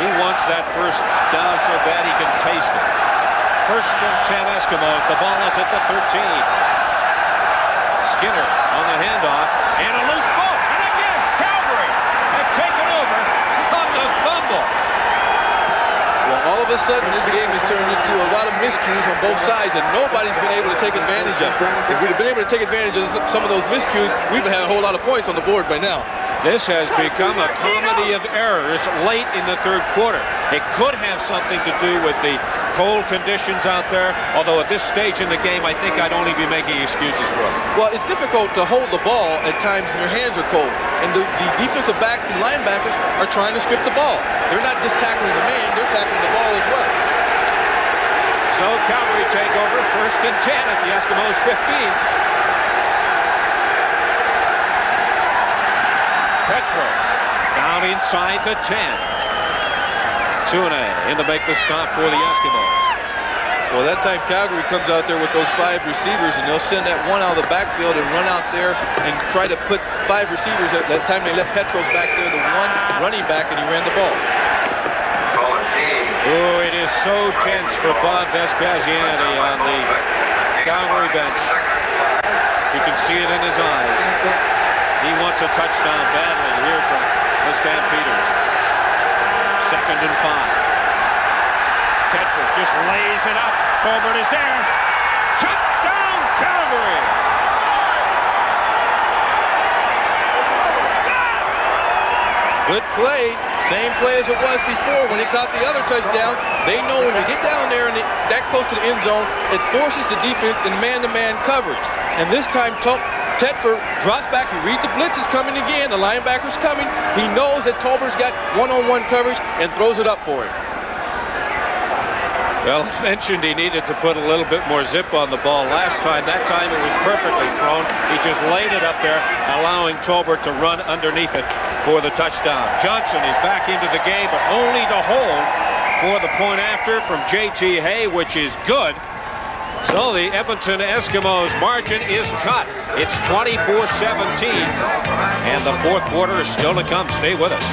He wants that first down so bad he can taste it. 1st and 10 Eskimos. The ball is at the 13. Skinner on the handoff, and a loose ball, and again, Calgary have taken over on the fumble. Well, all of a sudden, this game has turned into a lot of miscues on both sides, and nobody's been able to take advantage of it. If we'd have been able to take advantage of some of those miscues, we've had a whole lot of points on the board by now. This has become a comedy of errors late in the 3rd quarter. It could have something to do with the cold conditions out there, although at this stage in the game, I think I'd only be making excuses for it. Well, it's difficult to hold the ball at times when your hands are cold, and the defensive backs and linebackers are trying to strip the ball. They're not just tackling the man, they're tackling the ball as well. So Calgary take over, 1st and 10 at the Eskimos 15. Petros down inside the 10. Tune in to make the stop for the Eskimos. Well, that time Calgary comes out there with those 5 receivers, and they'll send that one out of the backfield and run out there and try to put 5 receivers. At that time they left Petros back there, the one running back, and he ran the ball. Oh, it is so tense for Bob Vespasiani on the Calgary bench. You can see it in his eyes. He wants a touchdown badly here from the Stampeders. 2nd and 5. Tedford just lays it up. Tolbert is there. Touchdown, Calgary! Good play. Same play as it was before when he caught the other touchdown. They know when you get down there and that close to the end zone, it forces the defense in man-to-man coverage. And this time, Tedford drops back. He reads the blitz is coming again. The linebacker's coming. He knows that Tolbert's got one-on-one coverage and throws it up for him. Well, I mentioned he needed to put a little bit more zip on the ball last time. That time it was perfectly thrown. He just laid it up there, allowing Tolbert to run underneath it for the touchdown. Johnson is back into the game, but only to hold for the point after from J.T. Hay, which is good. So the Edmonton Eskimos margin is cut. It's 24-17, and the 4th quarter is still to come. Stay with us.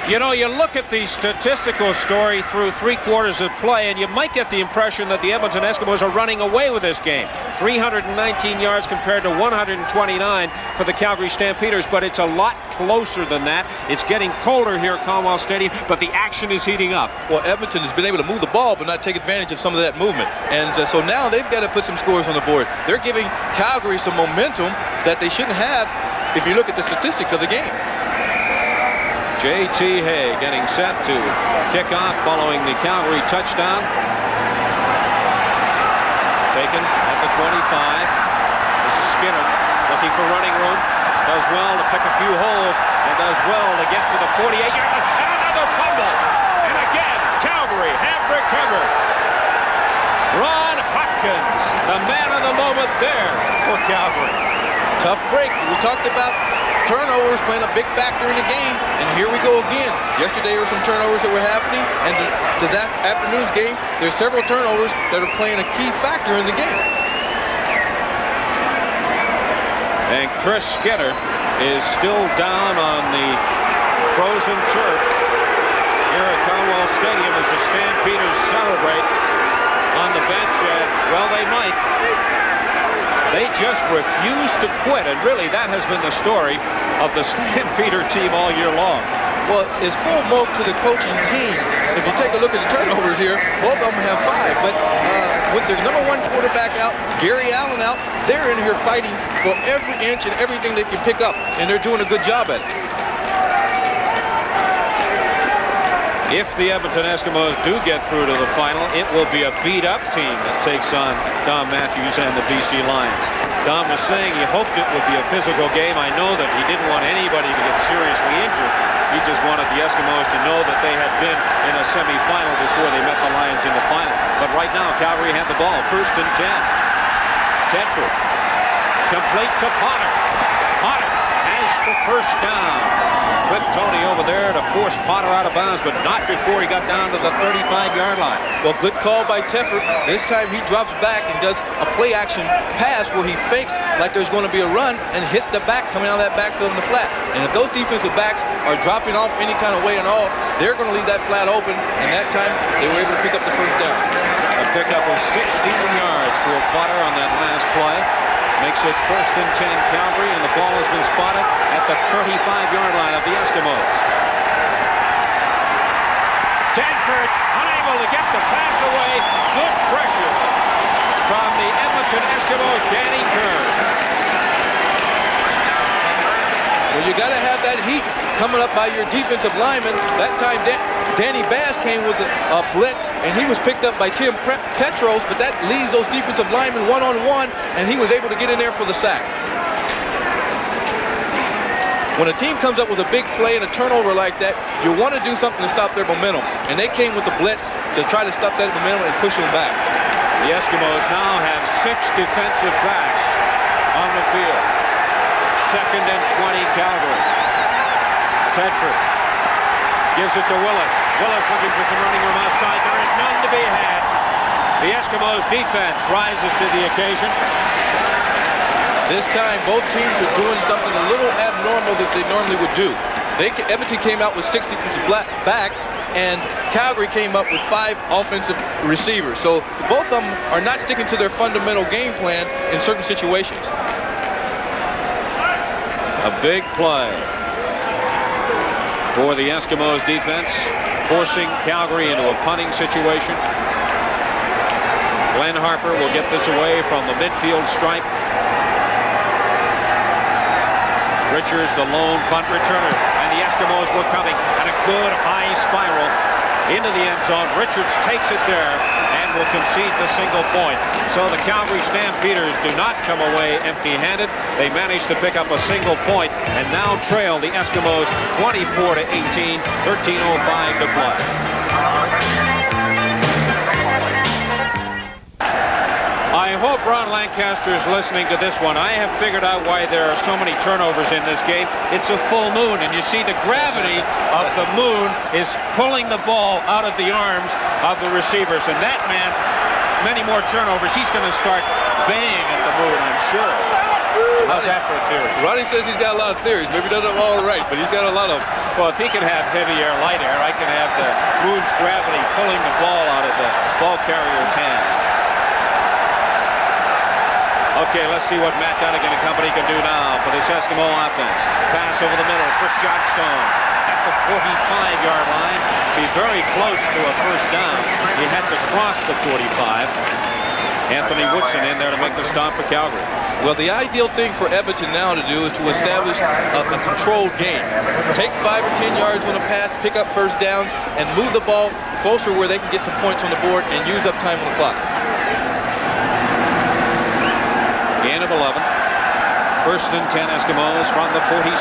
You know, you look at the statistical story through 3 quarters of play, and you might get the impression that the Edmonton Eskimos are running away with this game. 319 yards compared to 129 for the Calgary Stampeders, but it's a lot closer than that. It's getting colder here at Commonwealth Stadium, but the action is heating up. Well, Edmonton has been able to move the ball, but not take advantage of some of that movement. And so now they've got to put some scores on the board. They're giving Calgary some momentum that they shouldn't have if you look at the statistics of the game. J.T. Hay getting set to kick off following the Calgary touchdown. Taken at the 25. This is Skinner looking for running room. Does well to pick a few holes and does well to get to the 48-yard line. And another fumble. And again, Calgary have recovered. Ron Hopkins, the man of the moment there for Calgary. Tough break. We talked about turnovers playing a big factor in the game, and here we go again. Yesterday there were some turnovers that were happening, and to that afternoon's game, there's several turnovers that are playing a key factor in the game. And Chris Skinner is still down on the frozen turf here at Commonwealth Stadium as the Stampeders celebrate on the bench, and, well, they might. They just refuse to quit, and really that has been the story of the Stampeder team all year long. Well, it's full milk to the coaching team. If you take a look at the turnovers here, both of them have 5. But with their number 1 quarterback out, Gary Allen out, they're in here fighting for every inch and everything they can pick up, and they're doing a good job at it. If the Edmonton Eskimos do get through to the final, it will be a beat-up team that takes on Dom Matthews and the BC Lions. Dom was saying he hoped it would be a physical game. I know that he didn't want anybody to get seriously injured. He just wanted the Eskimos to know that they had been in a semifinal before they met the Lions in the final. But right now, Calgary had the ball. 1st and 10. Tedford. Complete to Potter. Potter has the first down. Quick Tony over there to force Potter out of bounds, but not before he got down to the 35-yard line. Well, good call by Tedford. This time he drops back and does a play-action pass where he fakes like there's going to be a run and hits the back coming out of that backfield in the flat. And if those defensive backs are dropping off any kind of way and all, they're going to leave that flat open, and that time they were able to pick up the first down. A pickup of 16 yards for Potter on that last play. Makes it 1st and 10 Calgary, and the ball has been spotted at the 35-yard line of the Eskimos. Tedford unable to get the pass away. Good pressure from the Edmonton Eskimos, Danny Kern. Well, you got to have that heat coming up by your defensive lineman. That time Danny Bass came with a blitz, and he was picked up by Tim Petros, but that leaves those defensive linemen one-on-one, and he was able to get in there for the sack. When a team comes up with a big play and a turnover like that, you want to do something to stop their momentum, and they came with a blitz to try to stop that momentum and push them back. The Eskimos now have 6 defensive backs on the field. 2nd and 20 Calgary. Tedford gives it to Willis. Willis looking for some running room outside. There is none to be had. The Eskimos defense rises to the occasion. This time, both teams are doing something a little abnormal that they normally would do. Edmonton came out with 6 defensive backs, and Calgary came up with 5 offensive receivers. So both of them are not sticking to their fundamental game plan in certain situations. A big play for the Eskimos defense, forcing Calgary into a punting situation. Glenn Harper will get this away from the midfield stripe. Richards, the lone punt returner, and the Eskimos were coming, and a good high spiral into the end zone. Richards takes it there and will concede the single point. So the Calgary Stampeders do not come away empty-handed. They manage to pick up a single point and now trail the Eskimos 24-18, 13:05 to play. I hope Ron Lancaster is listening to this one. I have figured out why there are so many turnovers in this game. It's a full moon, and you see the gravity of the moon is pulling the ball out of the arms of the receivers. And that man, many more turnovers, he's going to start baying at the moon, I'm sure. How's that for a theory? Ronnie says he's got a lot of theories. Maybe he doesn't have all right, but he's got a lot of them. Well, if he can have heavy air, light air, I can have the moon's gravity pulling the ball out of the ball carrier's hands. Okay, let's see what Matt Dunnigan and company can do now for this Eskimo offense. Pass over the middle for Johnstone at the 45-yard line. Be very close to a first down. He had to cross the 45. Anthony Woodson in there to make the stop for Calgary. Well, the ideal thing for Edmonton now to do is to establish a controlled game. Take 5 or 10 yards on a pass, pick up first downs, and move the ball closer where they can get some points on the board and use up time on the clock. Gain of 11. 1st and 10 Eskimos from the 46.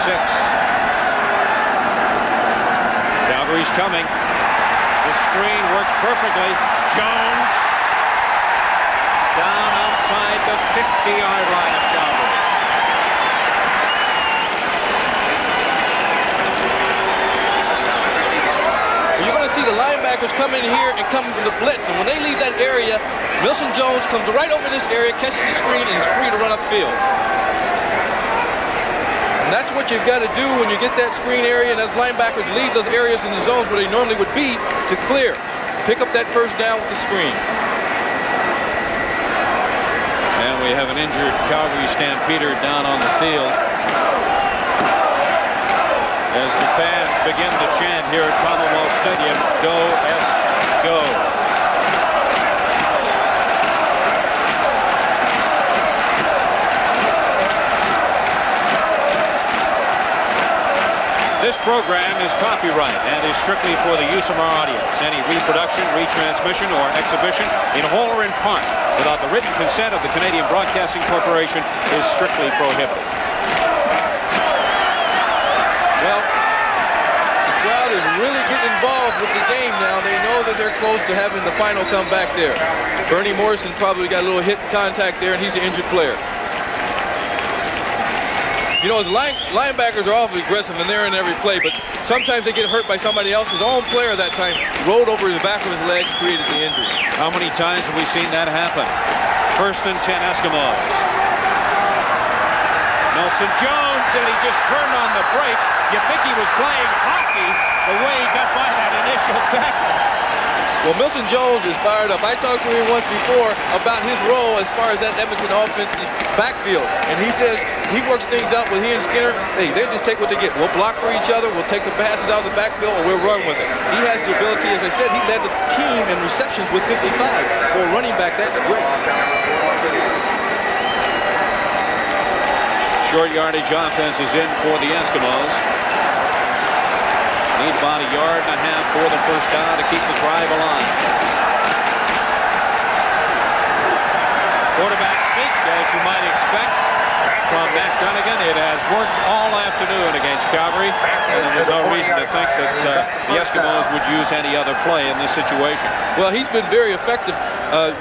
Calgary's coming. The screen works perfectly. Jones down outside the 50-yard line of Calgary. You're going to see the linebackers come in here and come from the blitz, and when they leave that area, Wilson Jones comes right over this area, catches the screen, and is free to run upfield. And that's what you've got to do when you get that screen area and those linebackers leave those areas in the zones where they normally would be to clear. Pick up that first down with the screen. And we have an injured Calgary Stampeder down on the field. as the fans begin to chant here at Commonwealth Stadium, "Go Est, go." This program is copyright and is strictly for the use of our audience. Any reproduction, retransmission, or exhibition, in whole or in part, without the written consent of the Canadian Broadcasting Corporation, is strictly prohibited. Well, the crowd is really getting involved with the game now. They know that they're close to having the final come back there. Bernie Morrison probably got a little hit contact there, and he's an injured player. You know, the linebackers are awfully aggressive, and they're in every play, but sometimes they get hurt by somebody else. His own player that time rolled over the back of his leg and created the injury. How many times have we seen that happen? 1st and 10 Eskimos. Nelson Jones, and he just turned on the brakes. You think he was playing hockey the way he got by that initial tackle. Well, Milton Jones is fired up. I talked to him once before about his role as far as that Edmonton offensive backfield, and he says he works things out with he and Skinner. Hey, they just take what they get. We'll block for each other. We'll take the passes out of the backfield, or we'll run with it. He has the ability, as I said, he led the team in receptions with 55. For a running back, that's great. Short yardage offense is in for the Eskimos. Need about 1.5 yards for the first down to keep the drive alive. Quarterback sneak, as you might expect from Matt Dunnigan. It has worked all afternoon against Calgary, and there's no reason to think that the Eskimos would use any other play in this situation. Well, he's been very effective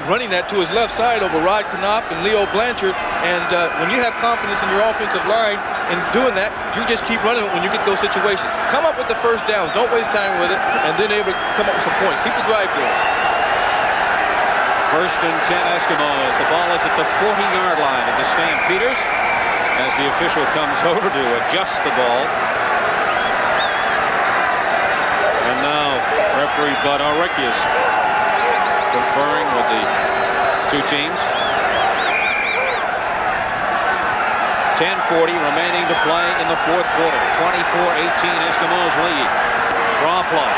running that to his left side over Rod Knopp and Leo Blanchard, and when you have confidence in your offensive line in doing that, you just keep running it when you get those situations. Come up with the first downs, don't waste time with it, and then able to come up with some points. Keep the drive going. 1st and 10 Eskimos. The ball is at the 40-yard line of the Stampeders as the official comes over to adjust the ball. And now referee Bud Ulrich is conferring with the two teams. 10:40 remaining to play in the 4th quarter. 24-18 Eskimos lead. Draw play.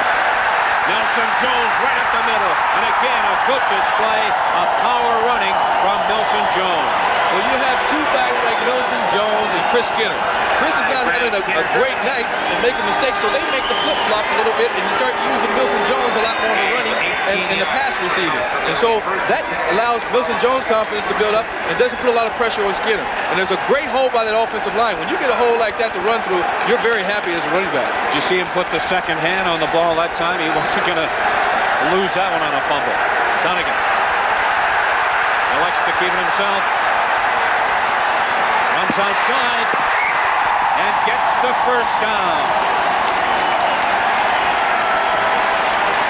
Nelson Jones right up the middle. And again, a good display of power running from Nelson Jones. Well, you have two backs like Nelson Jones and Chris Skinner. Chris is not having a great night and making mistakes, so they make the flip-flop a little bit, and you start using Nelson Jones a lot more in the running and the pass receiving. And so that allows Nelson Jones' confidence to build up and doesn't put a lot of pressure on Skinner. And there's a great hole by that offensive line. When you get a hole like that to run through, you're very happy as a running back. Did you see him put the second hand on the ball that time? He wasn't going to lose that one on a fumble. Dunnigan elects to keep it himself. Runs outside and gets the first down.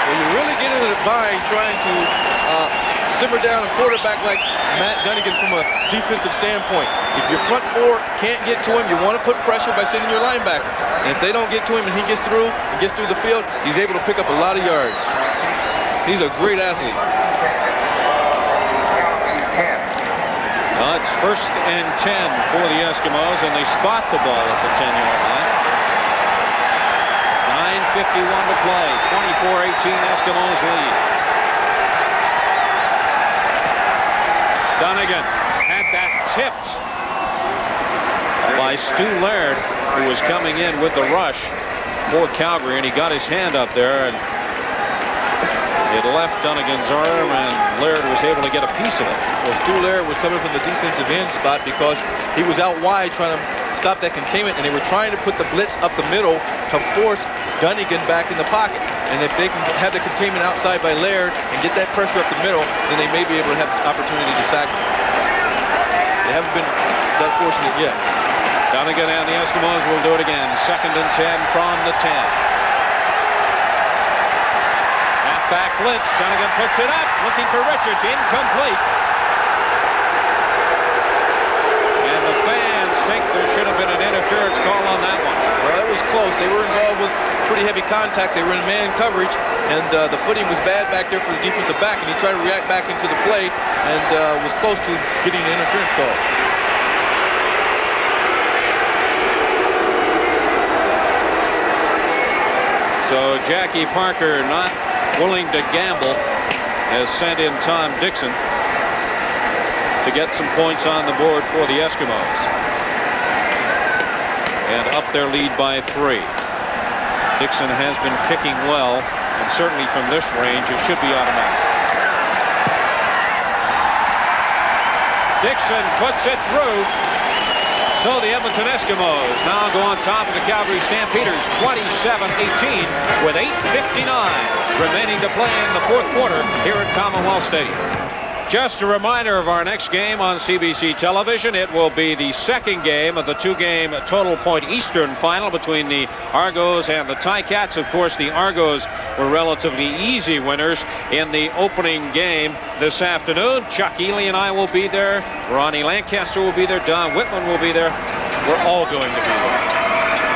Well, you really get into the bind trying to simmer down a quarterback like Matt Dunnigan from a defensive standpoint. If your front four can't get to him, you want to put pressure by sending your linebackers. And if they don't get to him and he gets through the field, he's able to pick up a lot of yards. He's a great athlete. It's 1st and 10 for the Eskimos, and they spot the ball at the 10-yard line. 9:51 to play. 24-18 Eskimos lead. Dunnigan had that tipped by Stu Laird, who was coming in with the rush for Calgary, and he got his hand up there, and it left Dunnigan's arm, and Laird was able to get a piece of it. Well, Stu Laird was coming from the defensive end spot because he was out wide trying to stop that containment, and they were trying to put the blitz up the middle to force Dunnigan back in the pocket. And if they can have the containment outside by Laird and get that pressure up the middle, then they may be able to have the opportunity to sack him. They haven't been that fortunate yet. Dunnigan and the Eskimos will do it again. 2nd and 10 from the 10. Back blitz. Dunnigan puts it up, looking for Richards. Incomplete. And the fans think there should have been an interference call on that one. Well, it was close. They were involved with pretty heavy contact. They were in man coverage, and the footing was bad back there for the defensive back, and he tried to react back into the play and was close to getting an interference call. So Jackie Parker, not willing to gamble, has sent in Tom Dixon to get some points on the board for the Eskimos. And up their lead by 3. Dixon has been kicking well, and certainly from this range, it should be automatic. Dixon puts it through. So the Edmonton Eskimos now go on top of the Calgary Stampeders 27-18 with 8:59 remaining to play in the fourth quarter here at Commonwealth Stadium. Just a reminder of our next game on CBC television. It will be the second game of the 2-game Total Point Eastern final between the Argos and the Ticats. Of course, the Argos were relatively easy winners in the opening game this afternoon. Chuck Ely and I will be there. Ronnie Lancaster will be there. Don Whitman will be there. We're all going to be there.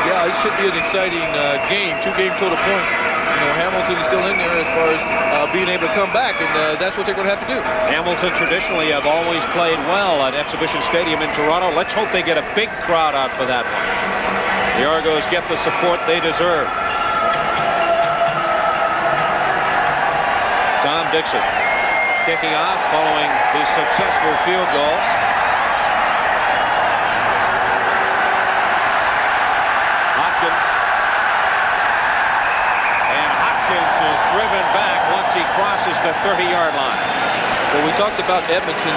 Yeah, it should be an exciting game. 2-game total points. You know, Hamilton is still in there as far as being able to come back, and that's what they're going to have to do. Hamilton traditionally have always played well at Exhibition Stadium in Toronto. Let's hope they get a big crowd out for that one. The Argos get the support they deserve. Tom Dixon kicking off following his successful field goal. Is driven back once he crosses the 30-yard line. Well, we talked about Edmonton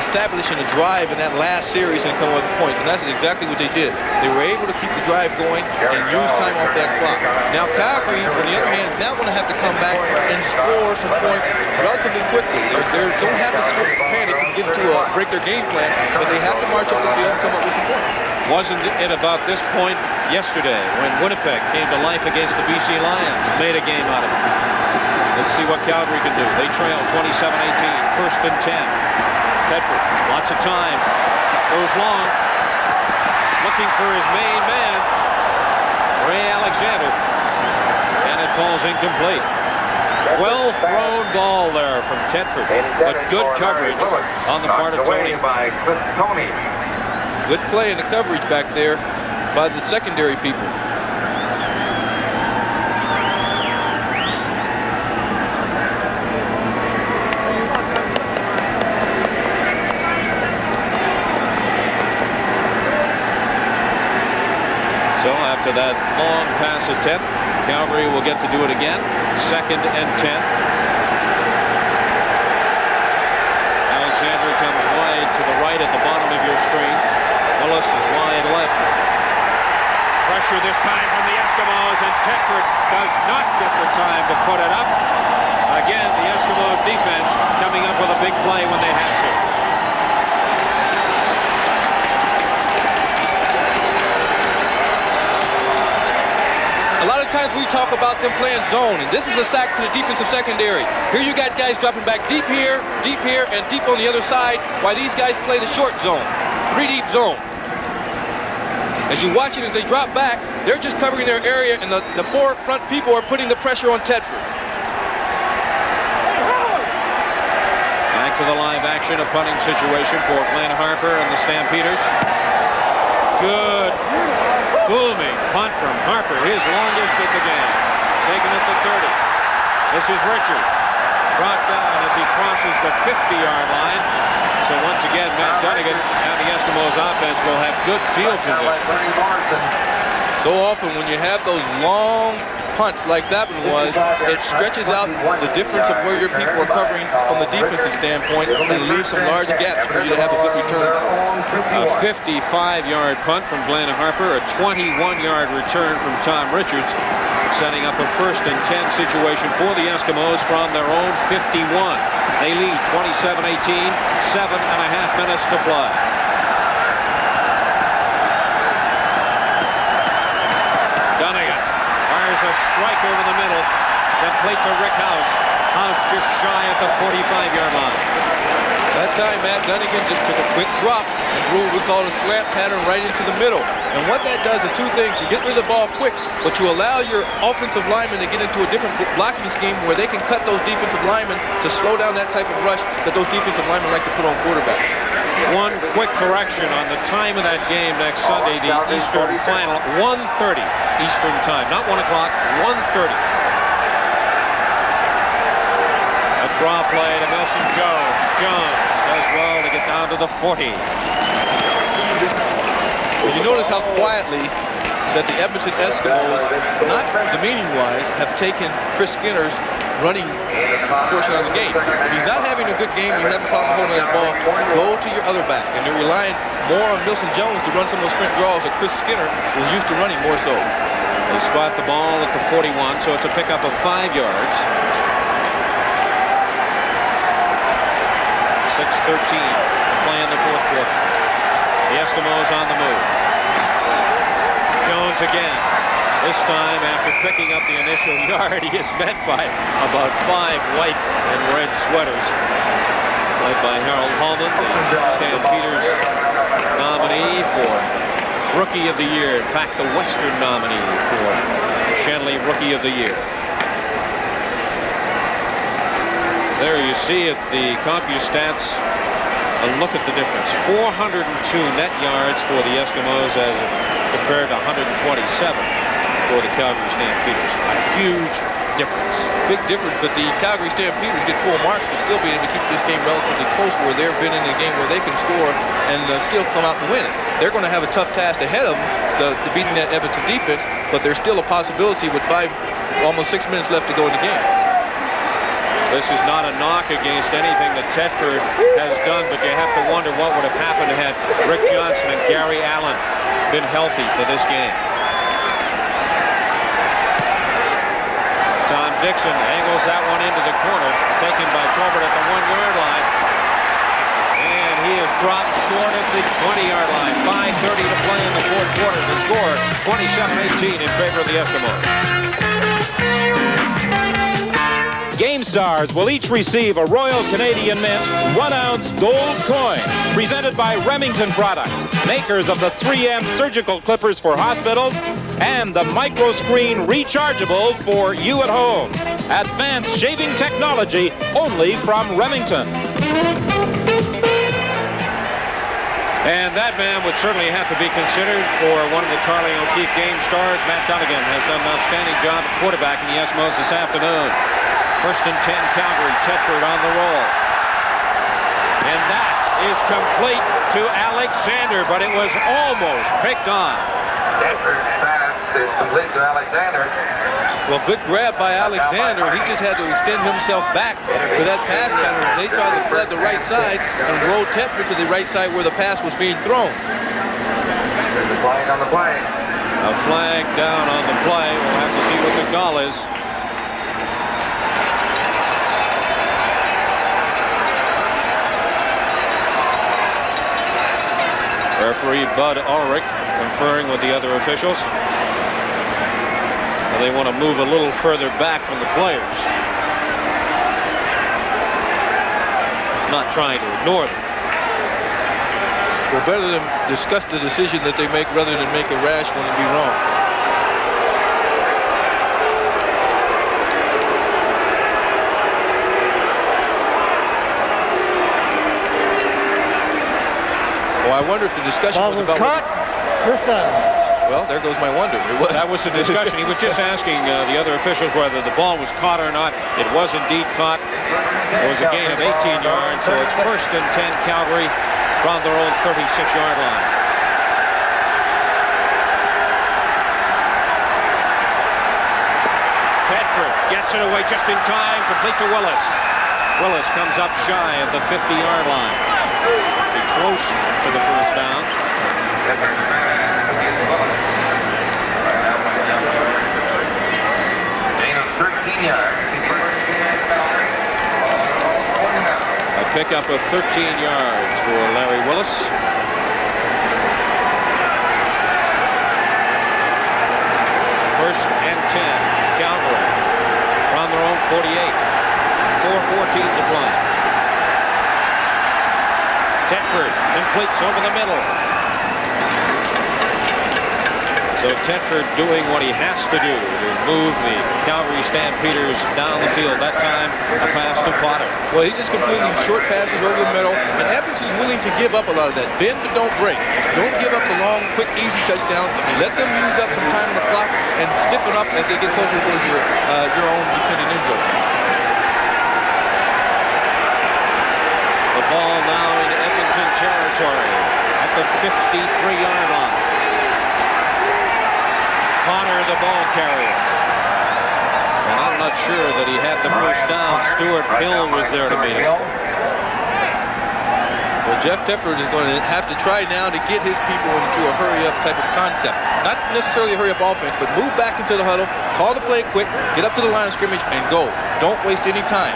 establishing a drive in that last series and coming up with points, and that's exactly what they did. They were able to keep the drive going and use time off that clock. Now Calgary, on the other hand, is now going to have to come back and score some points relatively quickly. They don't have to panic and get into break their game plan, but they have to march up the field and come up with some points. Wasn't it about this point yesterday when Winnipeg came to life against the BC Lions, made a game out of it? Let's see what Calgary can do. They trail 27-18, first and 10. Tedford, lots of time, goes long, looking for his main man, Ray Alexander, and it falls incomplete. Well thrown ball there from Tedford, but good coverage on the part of Tony. Good play in the coverage back there by the secondary people. So after that long pass attempt, Calgary will get to do it again. Second and 10. Alexander comes wide to the right at the bottom of your screen. Willis is wide left. Pressure this time from the Eskimos, and Tedford does not get the time to put it up. Again, the Eskimos defense coming up with a big play when they had to. A lot of times we talk about them playing zone, and this is a sack to the defensive secondary. Here you got guys dropping back deep here, and deep on the other side, while these guys play the short zone, 3-deep zone. As you watch it, as they drop back, they're just covering their area, and the 4 front people are putting the pressure on Tedford. Back to the live action, a punting situation for Glenn Harper and the Stampeders. Good booming punt from Harper, his longest of the game. Taken at the 30. This is Richards. Brought down as he crosses the 50-yard line. So once again, Matt Dunnigan and the Eskimos offense will have good field position. So often when you have those long punts like that one was, it stretches out the difference of where your people are covering from the defensive standpoint and leaves some large gaps for you to have a good return. A 55-yard punt from Glenn Harper, a 21-yard return from Tom Richards, setting up a first and 10 situation for the Eskimos from their own 51. They lead 27-18, 7.5 minutes to play. Dunnigan fires a strike over the middle, complete to Rick House. House just shy at the 45-yard line. That time, Matt Dunnigan just took a quick drop and threw what we call a slant pattern right into the middle. And what that does is 2 things. You get rid of the ball quick, but you allow your offensive linemen to get into a different blocking scheme where they can cut those defensive linemen to slow down that type of rush that those defensive linemen like to put on quarterbacks. One quick correction on the time of that game next Sunday, the Eastern final, 1:30 Eastern time, not 1 o'clock, 1:30. A draw play to Milson Jones. Jones does well to get down to the 40. You notice how quietly that the Edmonton Eskimos, not demeaning-wise, have taken Chris Skinner's running portion of the game. If he's not having a good game, he's having a problem holding that ball, go to your other back. And they're relying more on Milson Jones to run some of those sprint draws that Chris Skinner was used to running more so. They spot the ball at the 41, so it's a pickup of 5 yards. 6:13 play in the fourth quarter. The Eskimos on the move. Jones again. This time, after picking up the initial yard, he is met by about 5 white and red sweaters. Led by Harold Hallman, the Stampeders nominee for Rookie of the Year. In fact, the Western nominee for Shanley Rookie of the Year. There you see it, the CompuStats. A look at the difference. 402 net yards for the Eskimos as compared to 127 for the Calgary Stampeders. A huge difference. Big difference, but the Calgary Stampeders get full marks for still being able to keep this game relatively close where they've been in a game where they can score and still come out and win it. They're going to have a tough task ahead of them to beating that Edmonton defense, but there's still a possibility with almost 6 minutes left to go in the game. This is not a knock against anything that Tedford has done, but you have to wonder what would have happened had Rick Johnson and Gary Allen been healthy for this game. Tom Dixon angles that one into the corner, taken by Tolbert at the 1-yard line. And he is dropped short at the 20-yard line. 5:30 to play in the fourth quarter. The score, 27-18 in favor of the Eskimos. Game stars will each receive a Royal Canadian Mint 1-ounce gold coin presented by Remington Products, makers of the 3M surgical clippers for hospitals and the microscreen rechargeable for you at home. Advanced shaving technology only from Remington. And that man would certainly have to be considered for one of the Carly O'Keefe game stars. Matt Dunnigan has done an outstanding job at quarterback in the Eskimos this afternoon. First and 10 Calgary, Tedford on the roll. And that is complete to Alexander, but it was almost picked on. Tedford's pass is complete to Alexander. Well, good grab by Alexander. He just had to extend himself back to that pass pattern. They tried to flood the right side and roll Tedford to the right side where the pass was being thrown. There's a flag on the play. A flag down on the play. We'll have to see what the call is. Referee Bud Ulrich conferring with the other officials. And they want to move a little further back from the players. Not trying to ignore them. Well, better than discuss the decision that they make rather than make a rash one and be wrong. Well, I wonder if the discussion was about... First down. Well, there goes my wonder. That was the discussion. He was just asking the other officials whether the ball was caught or not. It was indeed caught. It was a gain of 18 yards, so it's first and 10 Calgary from their own 36-yard line. Tedford gets it away just in time, complete to Willis. Willis comes up shy of the 50-yard line. Be close to the first down. Gain of 13 yards. A pickup of 13 yards for Larry Willis. First and 10, Calgary from their own 48. 4:14 to play. Tedford completes over the middle. So Tedford doing what he has to do to move the Calgary Stampeders down the field. That time, a pass to Potter. Well, he's just completing short passes over the middle, and Edmonton's willing to give up a lot of that. Bend but don't break. Don't give up the long, quick, easy touchdown. Let them use up some time on the clock and stiffen up as they get closer towards your own defending end zone. The ball now in Edmonton territory at the 53-yard line. Connor, the ball carrier. And I'm not sure that he had the first down. Stuart Hill was there to meet him. Well, Jeff Tedford is going to have to try now to get his people into a hurry-up type of concept. Not necessarily a hurry-up offense, but move back into the huddle, call the play quick, get up to the line of scrimmage, and go. Don't waste any time.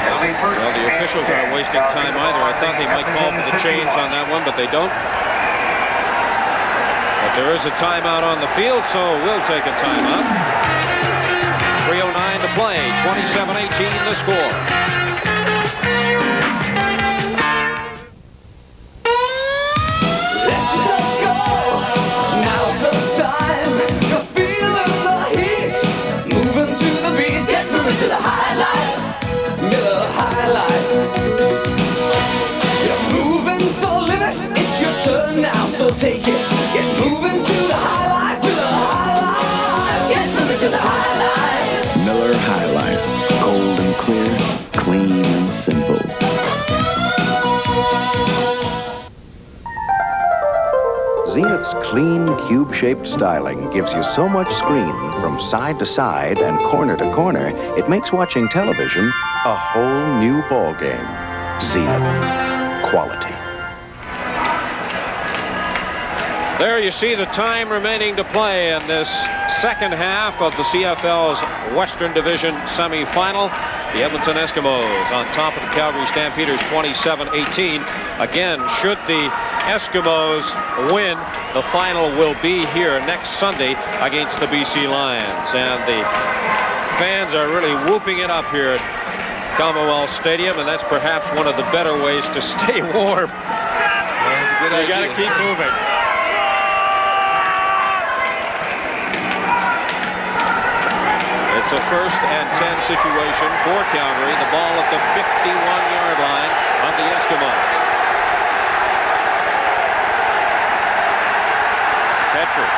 Well, the officials aren't wasting time either. I thought they might call for the chains on that one, but they don't. But there is a timeout on the field, so we'll take a timeout. 3:09 to play, 27-18 the score. To the highlight, Miller highlight. You're moving, so live it. It's your turn now, so take it. Get moving to the highlight, Miller highlight. Get moving to the highlight. Miller Highlight, cold and clear, clean and simple. Zenith's clean, cube-shaped styling gives you so much screen from side to side and corner to corner, it makes watching television a whole new ballgame. Zenith. Quality. There you see the time remaining to play in this second half of the CFL's Western Division semifinal. The Edmonton Eskimos on top of the Calgary Stampeders 27-18. Again, should the Eskimos win, the final will be here next Sunday against the BC Lions. And the fans are really whooping it up here at Commonwealth Stadium, and that's perhaps one of the better ways to stay warm. That's a good idea. You got to keep moving. It's a 1st and 10 situation for Calgary. The ball at the 51-yard line of the Eskimos. Tedford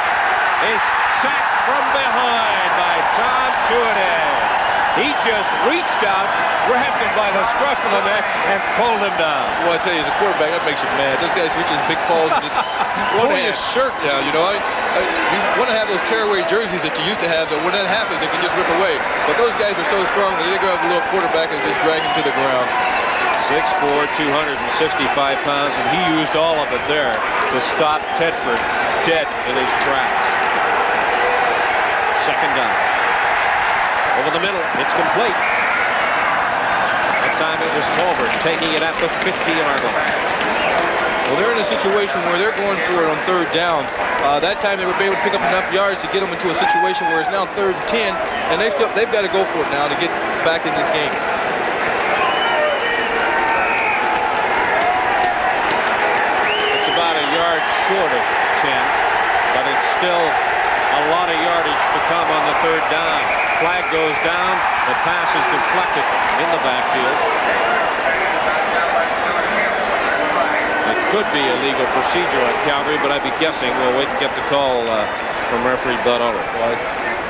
is sacked from behind by Tom Tuiday. He just reached out, grabbed him by the scruff of the neck, and pulled him down. Well, I tell you, as a quarterback, that makes you mad. Those guys reach his big balls and just pull his shirt down, you know. You want to have those tearaway jerseys that you used to have, so when that happens, they can just rip away. But those guys are so strong that they grab the little quarterback and just drag him to the ground. 6'4", 265 pounds, and he used all of it there to stop Tedford dead in his tracks. Second down. Over the middle, it's complete. That time it was Tolbert taking it at the 50-yard line. Well, they're in a situation where they're going for it on 3rd down. That time they were able to pick up enough yards to get them into a situation where it's now 3rd and 10, and they've got to go for it now to get back in this game. It's about a yard short of 10, but it's still a lot of yardage to come on the 3rd down. Flag goes down. The pass is deflected in the backfield. It could be a legal procedure on Calgary, but I'd be guessing. We'll wait and get the call from referee Bud Oller. Well,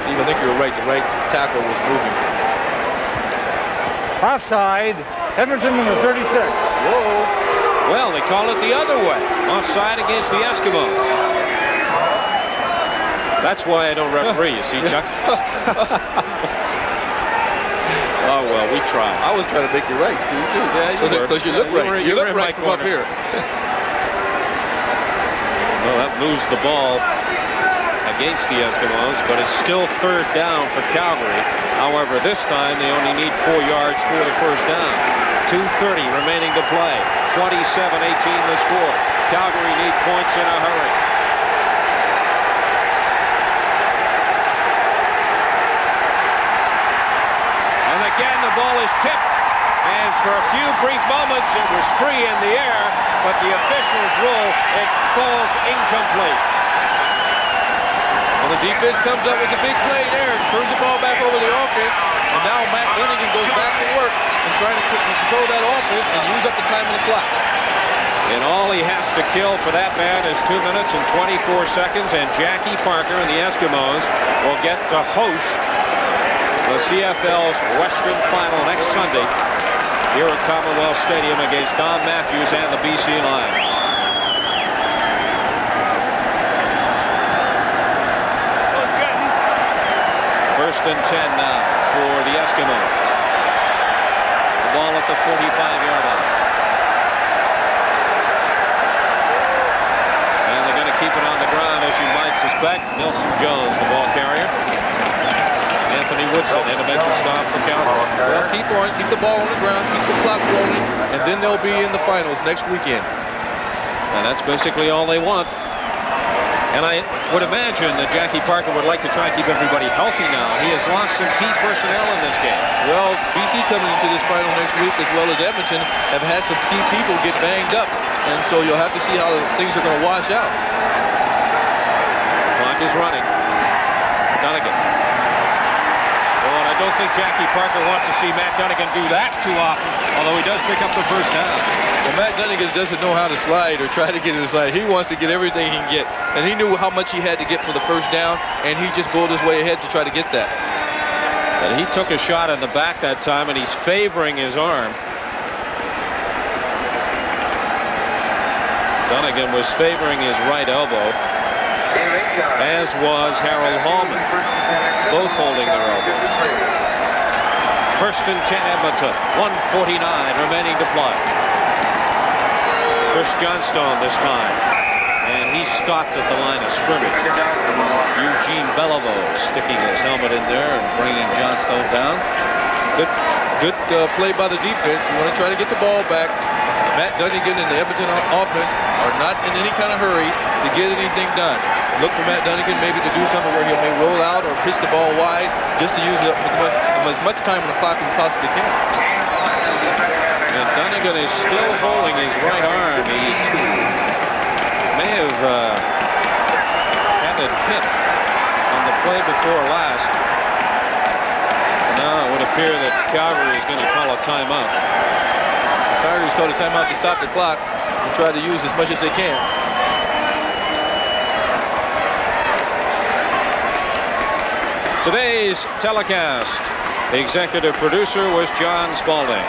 Steve, I think you're right. The right tackle was moving. Offside, Edmonton number 36. Whoa. Well, they call it the other way. Offside against the Eskimos. That's why I don't referee, you see, Chuck. Oh, well, we tried. I was trying to make you right, Steve, too. Yeah, you were. Because you look right. You look right from up here. Well, that moves the ball against the Eskimos, but it's still 3rd down for Calgary. However, this time they only need 4 yards for the 1st down. 2:30 remaining to play. 27-18 the score. Calgary need points in a hurry. Again, the ball is tipped, and for a few brief moments it was free in the air, but the officials rule it falls incomplete. Well, the defense comes up with a big play there, turns the ball back over the offense, and now Matt Winnigan goes back to work and trying to control that offense and use up the time on the clock. And all he has to kill for that man is 2 minutes and 24 seconds, and Jackie Parker and the Eskimos will get to host the CFL's Western Final next Sunday here at Commonwealth Stadium against Don Matthews and the BC Lions. First and 10 now for the Eskimos. The ball at the 45-yard line. And they're going to keep it on the ground, as you might suspect. Nelson Jones, the ball carrier. Anthony Woodson in to make the stop for Calgary. Well, keep the ball on the ground, keep the clock rolling, and then they'll be in the finals next weekend. And that's basically all they want. And I would imagine that Jackie Parker would like to try and keep everybody healthy now. He has lost some key personnel in this game. Well, BC coming into this final next week, as well as Edmonton, have had some key people get banged up. And so you'll have to see how things are going to wash out. Clock is running. Dunnigan. Oh, and I don't think Jackie Parker wants to see Matt Dunnigan do that too often, although he does pick up the first down. Well, Matt Dunnigan doesn't know how to slide or try to get it to slide. He wants to get everything he can get. And he knew how much he had to get for the first down, and he just bowled his way ahead to try to get that. And he took a shot in the back that time, and he's favoring his arm. Dunnigan was favoring his right elbow, as was Harold Hallman, both holding their elbows. First and 10 Edmonton, 1:49 remaining to play. Chris Johnstone this time, and he's stopped at the line of scrimmage. Eugene Beliveau sticking his helmet in there and bringing Johnstone down. Good play by the defense. You want to try to get the ball back. Matt Dunnigan and the Edmonton offense are not in any kind of hurry to get anything done. Look for Matt Dunnigan maybe to do something where he may roll out or pitch the ball wide just to use as much time on the clock as he possibly can. And Dunnigan is still holding his right arm. He may have had a hit on the play before last. Now it would appear that Calgary is going to call a timeout. Calgary's called a timeout to stop the clock and try to use as much as they can. Today's telecast, the executive producer was John Spaulding.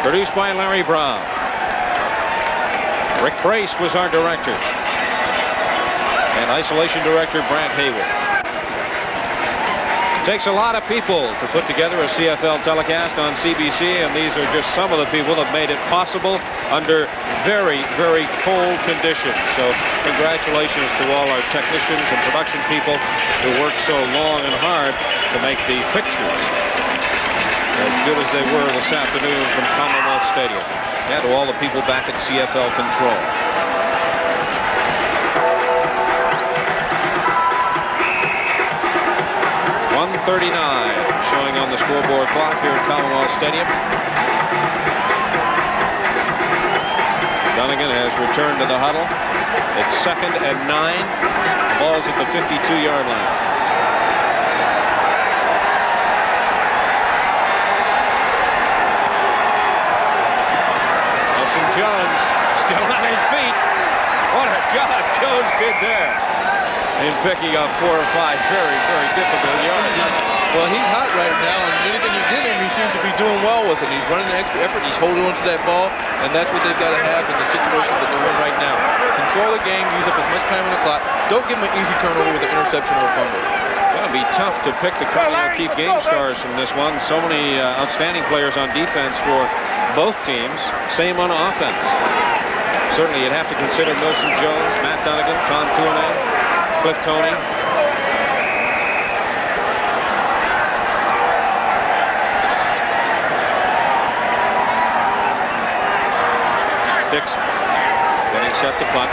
Produced by Larry Brown. Rick Brace was our director. And isolation director Brant Hayward. It takes a lot of people to put together a CFL telecast on CBC, and these are just some of the people that made it possible under very, very cold conditions. So congratulations to all our technicians and production people who worked so long and hard to make the pictures as good as they were this afternoon from Commonwealth Stadium. And to all the people back at CFL Control. .139 showing on the scoreboard clock here at Commonwealth Stadium. Dunnigan has returned to the huddle. It's 2nd and 9. The ball's at the 52-yard line. Nelson Jones still on his feet. What a job Jones did there in picking up 4 or 5 very, very difficult yards. Well, he's hot right now, and anything you give him, he seems to be doing well with it. He's running the extra effort. He's holding on to that ball, and that's what they've got to have in the situation that they're in right now. Control the game, use up as much time on the clock. Don't give him an easy turnover with an interception or a fumble. It'll be tough to pick the O'Keefe game stars from this one. So many outstanding players on defense for both teams. Same on offense. Certainly, you'd have to consider Nelson Jones, Matt Dunnigan, Tom Tournay, Cliff Toney. Dixon getting set to punt.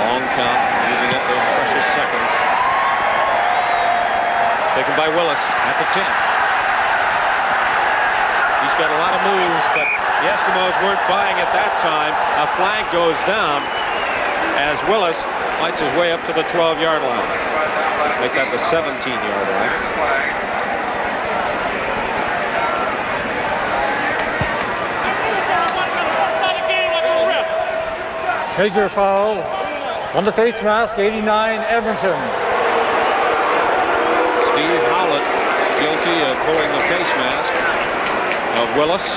Long count, using up those precious seconds. Taken by Willis at the 10. He's got a lot of moves, but the Eskimos weren't buying at that time. A flag goes down, as Willis fights his way up to the 12-yard line. Make that the 17-yard line. Major foul on the face mask, 89, Edmonton. Steve Howlett guilty of pulling the face mask of Willis.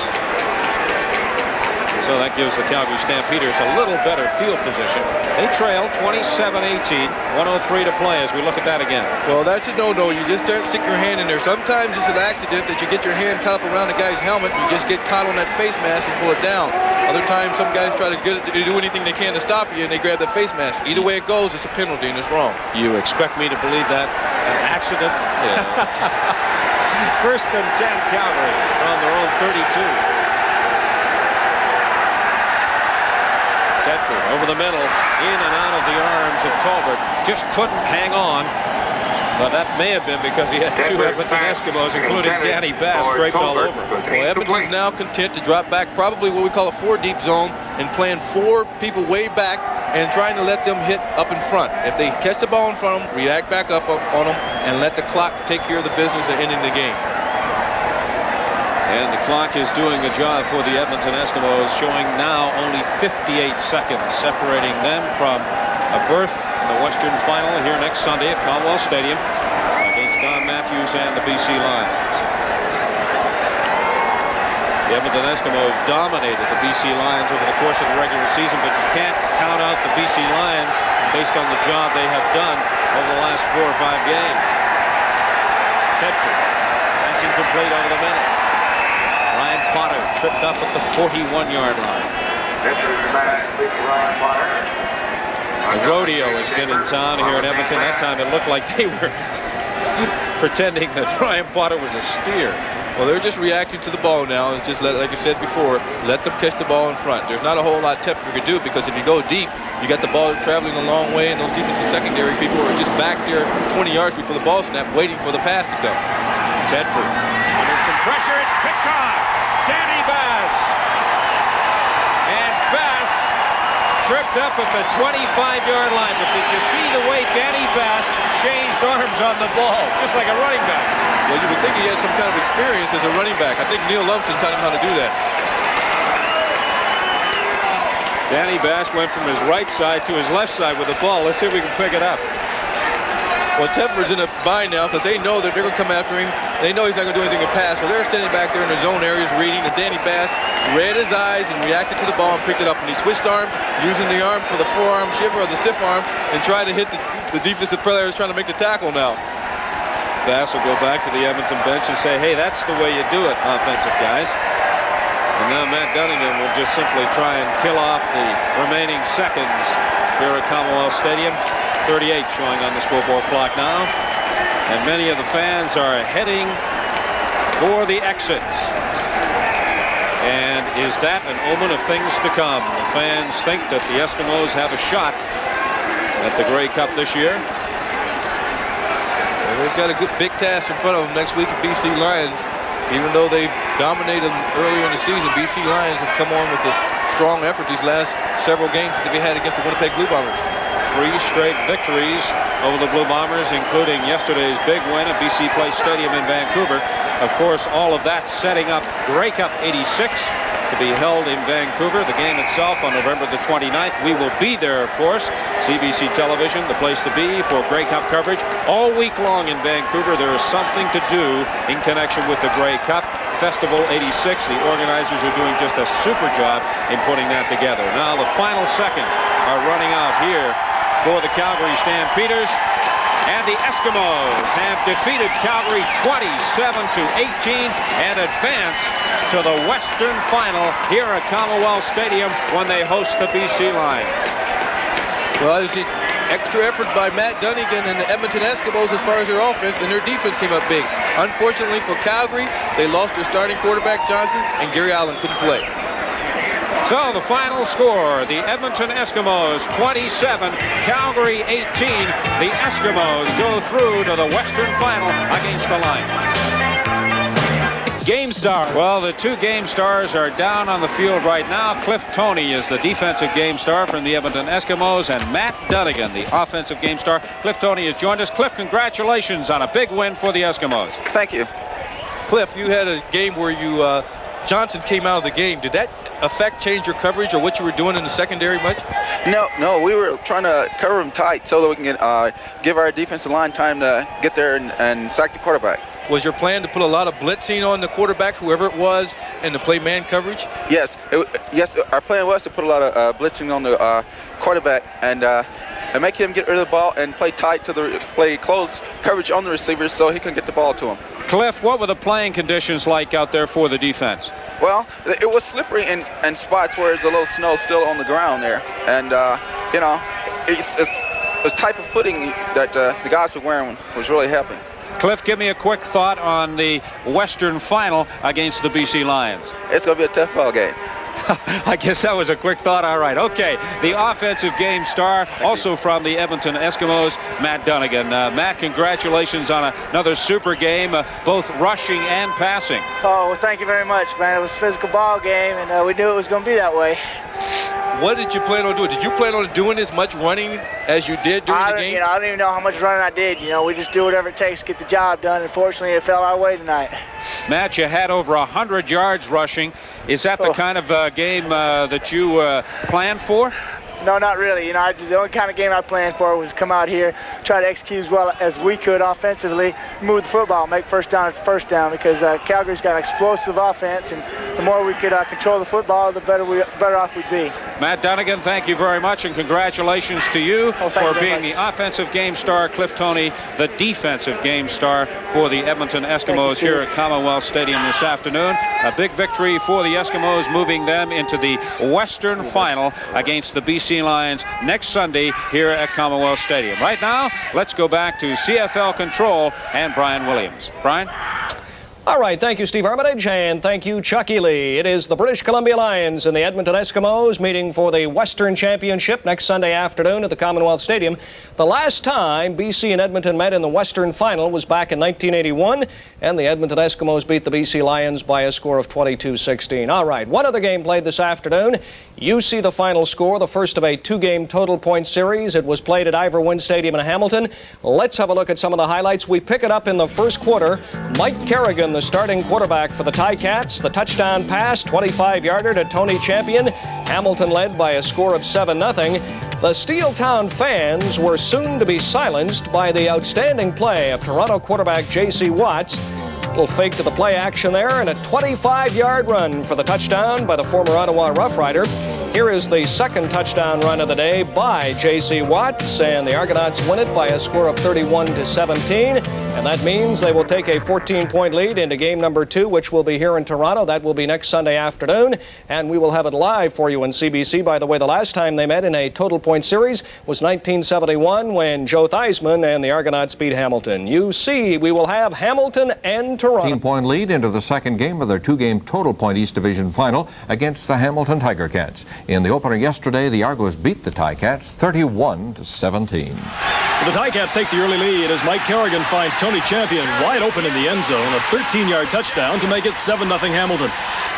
So that gives the Calgary Stampeders a little better field position. They trail 27-18, 1:03 to play as we look at that again. Well, that's a no-no. You just don't stick your hand in there. Sometimes it's an accident that you get your hand caught up around the guy's helmet. You just get caught on that face mask and pull it down. Other times, some guys try to do anything they can to stop you, and they grab the face mask. Either way it goes, it's a penalty, and it's wrong. You expect me to believe that? An accident? Yeah. First and 10, Calgary on their own 32. Tedford over the middle, in and out of the arms of Tolbert. Just couldn't hang on. But that may have been because he had two Edmonton Eskimos, including Danny Bass, draped all over. Well, Edmonton's now content to drop back probably what we call a 4-deep zone and playing 4 people way back and trying to let them hit up in front. If they catch the ball in front of them, react back up on them and let the clock take care of the business of ending the game. And the clock is doing a job for the Edmonton Eskimos, showing now only 58 seconds separating them from a berth in the Western Final here next Sunday at Commonwealth Stadium against Don Matthews and the BC Lions. The Edmonton Eskimos dominated the BC Lions over the course of the regular season, but you can't count out the BC Lions based on the job they have done over the last 4 or 5 games. Tedford, passing complete over the middle. Ryan Potter tripped up at the 41-yard line. The rodeo has been in town here in Edmonton. That time it looked like they were pretending that Ryan Potter was a steer. Well, they're just reacting to the ball now. It's just, like I said before, let them catch the ball in front. There's not a whole lot Tedford could do because if you go deep, you got the ball traveling a long way, and those defensive secondary people are just back there 20 yards before the ball snap, waiting for the pass to come. Tedford under some pressure. It's picked off. Danny Bass. And Bass tripped up at the 25-yard line. But did you see the way Danny Bass changed arms on the ball, just like a running back? Well, you would think he had some kind of experience as a running back. I think Neil Lumsden taught him how to do that. Danny Bass went from his right side to his left side with the ball. Let's see if we can pick it up. Well, Tedford's in a bind now because they know that they're going to come after him. They know he's not going to do anything to pass, so they're standing back there in their zone areas reading. And Danny Bass read his eyes and reacted to the ball and picked it up. And he switched arms, using the arm for the forearm shiver or the stiff arm, and tried to hit the defensive player who's trying to make the tackle now. Bass will go back to the Edmonton bench and say, hey, that's the way you do it, offensive guys. And now Matt Dunnigan will just simply try and kill off the remaining seconds here at Commonwealth Stadium. 38 showing on the scoreboard clock now. And many of the fans are heading for the exits. And is that an omen of things to come? The fans think that the Eskimos have a shot at the Grey Cup this year. Well, they've got a good big task in front of them next week at BC Lions. Even though they've dominated them earlier in the season, BC Lions have come on with a strong effort these last several games that they've had against the Winnipeg Blue Bombers. 3 straight victories over the Blue Bombers, including yesterday's big win at BC Place Stadium in Vancouver. Of course, all of that setting up Grey Cup 86 to be held in Vancouver. The game itself on November the 29th. We will be there, of course. CBC Television, the place to be for Grey Cup coverage. All week long in Vancouver, there is something to do in connection with the Grey Cup. Festival 86, the organizers are doing just a super job in putting that together. Now the final seconds are running out here for the Calgary Stampeders, and the Eskimos have defeated Calgary 27-18 and advance to the Western Final here at Commonwealth Stadium when they host the BC Lions. Well, it's the extra effort by Matt Dunnigan and the Edmonton Eskimos as far as their offense, and their defense came up big. Unfortunately for Calgary, they lost their starting quarterback Johnson, and Gary Allen couldn't play. So the final score, the Edmonton Eskimos 27, Calgary 18. The Eskimos go through to the Western Final against the Lions. Game stars. Well, the two game stars are down on the field right now. Cliff Toney is the defensive game star from the Edmonton Eskimos, and Matt Dunnigan, the offensive game star. Cliff Toney has joined us. Cliff, congratulations on a big win for the Eskimos. Thank you. Cliff, you had a game where you Johnson came out of the game. Did that change your coverage or what you were doing in the secondary much? No, we were trying to cover him tight so that we can give our defensive line time to get there and sack the quarterback. Was your plan to put a lot of blitzing on the quarterback, whoever it was, and to play man coverage? Yes, our plan was to put a lot of blitzing on the quarterback and make him get rid of the ball and play tight to play close coverage on the receivers so he can get the ball to him. Cliff, what were the playing conditions like out there for the defense? Well, it was slippery in spots where there's a little snow still on the ground there. And, it's the type of footing that the guys were wearing was really helping. Cliff, give me a quick thought on the Western Final against the BC Lions. It's going to be a tough ball game. I guess that was a quick thought. All right. Okay. The offensive game star, also from the Edmonton Eskimos, Matt Dunnigan. Matt, congratulations on another super game, both rushing and passing. Oh, well, thank you very much, man. It was a physical ball game, and we knew it was going to be that way. What did you plan on doing? Did you plan on doing as much running as you did during the game? I don't even know how much running I did. We just do whatever it takes to get the job done. Unfortunately, it fell our way tonight. Matt, you had over 100 yards rushing. Is that the kind of game that you planned for? No, not really. The only kind of game I planned for was come out here, try to execute as well as we could offensively, move the football, make first down after first down, because Calgary's got an explosive offense, and the more we could control the football, the better off we'd be. Matt Dunnigan, thank you very much, and congratulations to you for being the offensive game star. Cliff Toney, the defensive game star for the Edmonton Eskimos here at Commonwealth Stadium this afternoon. A big victory for the Eskimos, moving them into the Western Final against the BC Lions next Sunday here at Commonwealth Stadium. Right now, let's go back to CFL Control and Brian Williams. Brian? All right, thank you, Steve Armitage, and thank you, Chucky Lee. It is the British Columbia Lions and the Edmonton Eskimos meeting for the Western Championship next Sunday afternoon at the Commonwealth Stadium. The last time BC and Edmonton met in the Western Final was back in 1981, and the Edmonton Eskimos beat the BC Lions by a score of 22-16. All right, one other game played this afternoon. You see the final score, the first of a two-game total point series. It was played at Ivor Wynne Stadium in Hamilton. Let's have a look at some of the highlights. We pick it up in the first quarter. Mike Kerrigan, the starting quarterback for the Ticats. The touchdown pass, 25-yarder to Tony Champion. Hamilton led by a score of 7-0. The Steeltown fans were soon to be silenced by the outstanding play of Toronto quarterback J.C. Watts. Little fake to the play action there, and a 25-yard run for the touchdown by the former Ottawa Rough Rider. Here is the second touchdown run of the day by J.C. Watts, and the Argonauts win it by a score of 31-17, and that means they will take a 14-point lead into game number 2, which will be here in Toronto. That will be next Sunday afternoon, and we will have it live for you on CBC. By the way, the last time they met in a total point series was 1971 when Joe Theismann and the Argonauts beat Hamilton. You see, we will have Hamilton and Toronto. 15-point lead into the second game of their two-game total point East Division final against the Hamilton Tiger Cats. In the opener yesterday, the Argos beat the Ticats 31-17. The Ticats take the early lead as Mike Kerrigan finds Tony Champion wide open in the end zone, a 13-yard touchdown to make it 7-0 Hamilton.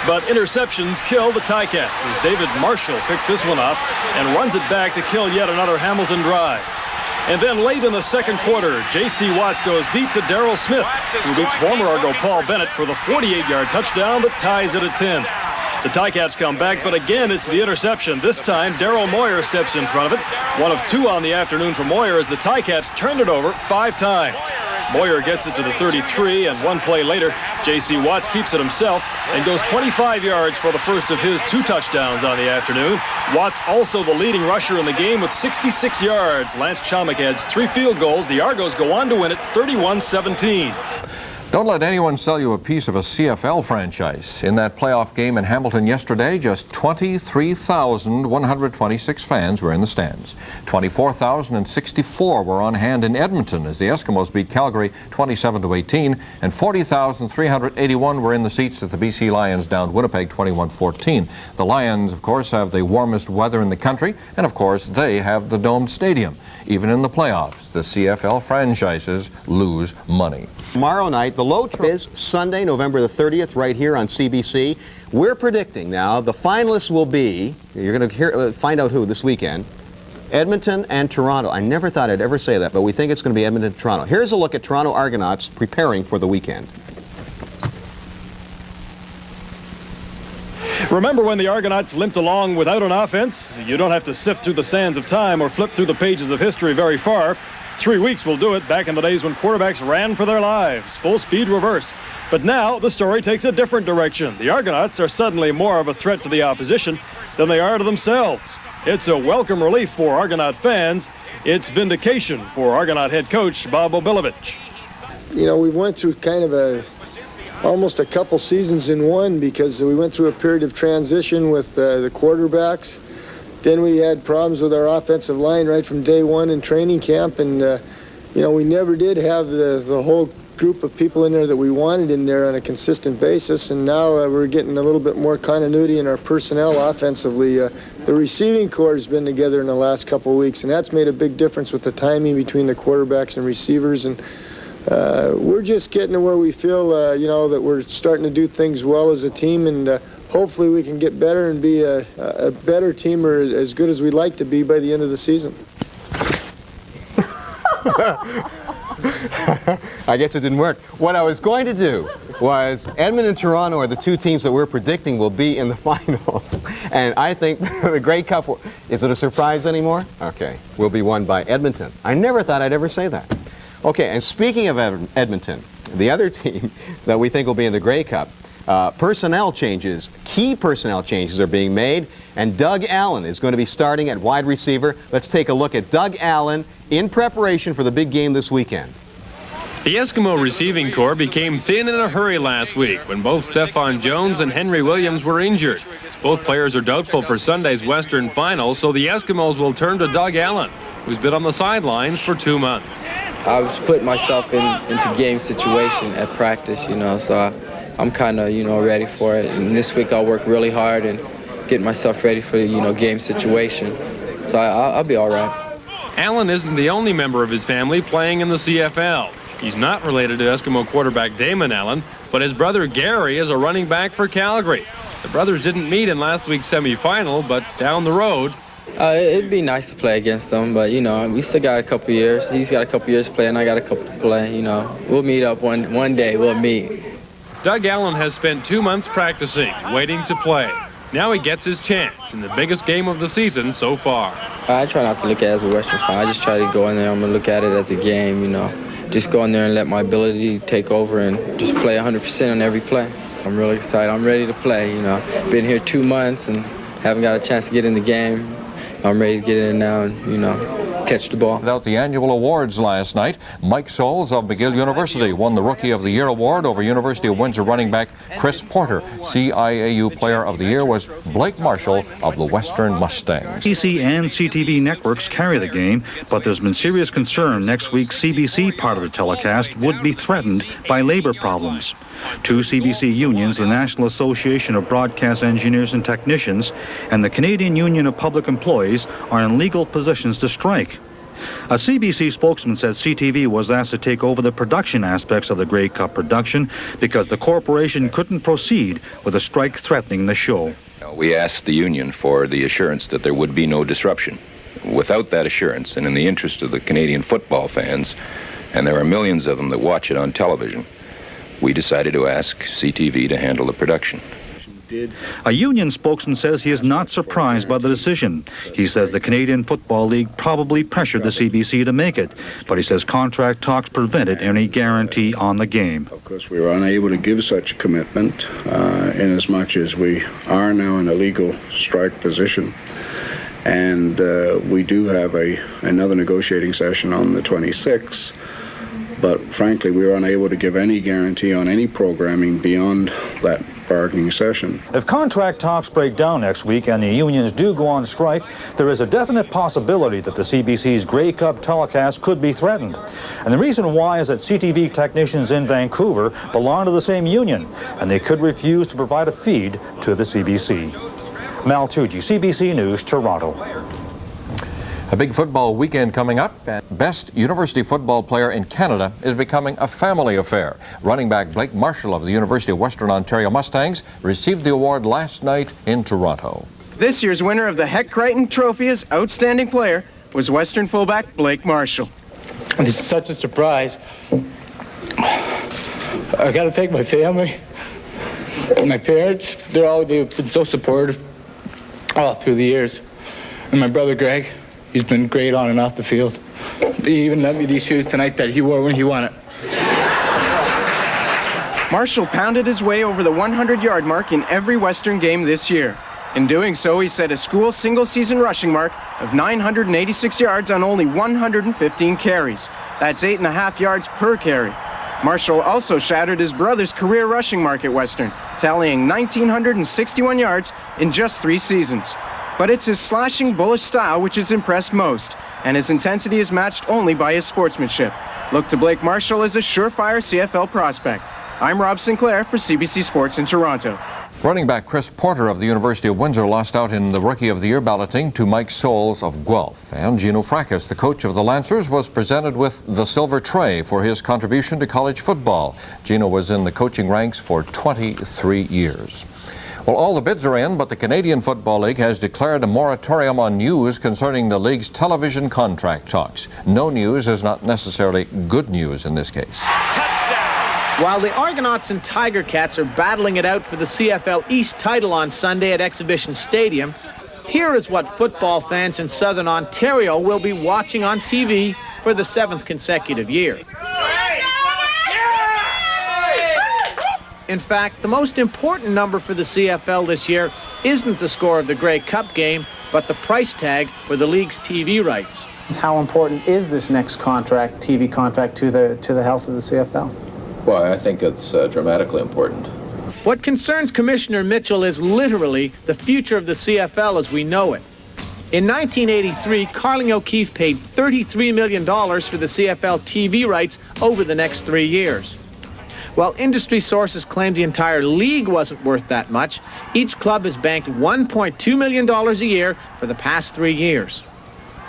But interceptions kill the Ticats as David Marshall picks this one up and runs it back to kill yet another Hamilton drive. And then late in the second quarter, J.C. Watts goes deep to Darrell Smith, who beats former Argo Paul Bennett for the 48-yard touchdown that ties it at 10. The Ticats come back, but again, it's the interception. This time, Daryl Moyer steps in front of it. One of two on the afternoon for Moyer as the Ticats turned it over 5 times. Moyer gets it to the 33, and one play later, J.C. Watts keeps it himself and goes 25 yards for the first of his 2 touchdowns on the afternoon. Watts also the leading rusher in the game with 66 yards. Lance Chomick adds 3 field goals. The Argos go on to win it 31-17. Don't let anyone sell you a piece of a CFL franchise. In that playoff game in Hamilton yesterday, just 23,126 fans were in the stands. 24,064 were on hand in Edmonton as the Eskimos beat Calgary 27-18, and 40,381 were in the seats as the BC Lions downed Winnipeg 21-14. The Lions, of course, have the warmest weather in the country, and of course, they have the domed stadium. Even in the playoffs, the CFL franchises lose money. Tomorrow night, the low is Sunday, November the 30th, right here on CBC. We're predicting now the finalists will be, you're going to find out who this weekend, Edmonton and Toronto. I never thought I'd ever say that, but we think it's going to be Edmonton and Toronto. Here's a look at Toronto Argonauts preparing for the weekend. Remember when the Argonauts limped along without an offense? You don't have to sift through the sands of time or flip through the pages of history very far. 3 weeks will do it, back in the days when quarterbacks ran for their lives, full speed reverse. But now the story takes a different direction. The Argonauts are suddenly more of a threat to the opposition than they are to themselves. It's a welcome relief for Argonaut fans. It's vindication for Argonaut head coach Bob Obilovich. You know, we went through kind of almost a couple seasons in one, because we went through a period of transition with the quarterbacks. Then we had problems with our offensive line right from day one in training camp, and you know, we never did have the whole group of people in there that we wanted in there on a consistent basis, and now we're getting a little bit more continuity in our personnel offensively. The receiving corps has been together in the last couple of weeks, and that's made a big difference with the timing between the quarterbacks and receivers, and we're just getting to where we feel, you know, that we're starting to do things well as a team, and hopefully we can get better and be a better team, or as good as we'd like to be by the end of the season. I guess it didn't work. What I was going to do was Edmonton and Toronto are the two teams that we're predicting will be in the finals. And I think the Grey Cup, is it a surprise anymore? Okay, will be won by Edmonton. I never thought I'd ever say that. Okay, and speaking of Edmonton, the other team that we think will be in the Grey Cup, personnel changes, key personnel changes are being made, and Doug Allen is going to be starting at wide receiver. Let's take a look at Doug Allen in preparation for the big game this weekend. The Eskimo receiving corps became thin in a hurry last week when both Stephon Jones and Henry Williams were injured. Both players are doubtful for Sunday's Western final, so the Eskimos will turn to Doug Allen, who's been on the sidelines for 2 months. I was putting myself into game situation at practice, you know, so I'm kind of, you know, ready for it. And this week I'll work really hard and get myself ready for, you know, game situation. So I'll be all right. Allen isn't the only member of his family playing in the CFL. He's not related to Eskimo quarterback Damon Allen, but his brother Gary is a running back for Calgary. The brothers didn't meet in last week's semifinal, but down the road. It'd be nice to play against them, but, you know, we still got a couple years. He's got a couple years to play, and I got a couple to play, you know. We'll meet up one day. We'll meet. Doug Allen has spent 2 months practicing, waiting to play. Now he gets his chance in the biggest game of the season so far. I try not to look at it as a Western final. I just try to go in there. I'm going to look at it as a game, you know. Just go in there and let my ability take over and just play 100% on every play. I'm really excited. I'm ready to play, you know. Been here 2 months and haven't got a chance to get in the game. I'm ready to get in now and, you know, catch the ball. Out the annual awards last night. Mike Soles of McGill University won the Rookie of the Year award over University of Windsor running back Chris Porter. CIAU Player of the Year was Blake Marshall of the Western Mustangs. CBC and CTV networks carry the game, but there's been serious concern next week's CBC part of the telecast would be threatened by labor problems. 2 CBC unions, the National Association of Broadcast Engineers and Technicians and the Canadian Union of Public Employees, are in legal positions to strike. A CBC spokesman said CTV was asked to take over the production aspects of the Grey Cup production because the corporation couldn't proceed with a strike threatening the show. We asked the union for the assurance that there would be no disruption. Without that assurance, and in the interest of the Canadian football fans, and there are millions of them that watch it on television, we decided to ask CTV to handle the production. A union spokesman says he is not surprised by the decision. He says the Canadian Football League probably pressured the CBC to make it, but he says contract talks prevented any guarantee on the game. Of course, we were unable to give such a commitment inasmuch as we are now in a legal strike position. And we do have another negotiating session on the 26th. But frankly, we were unable to give any guarantee on any programming beyond that bargaining session. If contract talks break down next week and the unions do go on strike, there is a definite possibility that the CBC's Grey Cup telecast could be threatened. And the reason why is that CTV technicians in Vancouver belong to the same union, and they could refuse to provide a feed to the CBC. Mal Tucci, CBC News, Toronto. A big football weekend coming up. Best university football player in Canada is becoming a family affair. Running back Blake Marshall of the University of Western Ontario Mustangs received the award last night in Toronto. This year's winner of the Heck Crichton Trophy as Outstanding Player was Western fullback Blake Marshall. This is such a surprise. I got to thank my family, my parents. They've been so supportive all through the years. And my brother Greg, he's been great on and off the field. He even lent me these shoes tonight that he wore when he won it. Marshall pounded his way over the 100-yard mark in every Western game this year. In doing so, he set a school single-season rushing mark of 986 yards on only 115 carries. That's 8.5 yards per carry. Marshall also shattered his brother's career rushing mark at Western, tallying 1,961 yards in just 3 seasons. But it's his slashing, bullish style which has impressed most, and his intensity is matched only by his sportsmanship. Look to Blake Marshall as a surefire CFL prospect. I'm Rob Sinclair for CBC Sports in Toronto. Running back Chris Porter of the University of Windsor lost out in the Rookie of the Year balloting to Mike Soles of Guelph. And Gino Fracas, the coach of the Lancers, was presented with the Silver Tray for his contribution to college football. Gino was in the coaching ranks for 23 years. Well, all the bids are in, but the Canadian Football League has declared a moratorium on news concerning the league's television contract talks. No news is not necessarily good news in this case. While the Argonauts and Tiger Cats are battling it out for the CFL East title on Sunday at Exhibition Stadium, here is what football fans in Southern Ontario will be watching on TV for the 7th consecutive year. In fact, the most important number for the CFL this year isn't the score of the Grey Cup game, but the price tag for the league's TV rights. How important is this next contract, TV contract, to the health of the CFL? Well, I think it's dramatically important. What concerns Commissioner Mitchell is literally the future of the CFL as we know it. In 1983, Carling O'Keefe paid $33 million for the CFL TV rights over the next 3 years. While industry sources claim the entire league wasn't worth that much, each club has banked $1.2 million a year for the past 3 years.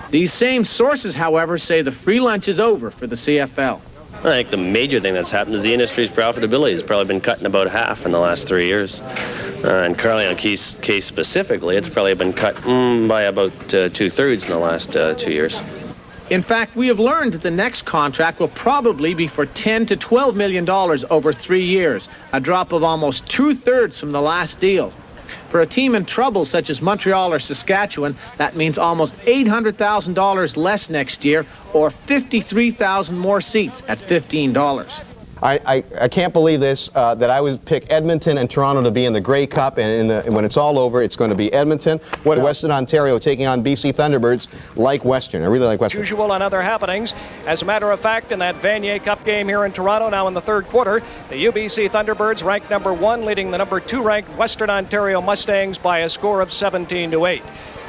These same sources, however, say the free lunch is over for the CFL. I think the major thing that's happened is the industry's profitability has probably been cut in about half in the last 3 years. And Carling O'Keefe's case specifically, it's probably been cut by about 2/3 in the last 2 years. In fact, we have learned that the next contract will probably be for $10 to $12 million over 3 years, a drop of almost 2/3 from the last deal. For a team in trouble such as Montreal or Saskatchewan, that means almost $800,000 less next year, or 53,000 more seats at $15. I can't believe this, that I would pick Edmonton and Toronto to be in the Grey Cup, and when it's all over, it's going to be Edmonton. Western Ontario taking on BC Thunderbirds like Western. I really like Western. Usual and other happenings. As a matter of fact, in that Vanier Cup game here in Toronto, now in the 3rd quarter, the UBC Thunderbirds ranked number 1, leading the number 2 ranked Western Ontario Mustangs by a score of 17-8.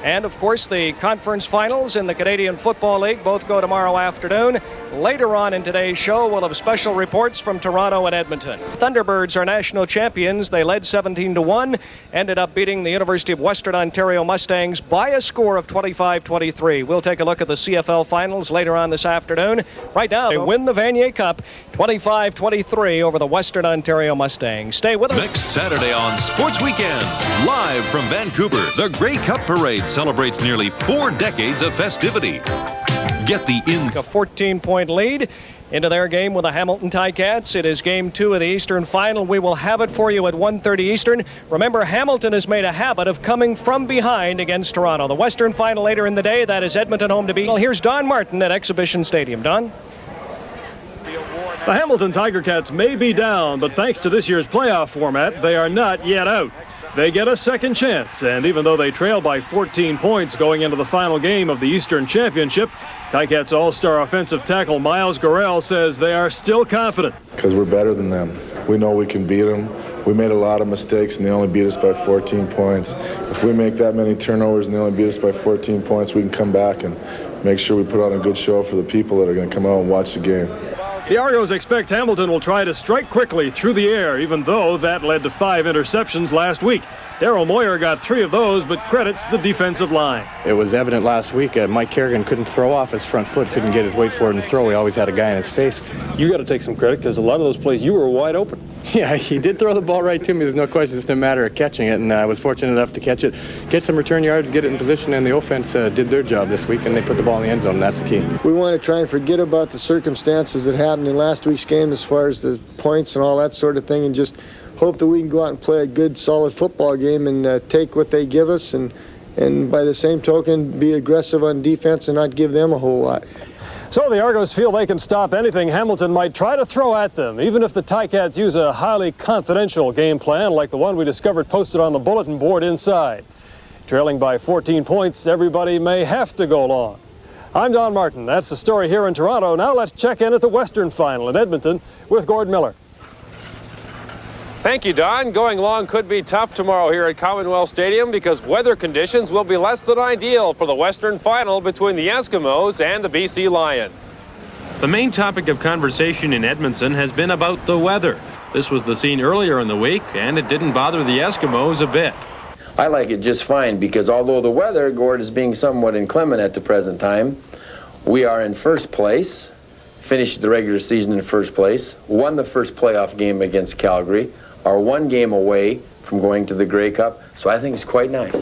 And, of course, the conference finals in the Canadian Football League both go tomorrow afternoon. Later on in today's show, we'll have special reports from Toronto and Edmonton. Thunderbirds are national champions. They led 17-1, ended up beating the University of Western Ontario Mustangs by a score of 25-23. We'll take a look at the CFL finals later on this afternoon. Right now, they win the Vanier Cup 25-23 over the Western Ontario Mustangs. Stay with us. Next Saturday on Sports Weekend, live from Vancouver, the Grey Cup Parade celebrates nearly 4 decades of festivity. Get the a 14-point lead into their game with the Hamilton Ticats. It is game 2 of the Eastern Final. We will have it for you at 1:30 Eastern. Remember, Hamilton has made a habit of coming from behind against Toronto. The Western Final later in the day, that is Edmonton home to beat. Well, here's Don Martin at Exhibition Stadium. Don? The Hamilton Tiger Cats may be down, but thanks to this year's playoff format, they are not yet out. They get a second chance, and even though they trail by 14 points going into the final game of the Eastern Championship, Ticats All-Star offensive tackle Miles Gorell says they are still confident. Because we're better than them. We know we can beat them. We made a lot of mistakes, and they only beat us by 14 points. If we make that many turnovers and they only beat us by 14 points, we can come back and make sure we put on a good show for the people that are going to come out and watch the game. The Argos expect Hamilton will try to strike quickly through the air, even though that led to 5 interceptions last week. Daryl Moyer got 3 of those, but credits the defensive line. It was evident last week Mike Kerrigan couldn't throw off his front foot, couldn't get his weight forward and throw. He always had a guy in his face. You got to take some credit because a lot of those plays you were wide open. Yeah, he did throw the ball right to me. There's no question. It's just a matter of catching it, and I was fortunate enough to catch it, get some return yards, get it in position, and the offense did their job this week, and they put the ball in the end zone, and that's the key. We want to try and forget about the circumstances that happened in last week's game as far as the points and all that sort of thing, and just hope that we can go out and play a good, solid football game and take what they give us, and by the same token, be aggressive on defense and not give them a whole lot. So the Argos feel they can stop anything Hamilton might try to throw at them, even if the Ticats use a highly confidential game plan like the one we discovered posted on the bulletin board inside. Trailing by 14 points, everybody may have to go long. I'm Don Martin. That's the story here in Toronto. Now let's check in at the Western Final in Edmonton with Gord Miller. Thank you, Don. Going long could be tough tomorrow here at Commonwealth Stadium because weather conditions will be less than ideal for the Western Final between the Eskimos and the BC Lions. The main topic of conversation in Edmonton has been about the weather. This was the scene earlier in the week, and it didn't bother the Eskimos a bit. I like it just fine because although the weather, Gord, is being somewhat inclement at the present time, we are in first place, finished the regular season in first place, won the first playoff game against Calgary, are 1 game away from going to the Grey Cup, so I think it's quite nice.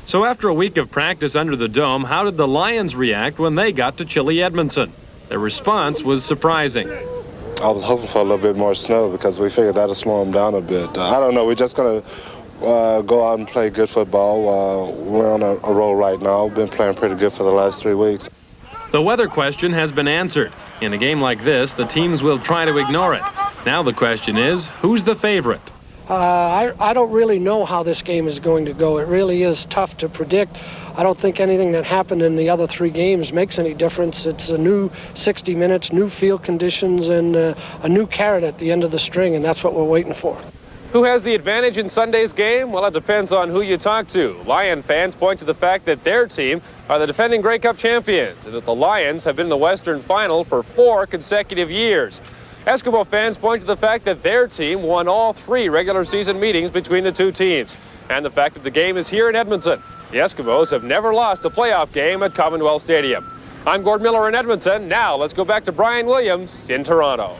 So after a week of practice under the dome, how did the Lions react when they got to chilly Edmonton? Their response was surprising. I was hoping for a little bit more snow because we figured that'll slow them down a bit. I don't know, we're just going to go out and play good football. We're on a roll right now. We've been playing pretty good for the last 3 weeks. The weather question has been answered. In a game like this, the teams will try to ignore it. Now the question is, who's the favorite? I don't really know how this game is going to go. It really is tough to predict. I don't think anything that happened in the other 3 games makes any difference. It's a new 60 minutes, new field conditions, and a new carrot at the end of the string, and that's what we're waiting for. Who has the advantage in Sunday's game? Well, it depends on who you talk to. Lion fans point to the fact that their team are the defending Grey Cup champions and that the Lions have been in the Western Final for 4 consecutive years. Eskimo fans point to the fact that their team won all 3 regular season meetings between the 2 teams and the fact that the game is here in Edmonton. The Eskimos have never lost a playoff game at Commonwealth Stadium. I'm Gord Miller in Edmonton. Now let's go back to Brian Williams in Toronto.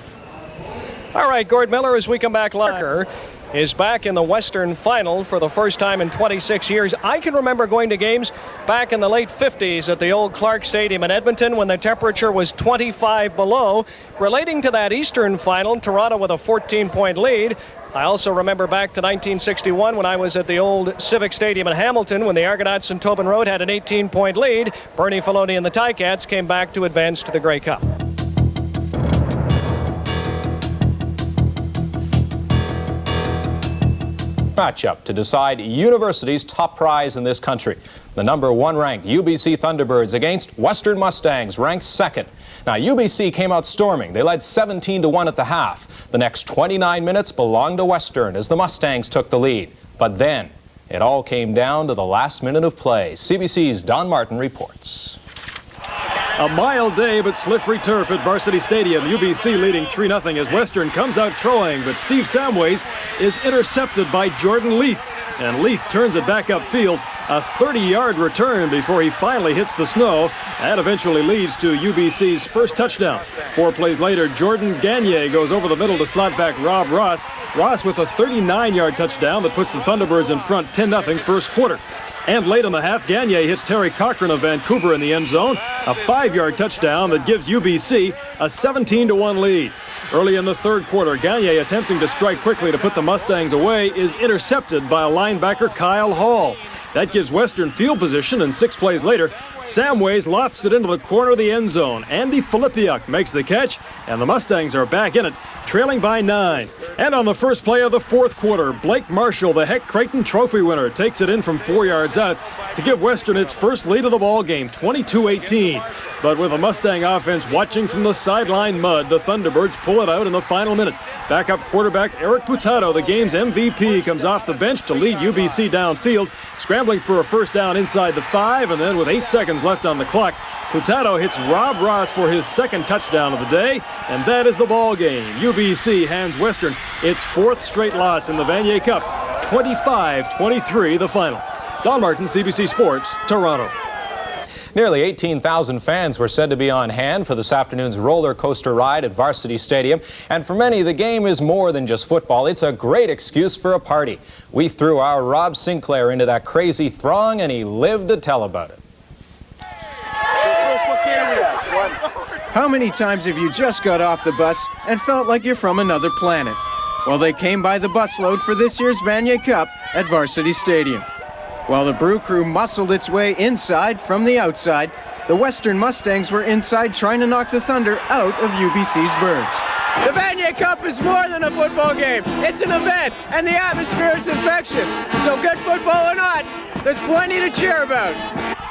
All right, Gord Miller, as we come back live, is back in the Western Final for the first time in 26 years. I can remember going to games back in the late 50s at the old Clark Stadium in Edmonton when the temperature was 25 below. Relating to that Eastern Final, Toronto with a 14-point lead. I also remember back to 1961 when I was at the old Civic Stadium in Hamilton when the Argonauts and Tobin Road had an 18-point lead. Bernie Filoni and the Ticats came back to advance to the Grey Cup. Matchup to decide university's top prize in this country. The number 1 ranked UBC Thunderbirds against Western Mustangs, ranked 2nd. Now, UBC came out storming. They led 17-1 at the half. The next 29 minutes belonged to Western as the Mustangs took the lead. But then, it all came down to the last minute of play. CBC's Don Martin reports. A mild day, but slippery turf at Varsity Stadium. UBC leading 3-0 as Western comes out throwing, but Steve Samways is intercepted by Jordan Leaf. And Leaf turns it back upfield. A 30-yard return before he finally hits the snow. That eventually leads to UBC's first touchdown. 4 plays later, Jordan Gagne goes over the middle to slot back Rob Ross. Ross with a 39-yard touchdown that puts the Thunderbirds in front 10-0 first quarter. And late in the half, Gagne hits Terry Cochran of Vancouver in the end zone. A 5-yard touchdown that gives UBC a 17-1 lead. Early in the third quarter, Gagne, attempting to strike quickly to put the Mustangs away, is intercepted by a linebacker, Kyle Hall. That gives Western field position, and 6 plays later, Samways lofts it into the corner of the end zone. Andy Filipiuk makes the catch, and the Mustangs are back in it, trailing by 9. And on the first play of the fourth quarter, Blake Marshall, the Heck Creighton Trophy winner, takes it in from 4 yards out to give Western its first lead of the ball game, 22-18. But with the Mustang offense watching from the sideline mud, the Thunderbirds pull it out in the final minute. Backup quarterback Eric Putato, the game's MVP, comes off the bench to lead UBC downfield, scrambling for a first down inside the 5, and then with 8 seconds left on the clock, Furtado hits Rob Ross for his second touchdown of the day, and that is the ball game. UBC hands Western its fourth straight loss in the Vanier Cup, 25-23 the final. Don Martin, CBC Sports, Toronto. Nearly 18,000 fans were said to be on hand for this afternoon's roller coaster ride at Varsity Stadium. And for many, the game is more than just football. It's a great excuse for a party. We threw our Rob Sinclair into that crazy throng, and he lived to tell about it. How many times have you just got off the bus and felt like you're from another planet? Well, they came by the busload for this year's Vanier Cup at Varsity Stadium. While the Brew Crew muscled its way inside from the outside, the Western Mustangs were inside trying to knock the thunder out of UBC's birds. The Vanier Cup is more than a football game. It's an event, and the atmosphere is infectious. So good football or not, there's plenty to cheer about.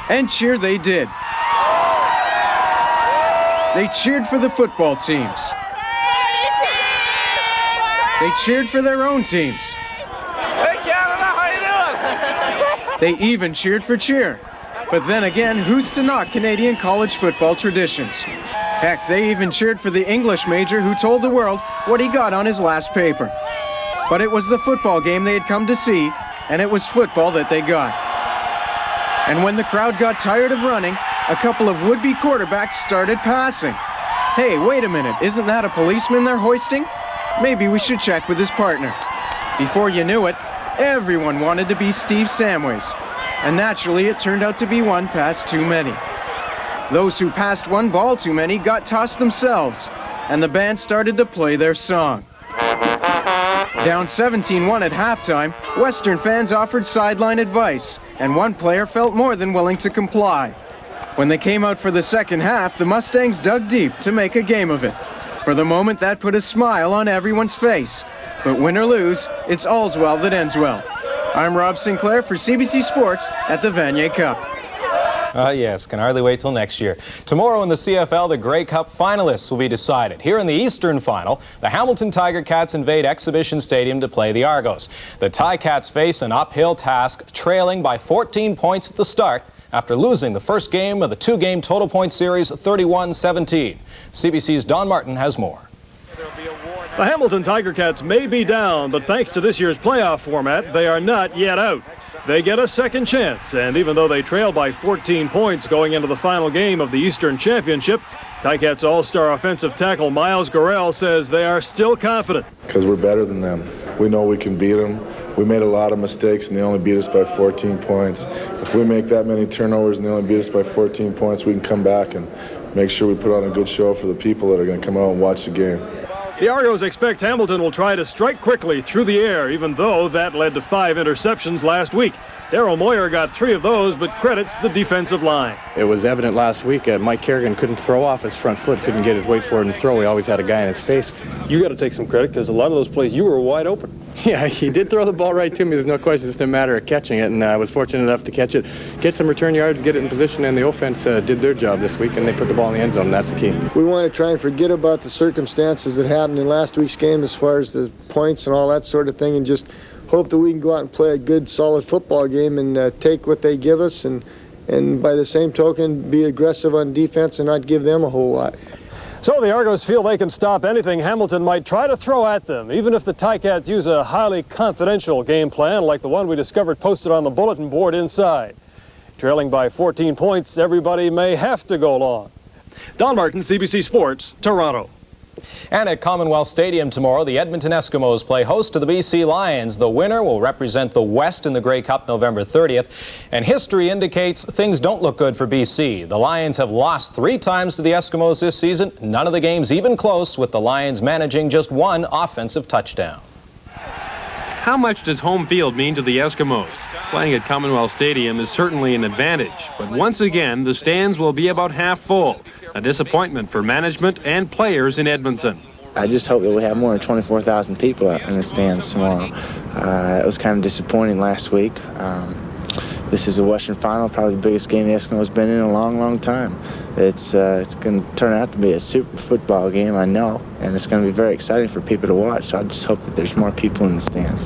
And cheer they did. They cheered for the football teams. They cheered for their own teams. They even cheered for cheer. But then again, who's to knock Canadian college football traditions? Heck, they even cheered for the English major who told the world what he got on his last paper. But it was the football game they had come to see, and it was football that they got. And when the crowd got tired of running, a couple of would-be quarterbacks started passing. Hey, wait a minute, isn't that a policeman they're hoisting? Maybe we should check with his partner. Before you knew it, everyone wanted to be Steve Samways. And naturally, it turned out to be one pass too many. Those who passed one ball too many got tossed themselves, and the band started to play their song. Down 17-1 at halftime, Western fans offered sideline advice, and one player felt more than willing to comply. When they came out for the second half, the Mustangs dug deep to make a game of it. For the moment, that put a smile on everyone's face. But win or lose, it's all's well that ends well. I'm Rob Sinclair for CBC Sports at the Vanier Cup. Yes, can hardly wait till next year. Tomorrow in the CFL, the Grey Cup finalists will be decided. Here in the Eastern Final, the Hamilton Tiger Cats invade Exhibition Stadium to play the Argos. The Ticats face an uphill task, trailing by 14 points at the start after losing the first game of the two-game total point series 31-17. CBC's Don Martin has more. The Hamilton Tiger Cats may be down, but thanks to this year's playoff format, they are not yet out. They get a second chance, and even though they trail by 14 points going into the final game of the Eastern Championship, Ticats All-Star offensive tackle Miles Gorell says they are still confident. Because we're better than them. We know we can beat them. We made a lot of mistakes, and they only beat us by 14 points. If we make that many turnovers and they only beat us by 14 points, we can come back and make sure we put on a good show for the people that are going to come out and watch the game. The Argos expect Hamilton will try to strike quickly through the air, even though that led to 5 interceptions last week. Daryl Moyer got 3 of those, but credits the defensive line. It was evident last week Mike Kerrigan couldn't throw off his front foot, couldn't get his weight forward and throw. He always had a guy in his face. You got to take some credit because a lot of those plays you were wide open. Yeah, he did throw the ball right to me. There's no question. It's just a matter of catching it, and I was fortunate enough to catch it, get some return yards, get it in position, and the offense did their job this week, and they put the ball in the end zone. That's the key. We want to try and forget about the circumstances that happened in last week's game as far as the points and all that sort of thing, and just hope that we can go out and play a good, solid football game and take what they give us, and by the same token, be aggressive on defense and not give them a whole lot. So the Argos feel they can stop anything Hamilton might try to throw at them, even if the Ticats use a highly confidential game plan like the one we discovered posted on the bulletin board inside. Trailing by 14 points, everybody may have to go long. Don Martin, CBC Sports, Toronto. And at Commonwealth Stadium tomorrow, the Edmonton Eskimos play host to the BC Lions. The winner will represent the West in the Grey Cup November 30th. And history indicates things don't look good for BC. The Lions have lost 3 times to the Eskimos this season. None of the games even close, with the Lions managing just 1 offensive touchdown. How much does home field mean to the Eskimos? Playing at Commonwealth Stadium is certainly an advantage, but once again, the stands will be about half full. A disappointment for management and players in Edmonton. I just hope that we have more than 24,000 people out in the stands tomorrow. It was kind of disappointing last week. This is a Western Final, probably the biggest game the Eskimos have been in a long, long time. It's going to turn out to be a super football game, I know, and it's going to be very exciting for people to watch. So I just hope that there's more people in the stands.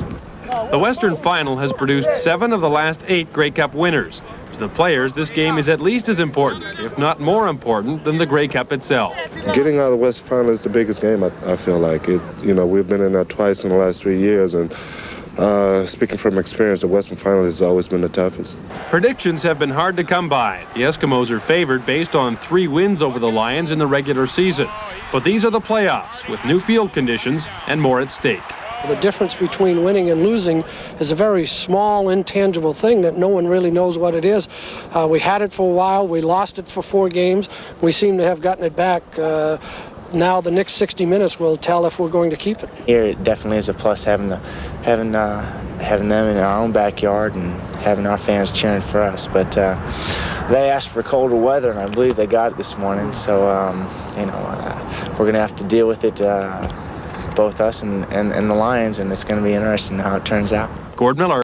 The Western Final has produced 7 of the last 8 Grey Cup winners. To the players, this game is at least as important, if not more important, than the Grey Cup itself. Getting out of the West Final is the biggest game, I feel like. We've been in that twice in the last 3 years, and speaking from experience, the Western Final has always been the toughest. Predictions have been hard to come by. The Eskimos are favored based on 3 wins over the Lions in the regular season. But these are the playoffs, with new field conditions and more at stake. The difference between winning and losing is a very small, intangible thing that no one really knows what it is. We had it for a while. We lost it for 4 games. We seem to have gotten it back. Now the next 60 minutes will tell if we're going to keep it. Here, it definitely is a plus having them in our own backyard and having our fans cheering for us. But they asked for colder weather, and I believe they got it this morning. So, we're going to have to deal with it, both us and the Lions, and it's going to be interesting how it turns out. Gord Miller.